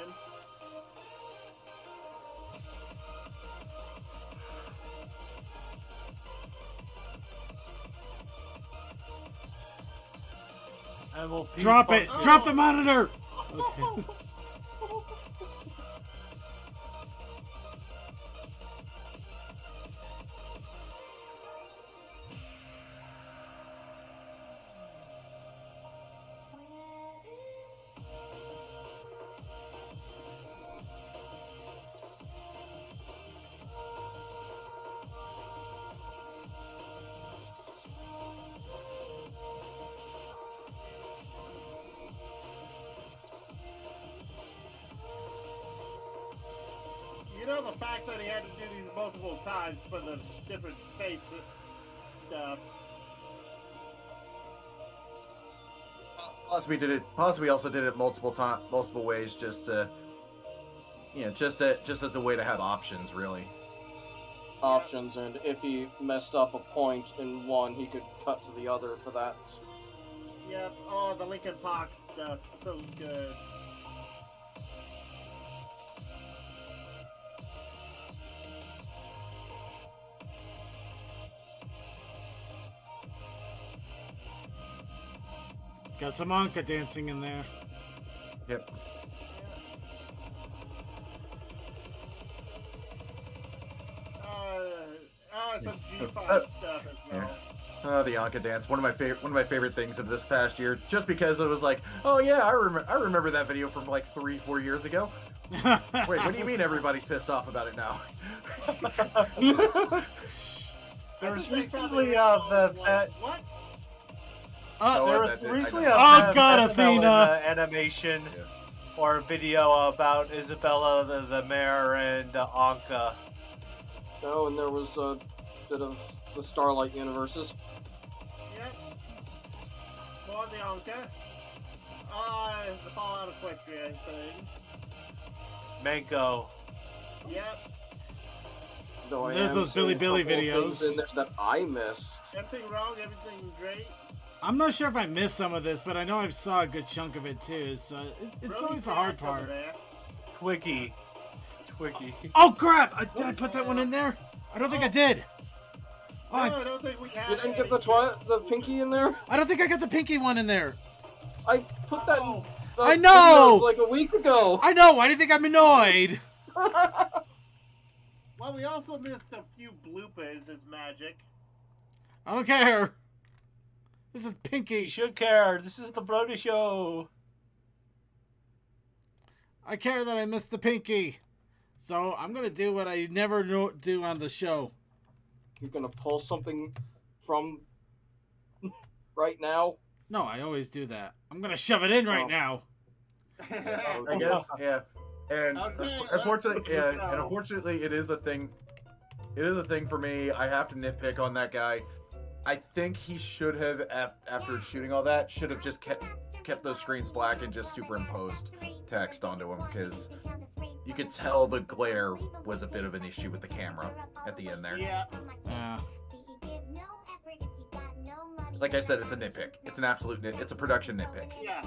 I will Drop it! Oh. Drop the monitor! Okay. You know the fact that he had to do these multiple times for the different face stuff. Possibly also did it multiple ways, just to, just as a way to have options, really. Options, and if he messed up a point in one, he could cut to the other for that. Yep. Oh, the Linkin Park stuff, so good. Got some Anka dancing in there. Yep. Some G5 stuff as well. The Anka dance, one of my favorite things of this past year, just because it was like, oh yeah, I remember that video from like 3-4 years ago. Wait, what do you mean everybody's pissed off about it now? There was recently what? There was recently a God, Athena animation or a video about Isabella the mayor and Anka. Oh, and there was a bit of the Starlight universes. Yep. More the Anka. The Fallout Equestria thing. Manko. Yep. Though I There's am those seeing Billy a couple videos. things in there that I missed. Everything wrong, everything great. I'm not sure if I missed some of this, but I know I saw a good chunk of it too, so it's always the hard part. Twiggy. Oh crap! Did I put that one in there? I don't think I did. No, I don't think we have. You didn't get the pinky in there? I don't think I got the pinky one in there. I put that. I know! Like a week ago. I know. Why do you think I'm annoyed? Well, we also missed a few bloopers as magic. I don't care. This is Pinky. You should care. This is the Brony Show. I care that I missed the Pinky. So I'm going to do what I never do on the show. You're going to pull something from right now? No, I always do that. I'm going to shove it in right now. I guess, yeah. And unfortunately, it is a thing. It is a thing for me. I have to nitpick on that guy. I think he should have, after shooting all that, should have just kept those screens black and just superimposed text onto them, because you could tell the glare was a bit of an issue with the camera at the end there. Yeah. Like I said, it's a nitpick. It's an absolute it's a production nitpick. Yeah.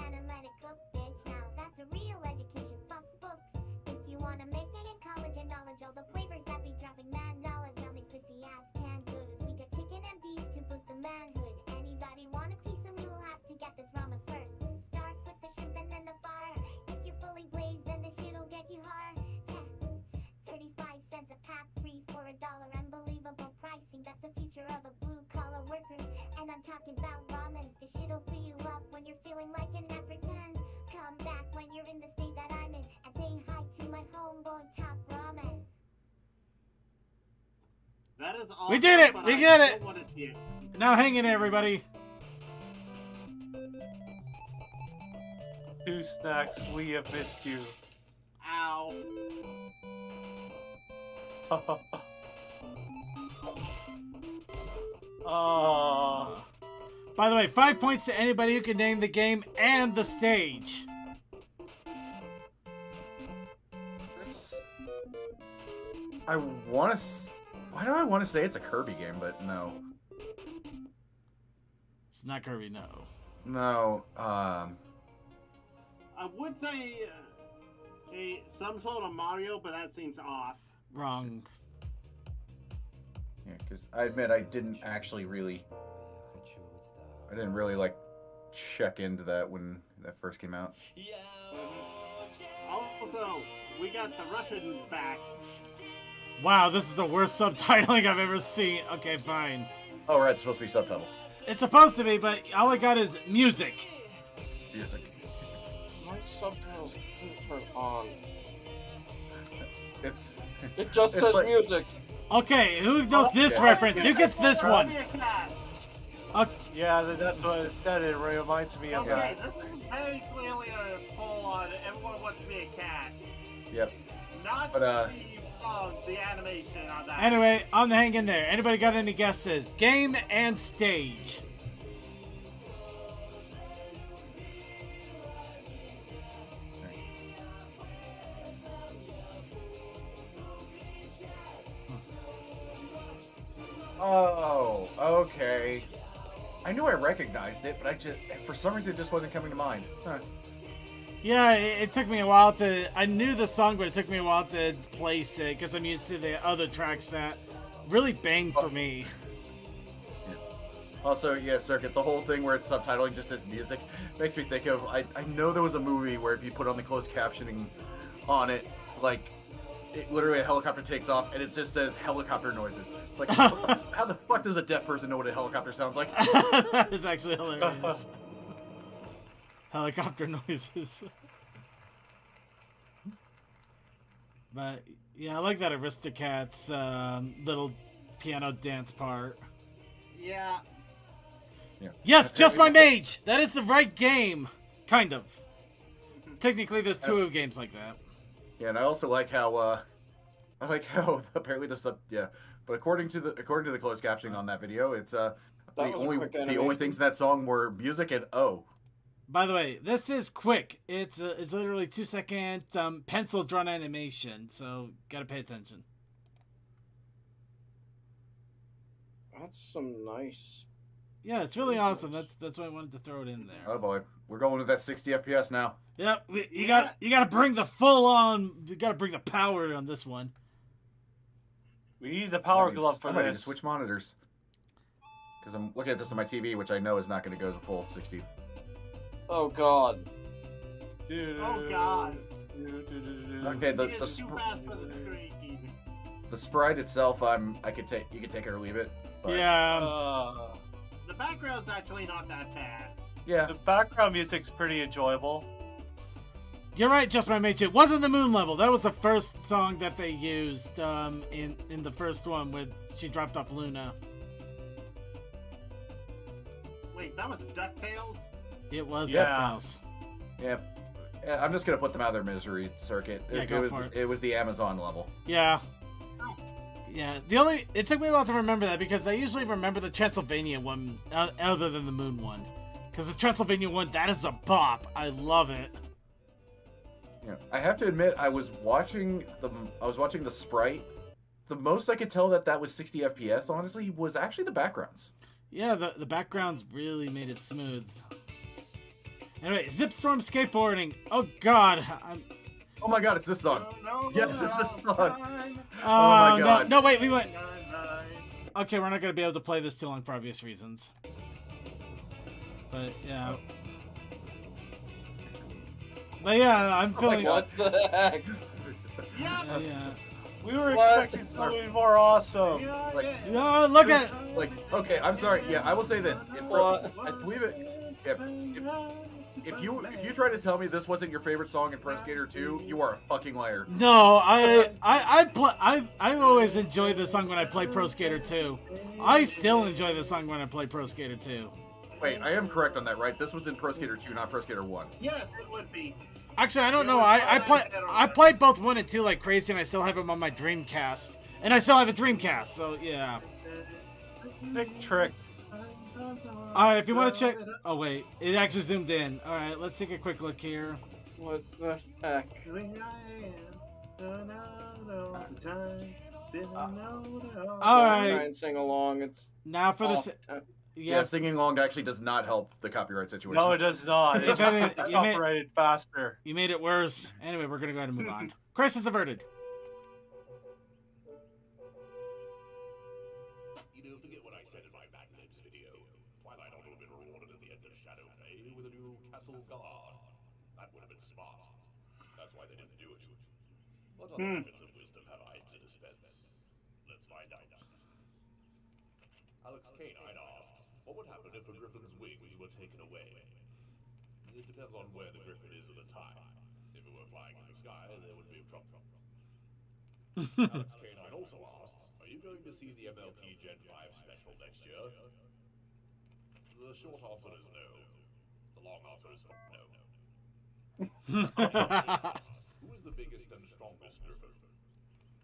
Talking about ramen, the shit'll fill you up when you're feeling like an African. Come back when you're in the state that I'm in and say hi to my homeboy Top Ramen. That is all. We did it! We did it! Now hang in, everybody. 2 snacks, we have missed you. Ow. Oh. By the way, 5 points to anybody who can name the game and the stage. I want to. Why do I want to say it's a Kirby game, but no. It's not Kirby, no. No. I would say some sort of Mario, but that seems off. Wrong. Yeah, because I admit I didn't actually really. I didn't really like check into that when that first came out. Also, we got the Russians back. Wow, this is the worst subtitling I've ever seen. Okay, fine. Oh, right, it's supposed to be subtitles. It's supposed to be, but all I got is music. Music. My subtitles didn't turn on. It just says like, music. Okay, who knows this reference? Who gets this one? Yeah, that's what it said. It reminds me of Okay, that. this is very clearly a poll on everyone wants to be a cat. Yep. Not the animation on that. Anyway, on the hang in there. Anybody got any guesses? Game and stage. Oh, okay. I knew I recognized it, but for some reason it just wasn't coming to mind. Huh. Yeah, it took me a while to... I knew the song, but it took me a while to place it, because I'm used to the other tracks that really banged for me. Yeah. Also, yeah, Circuit, the whole thing where it's subtitling just as music makes me think of... I know there was a movie where if you put on the closed captioning on it, like... literally a helicopter takes off and it just says helicopter noises. It's like, how the fuck does a deaf person know what a helicopter sounds like? That is actually hilarious. Helicopter noises. But yeah, I like that Aristocats little piano dance part. Yeah. Yes, just my mage. That is the right game, kind of. Technically, there's 2 games like that. Yeah, and I also like how apparently but according to the closed captioning on that video, it's the only things in that song were music and By the way, this is quick. It's literally 2-second pencil drawn animation, so gotta pay attention. That's some nice. Yeah, it's really awesome. That's why I wanted to throw it in there. Oh boy, we're going to that 60 FPS now. Yep, you gotta bring the full on. You gotta bring the power on this one. We need the power glove for I might need to this. switch monitors because I'm looking at this on my TV, which I know is not going to go to full 60. Oh God. Oh God. Okay, He is too fast for the screen. the sprite itself, you could take it or leave it. But Yeah. The background's actually not that bad. Yeah. The background music's pretty enjoyable. You're right, Just My Mate. It wasn't the moon level. That was the first song that they used in the first one where she dropped off Luna. Wait, that was DuckTales? It was Yeah. DuckTales. Yeah. I'm just gonna put them out of their misery circuit. Yeah, go for it. It was the Amazon level. Yeah. Yeah. It took me a while to remember that because I usually remember the Transylvania one other than the moon one. Because the Transylvania one, that is a bop. I love it. Yeah, I have to admit, I was watching the sprite. The most I could tell that was 60 FPS, honestly, was actually the backgrounds. Yeah, the backgrounds really made it smooth. Anyway, Zipstorm skateboarding. Oh God. Oh my God, it's this song. Yes, it's this song. Oh my God. No, wait, we went. Okay, we're not gonna be able to play this too long for obvious reasons. But yeah. But yeah, I'm feeling. What the heck? Yeah. We were expecting something more awesome. No, look at. Okay, I'm sorry. Yeah, I will say this. I believe it. If you try to tell me this wasn't your favorite song in Pro Skater 2, you are a fucking liar. No, I always enjoy the song when I play Pro Skater 2. I still enjoy the song when I play Pro Skater 2. Wait, I am correct on that, right? This was in Pro Skater 2, not Pro Skater 1. Yes, it would be. Actually, I don't know. I played both 1 and 2 like crazy, and I still have them on my Dreamcast. And I still have a Dreamcast, so yeah. Big trick. Alright, if you want to check... Oh, wait. It actually zoomed in. Alright, let's take a quick look here. What the heck? Alright. Try and sing along. It's now for off the... time. Yeah, singing along actually does not help the copyright situation. No, it does not. It just gets copyrighted faster. You made it worse. Anyway, we're going to go ahead and move on. Crisis averted. You know, forget what I said in my Magnets video. Twilight ought to have been rewarded at the end of Shadowplay with a new Castle Guard. That would have been smart. That's why they didn't do it. What other bits of wisdom have I to dispense? Let's find out. Alex Canine asks, what would happen if a griffin's wings were taken away? It depends on where the griffin is at the time. If it were flying in the sky, there would be a trouble. Alex Canine also asks, are you going to see the MLP Gen 5 special next year? The short answer is no. The long answer is no. Who is the biggest and strongest griffin?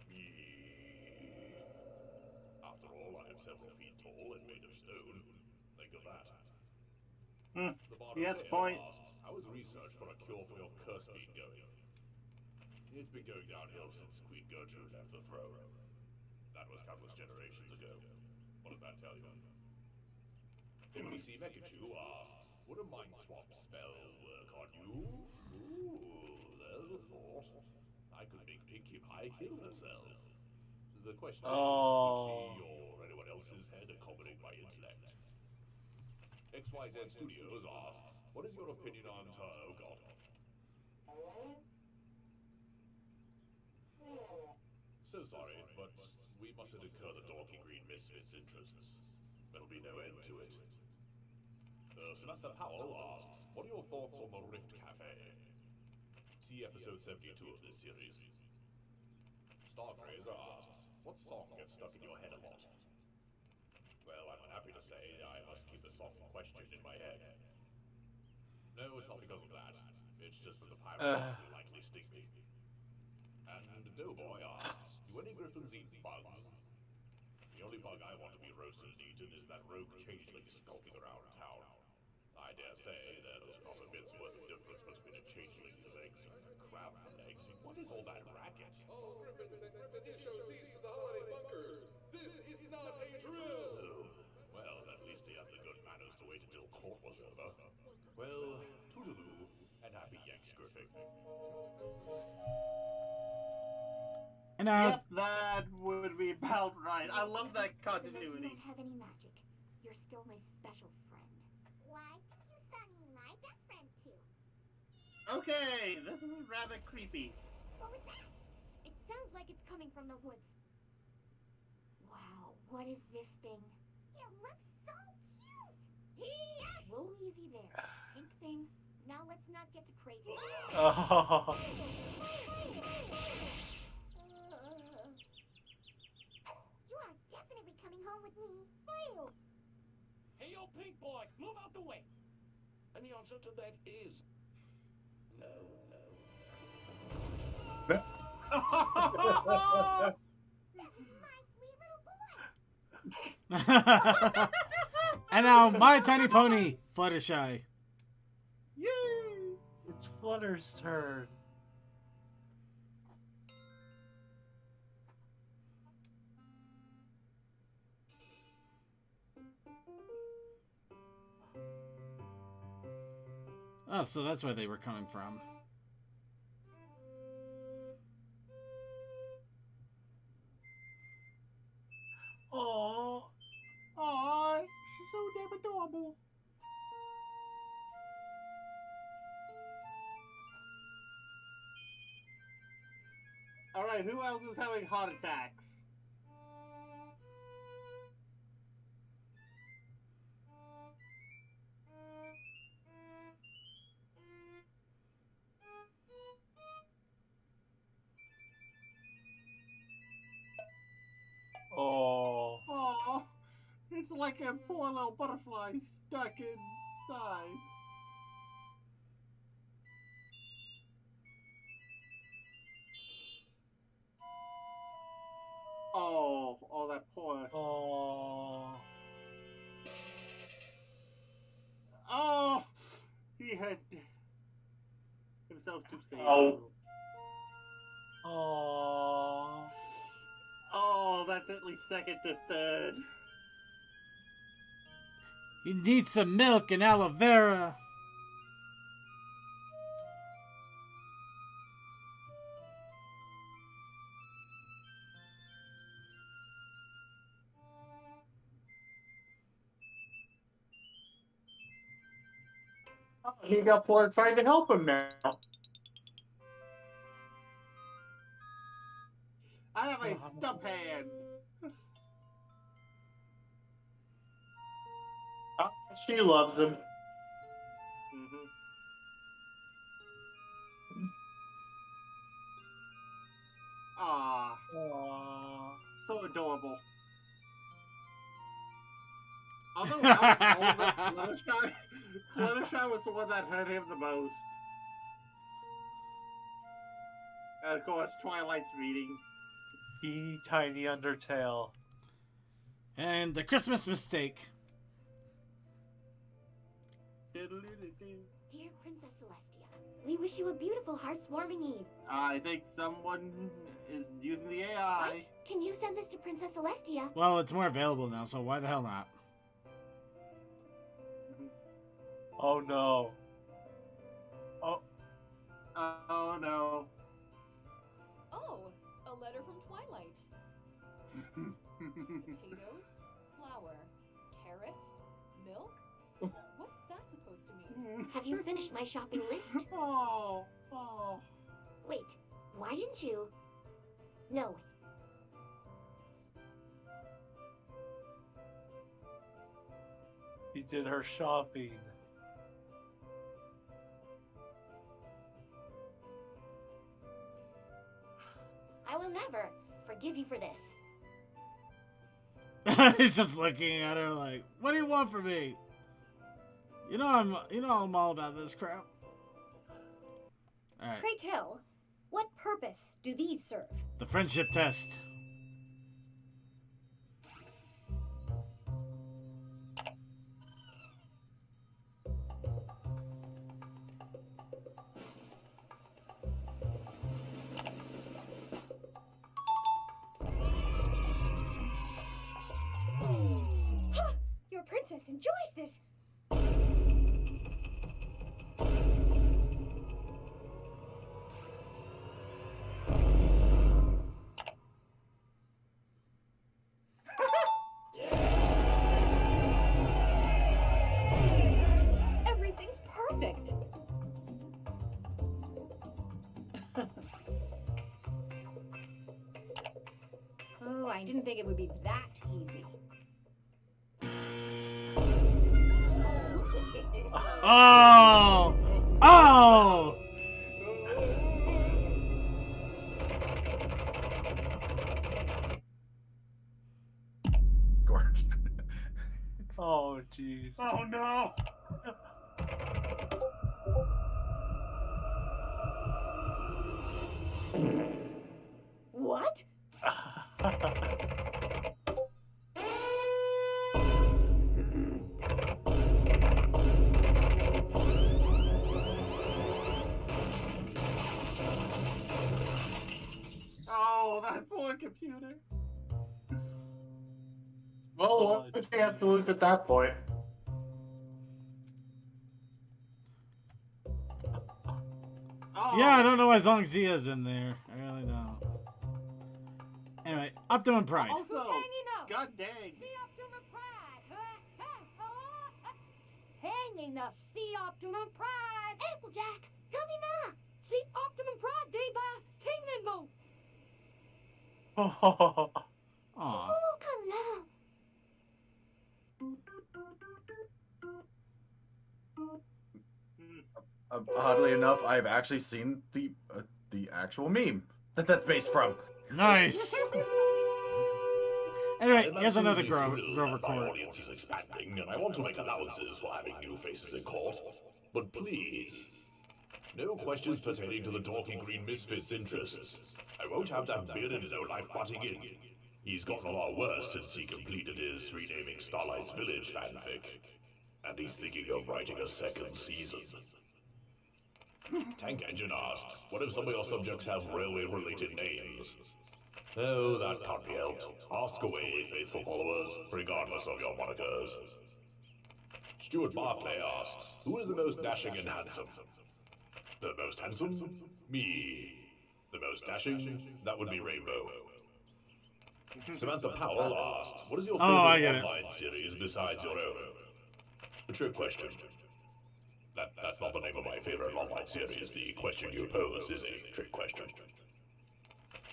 Me. After all, I am several feet tall and made of stone. Think of that. He has a point. Asks, how is research for a cure for your curse been going? It's been going downhill since Queen Gertrude left the throne. That was countless generations ago. What does that tell you? NBC Mekachu asks, would a mind swap spell work on you? Ooh, there's a thought. I could make Pinkie Pie kill herself. The question is, would she or anyone else's head accommodate my intellect? XYZ Studios asks, what is your opinion on Oh God. So sorry, but we mustn't incur the Dorky Green Misfits' interests. There'll be no end to it. Samantha Powell asks, what are your thoughts on the Rift Cafe? See episode 72 of this series. Stargrazer asks, what song gets stuck in your head a lot? Well, I'm happy to say I must keep the song in question in my head. No, it's not because of that. It's just that the pirate will likely sting me. And Doughboy asks, do any griffins eat bugs? The only bug I want to be roasted and eaten is that rogue changeling skulking around town. I dare say there's not a bit's worth of difference between a changeling's legs and a crab legs. What is all that racket? All griffins and griffin show cease to the holiday bunkers. This is not a drill. Oh, well, at least he had the good manners to wait until court was over. Well, toodaloo, and happy Yanks griffing. And yep, that would be about right. I love that continuity. You don't have any magic. You're still my special friend. Why did you Sunny my best friend too? Okay, this is rather creepy. What was that? It sounds like it's coming from the woods. Wow, what is this thing? It looks so cute! Whoa, easy there. Pink thing. Now let's not get too crazy. Oh. You are definitely coming home with me. Hey, yo, pink boy, move out the way. And the answer to that is no. And now My Tiny Pony, Fluttershy. Yay! It's Flutter's turn. Oh, so that's where they were coming from. Oh. Aw, she's so damn adorable. Alright, who else is having heart attacks? Oh. Aw, it's like a poor little butterfly stuck inside. Oh, that poor. Oh, he had himself to save. Oh, that's at least second to third. You need some milk and aloe vera. He got Fleur trying to help him now. I have a stump hand. She loves him. Aw. So adorable. Although Fluttershy was the one that hurt him the most. And of course, Twilight's reading. Teeny tiny Undertale. And the Christmas mistake. Dear Princess Celestia, we wish you a beautiful, heartwarming Eve. I think someone is using the AI. Spike, can you send this to Princess Celestia? Well, it's more available now, so why the hell not? Oh no. Oh. Oh no. Oh, a letter from Twilight. Potatoes, flour, carrots, milk. What's that supposed to mean? Have you finished my shopping list? Oh. Wait, why didn't you? No. She did her shopping. I will never forgive you for this. He's just looking at her like, "What do you want from me? You know I'm all about this crap." All right. Pray tell, what purpose do these serve? The friendship test. Your princess enjoys this. Everything's perfect. I didn't think it would be that easy. Oh! Oh! Oh, jeez. Oh no! What? Oh, that poor computer. Well, what did you have to lose at that point? Oh. Yeah, I don't know why Zong Zia's in there. I really don't. Anyway, Optimum Pride. Also, god dang. Hanging the Sea Optimum Pride. Applejack, come in. Sea Optimum Pride Day by Tingling Boat. Aw. Oh, come now. Oddly enough, I've actually seen the actual meme that's based from. Nice. Anyway, I'm here's another absolutely Grover thrilled that my Court. audience is expanding, and I want to make allowances for having new faces in court. But please, no questions pertaining to the dorky green misfit's interests. I won't have that bearded lowlife butting in. He's gotten a lot worse since he completed his renaming Starlight's Village fanfic. And he's thinking of writing a second season. Tank Engine asks, what if some of your subjects have railway-related names? Oh, that can't be helped. Ask away, faithful followers, regardless of your monikers. Stuart Barclay asks, who is the most dashing and handsome? The most handsome? Me. The most dashing? That would be Rainbow. Samantha Powell asks, what is your favorite online series besides your own? A trick question. That's not the name of my favorite online series. The question you pose is a trick question.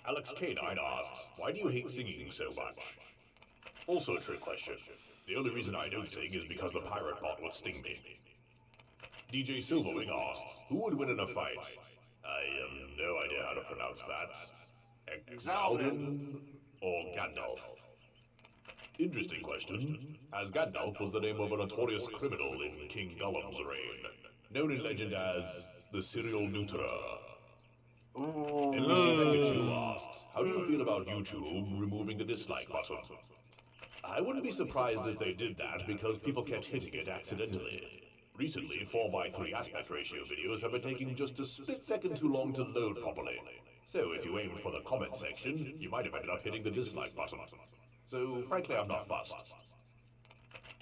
Alex K9 asks, why do you hate singing so much? Also a trick question. The only reason I don't sing is because the pirate bot would sting me. DJ Silverwing asks, who would win in a fight? I have no idea how to pronounce that. Exaldin or Gandalf? Interesting question, as Gandalf was the name of a notorious criminal in King Gollum's reign, known in legend as the Serial Neuterer. NBC Pikachu asks, how do you feel about YouTube removing the dislike button? I wouldn't be surprised if they did that because people kept hitting it accidentally. Recently, 4:3 aspect ratio videos have been taking just a split second too long to load properly. So if you aimed for the comment section, you might have ended up hitting the dislike button. So frankly, I'm not fussed.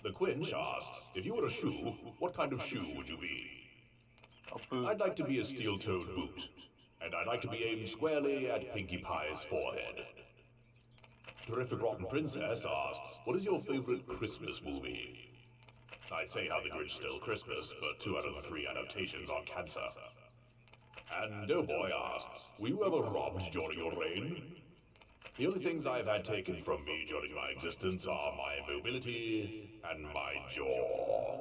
The Quinch asks, if you were a shoe, what kind of shoe would you be? I'd like to be a steel-toed boot. And I'd like to be aimed squarely at Pinkie Pie's forehead. Terrific Rotten Princess asks, what is your favorite Christmas movie? I'd say How the Grinch Stole Christmas, but 2 out of the 3 adaptations are cancer. And Doughboy asks, were you ever robbed during your reign? The only things I've had taken from me during my existence are my mobility and my jaw.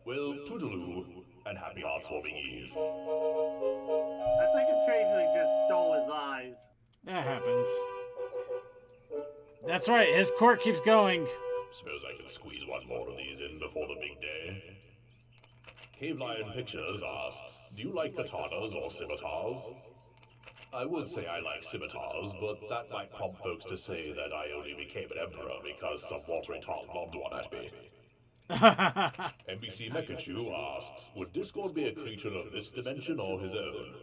Well, toodaloo, and happy Heartswarming Eve. I think a changeling just stole his eyes. That happens. That's right, his court keeps going. Suppose I can squeeze one more of these in before the big day. Cave Lion Pictures asks, do you like katanas or scimitars? I would say I like scimitars, but that might prompt folks to say that I only became an emperor because some watery tot lobbed one at me. NBC Mekachu asks, would Discord be a creature of this dimension or his own?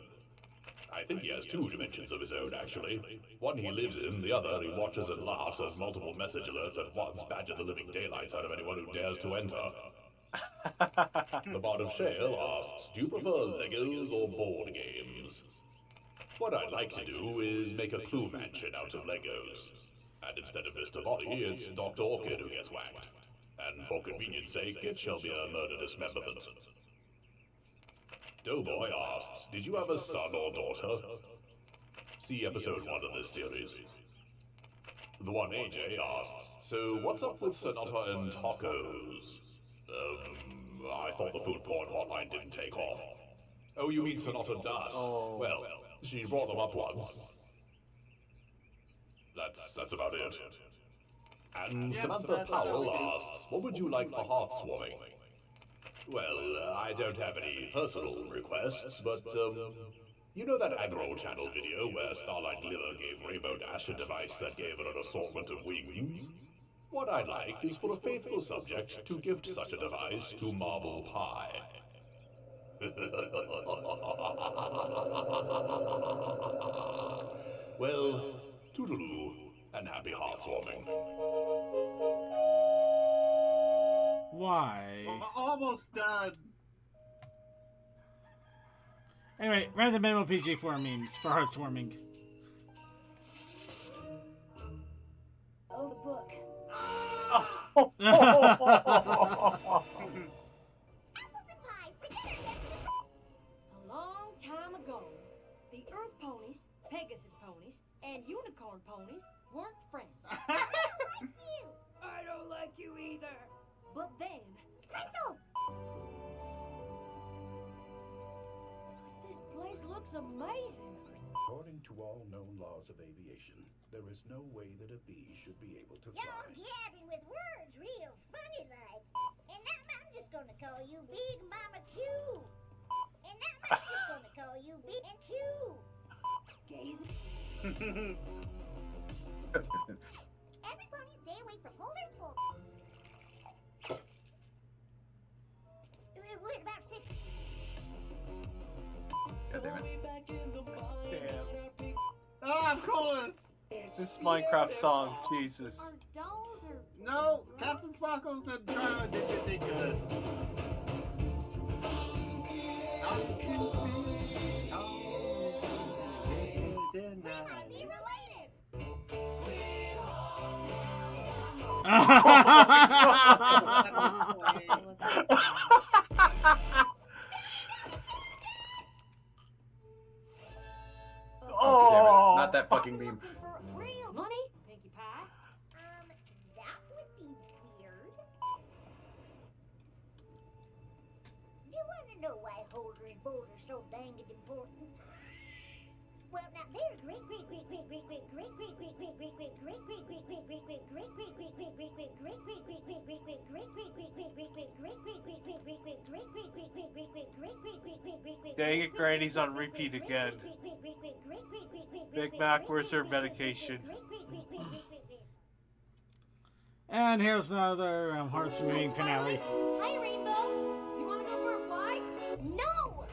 I think he has 2 dimensions of his own, actually. One he lives in, the other he watches and laughs as multiple message alerts at once badger the living daylights out of anyone who dares to enter. The Bard of Shale asks, do you prefer Legos or board games? What I'd like to do is make a clue mansion out of Legos. And instead of Mr. Body, it's Dr. Orchid who gets whacked. And for convenience sake, it shall be a murder dismemberment. Doughboy asks, did you have a son or daughter? See episode 1 of this series. The one AJ asks, so what's up with Sonata and tacos? I thought the food porn hotline didn't take off. Oh, you mean Sonata does? Oh. Well, she brought them up once. That's about it. And Samantha Powell asks, what would you like for hearth-warming? Well, I don't have any personal requests, but, you know that Agro Channel video where Starlight Liver gave Rainbow Dash a device that gave her an assortment of wings? What I'd like is for a faithful subject to gift such a device to Marble Pie. Well, toodaloo, and happy hearth-warming. Why? Almost done. Anyway, read the minimal PG-4 memes for heartwarming. Oh, the book. A long time ago, the Earth ponies, Pegasus ponies, and unicorn ponies weren't friends. I don't like you either. But then, Crystal! this place looks amazing. According to all known laws of aviation, there is no way that a bee should be able to fly. You're gabbing with words real funny like. And now I'm just gonna call you Big Mama Q. And now I'm just gonna call you Big and Q. Everybody stay away from holders full. We're at about 6. God damn it. Damn. Oh, of course! This Minecraft song, Jesus. Are dolls or... No, Captain Sparkles and Trial did pretty good. How you feel? We might be related. Oh, damn it. Not that fucking meme. Real money, Pinkie Pie. That would be weird. You want to know why holders bowls are so dang important? Well, now they're great Dang it, Granny's on repeat again. Big Mac, where's her medication? And here's another heartwarming finale. Hi, Rainbow. Do you want to go for a fly? No.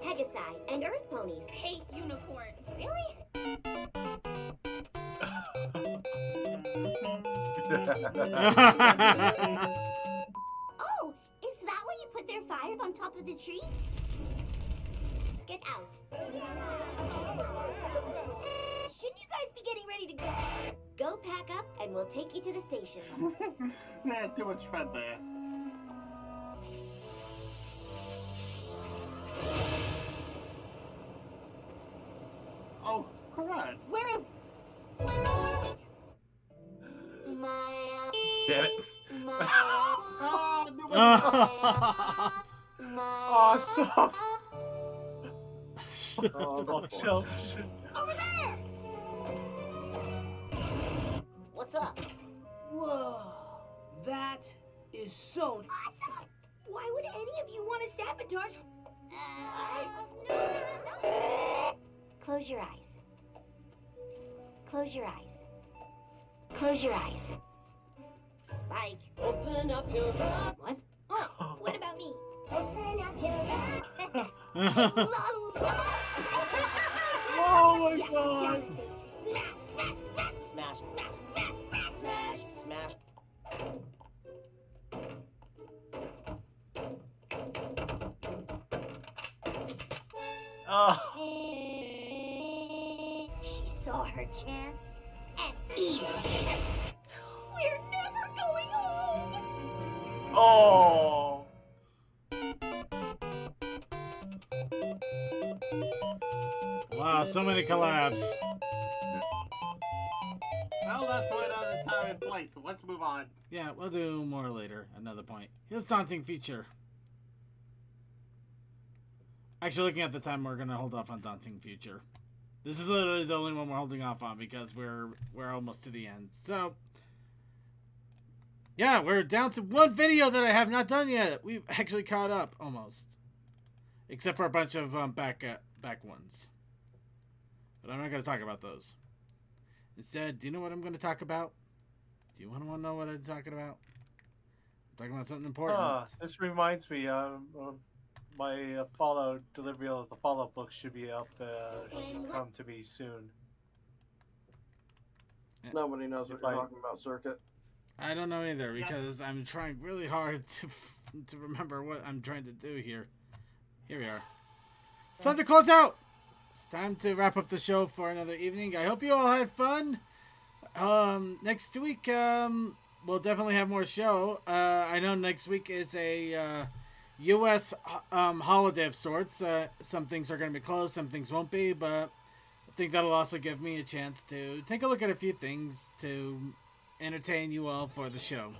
Pegasi and Earth ponies. Hate unicorns. Really? Oh, is that why you put their fire on top of the tree? Let's get out. Shouldn't you guys be getting ready to go? Go pack up and we'll take you to the station. Nah, too much fun there. Oh, correct. Where am Damn it. Oh, no, Awesome. Oh, over there? What's up? Whoa, that is so Awesome. Why would any of you want to sabotage? Close your eyes. Close your eyes. Close your eyes. Spike. Open up your eyes. What? Oh, what about me? Open up your eyes. Oh my god. Smash, smash, smash, smash, smash, smash, smash, smash. Oh. saw her chance and eat it. We're never going home! Oh! Wow, so many collabs. Well, that's for another time and place, so let's move on. Yeah, we'll do more later. Another point. Here's Daunting Future. Actually, looking at the time, we're gonna hold off on Daunting Future. This is literally the only one we're holding off on because we're almost to the end. So, yeah, we're down to one video that I have not done yet. We've actually caught up almost, except for a bunch of back ones. But I'm not gonna talk about those. Instead, do you know what I'm gonna talk about? Do you want to know what I'm talking about? I'm talking about something important. This reminds me, my Fallout delivery of the Fallout book should be up, should come to me soon. Nobody knows what you're talking about, Circuit. I don't know either because I'm trying really hard to remember what I'm trying to do here. Here we are. It's time to close out. It's time to wrap up the show for another evening. I hope you all had fun. Next week, we'll definitely have more show. I know next week is a U.S. Holiday of sorts. Some things are going to be closed, some things won't be, but I think that'll also give me a chance to take a look at a few things to entertain you all for the show.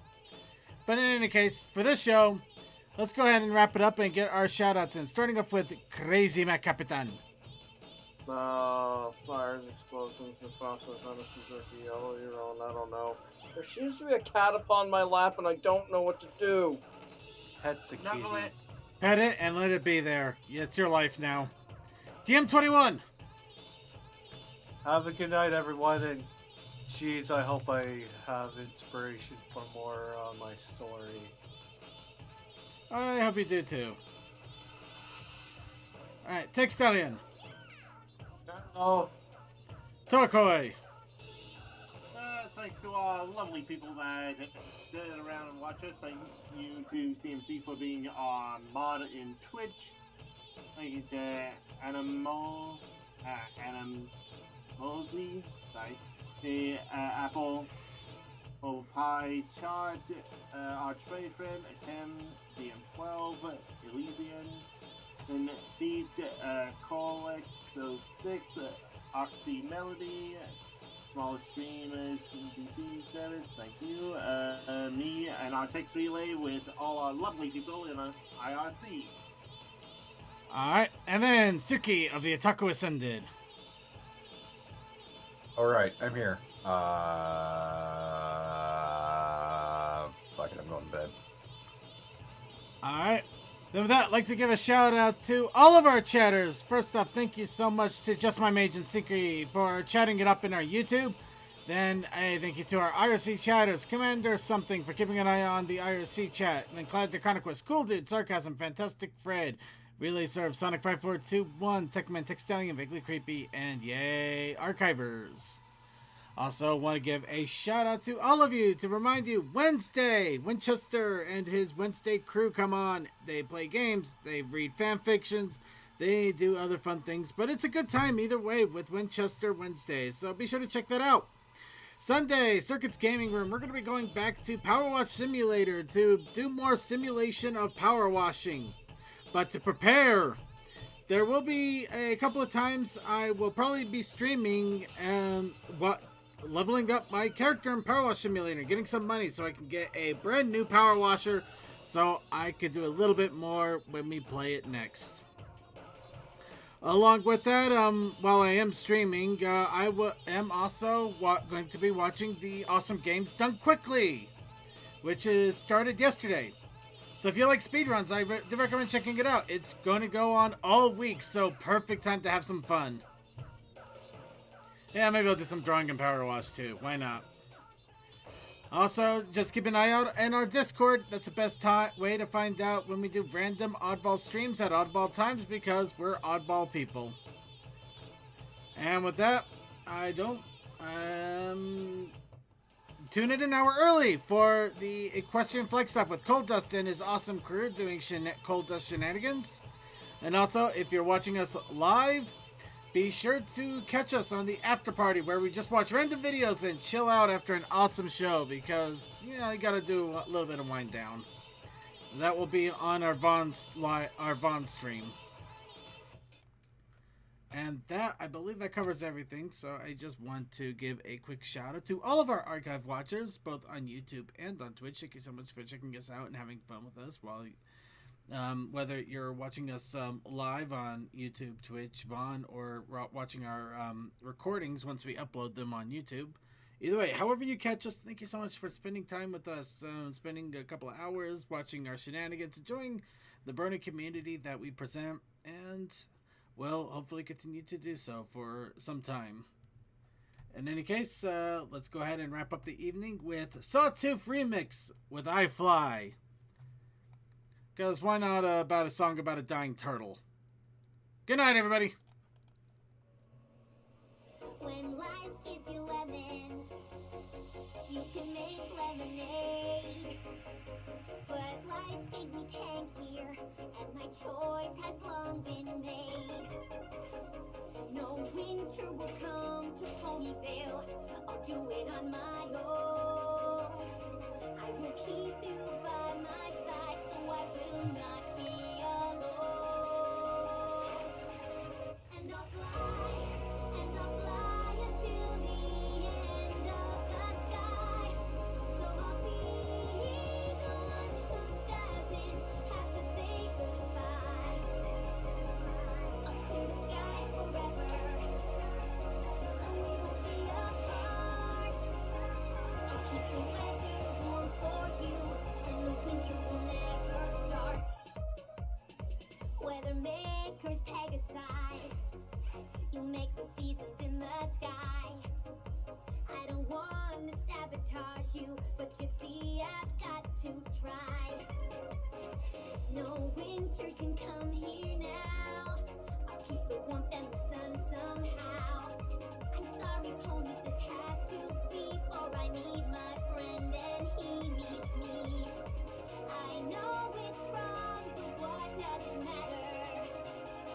But in any case, for this show, let's go ahead and wrap it up and get our shout-outs in, starting off with Crazy Mac Capitan. Fires, explosions, responsive, medicine, jerky, yellow, your own, I don't know. There seems to be a cat upon my lap and I don't know what to do. Pet the kitty. Pet it and let it be there. Yeah, it's your life now. DM21. Have a good night, everyone, and geez, I hope I have inspiration for more on my story. I hope you do too. Alright, Textalion. Oh. Tokoi. Thanks to all lovely people that sit around and watch us. Thank you to CMC for being on mod in Twitch. Thank you to Animosy, the Apple Pie Chart, Archbay-Friend, Atem, DM12, Elysian, then Feed, Colex, 06, Octi Melody, Smallest Streamers, DC Service, thank you. Me and our text relay with all our lovely people in our IRC. Alright, and then Suki of the Otaku Ascended. Alright, I'm here. Fuck it, I'm going to bed. Alright. Then with that, I'd like to give a shout out to all of our chatters. First off, thank you so much to Just My Mage and Secret for chatting it up in our YouTube. Then a thank you to our IRC chatters, Commander Something for keeping an eye on the IRC chat. And then Cloud Deconquest, Cool Dude, Sarcasm, Fantastic Fred, Relay Serve, Sonic 5421, Techman, Textalion, Vaguely Creepy, and yay, Archivers. Also want to give a shout out to all of you to remind you, Wednesday, Winchester and his Wednesday crew come on. They play games, they read fan fictions, they do other fun things, but it's a good time either way with Winchester Wednesdays, so be sure to check that out. Sunday, Circuits Gaming Room, we're going to be going back to Power Wash Simulator to do more simulation of power washing. But to prepare, there will be a couple of times I will probably be streaming leveling up my character in Power Wash Simulator, getting some money so I can get a brand new power washer so I could do a little bit more when we play it next. Along with that, while I am streaming, I am also going to be watching the Awesome Games Done Quickly, which is started yesterday. So if you like speedruns, I do recommend checking it out. It's going to go on all week, so perfect time to have some fun. Yeah, maybe I'll do some drawing and power wash too. Why not? Also, just keep an eye out in our Discord. That's the best way to find out when we do random oddball streams at oddball times because we're oddball people. And with that, tune in an hour early for the Equestrian Flex Stop with Cold Dust and his awesome crew doing Cold Dust shenanigans. And also, if you're watching us live, be sure to catch us on the after party where we just watch random videos and chill out after an awesome show because, you know, you gotta do a little bit of wind down. That will be on our Vaughn stream. And that, I believe that covers everything, so I just want to give a quick shout out to all of our archive watchers, both on YouTube and on Twitch. Thank you so much for checking us out and having fun with us while whether you're watching us live on YouTube, Twitch, Vaughn, or watching our recordings once we upload them on YouTube. Either way, however you catch us, thank you so much for spending time with us, spending a couple of hours watching our shenanigans, enjoying the Brony community that we present, and, well, hopefully continue to do so for some time. In any case, let's go ahead and wrap up the evening with Sawtooth Remix with I Fly. Because why not about a song about a dying turtle? Good night, everybody. When life gives you lemons, you can make lemonade. But life gave me Tang here, and my choice has long been made. No winter will come to Ponyville, I'll do it on my own. I will keep you by my side, so I will not be alone. And I'll fly until the end of the sky. So I'll be the one who doesn't have to say goodbye. I'll clear the skies forever, so we won't be apart. I'll keep the weather warm for you, and the winter will never start. Weather makers peg aside, you make the seasons in the sky. I don't want to sabotage you, but you see I've got to try. No winter can come here now, I'll keep the warmth and the sun somehow. I'm sorry ponies, this has to be, for I need my friend and he needs me. I know it's wrong, but what does it matter?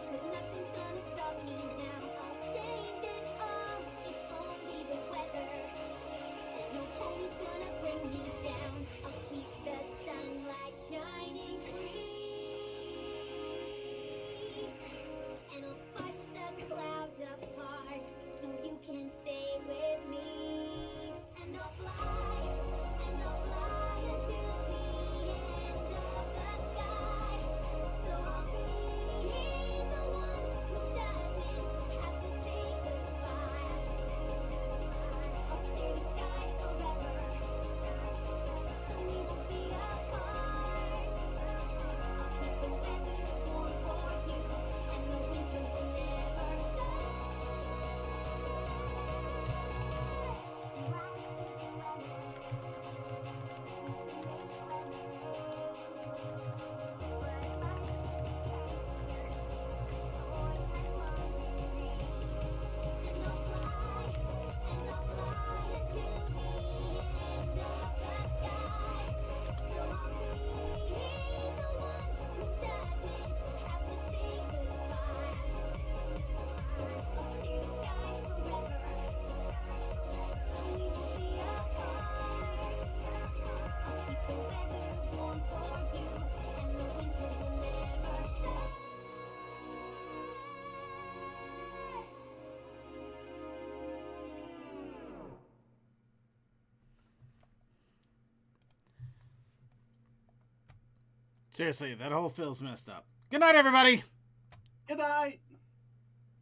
'Cause nothing's gonna stop me now. I'll change it all, it's only the weather. And no pony's gonna bring me down. I'll keep the sunlight shining free, and I'll push the clouds apart so you can stay with me. And I'll fly until the end of the sky. So I'll be the one who doesn't have to say goodbye. I'll clear the skies forever, so we won't be apart. I'll keep the weather warm for you, and the winter will never start. Seriously, that whole fill's messed up. Good night, everybody. Good night.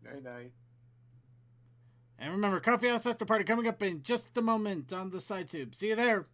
Night night. And remember, Coffee House After Party coming up in just a moment on the side tube. See you there.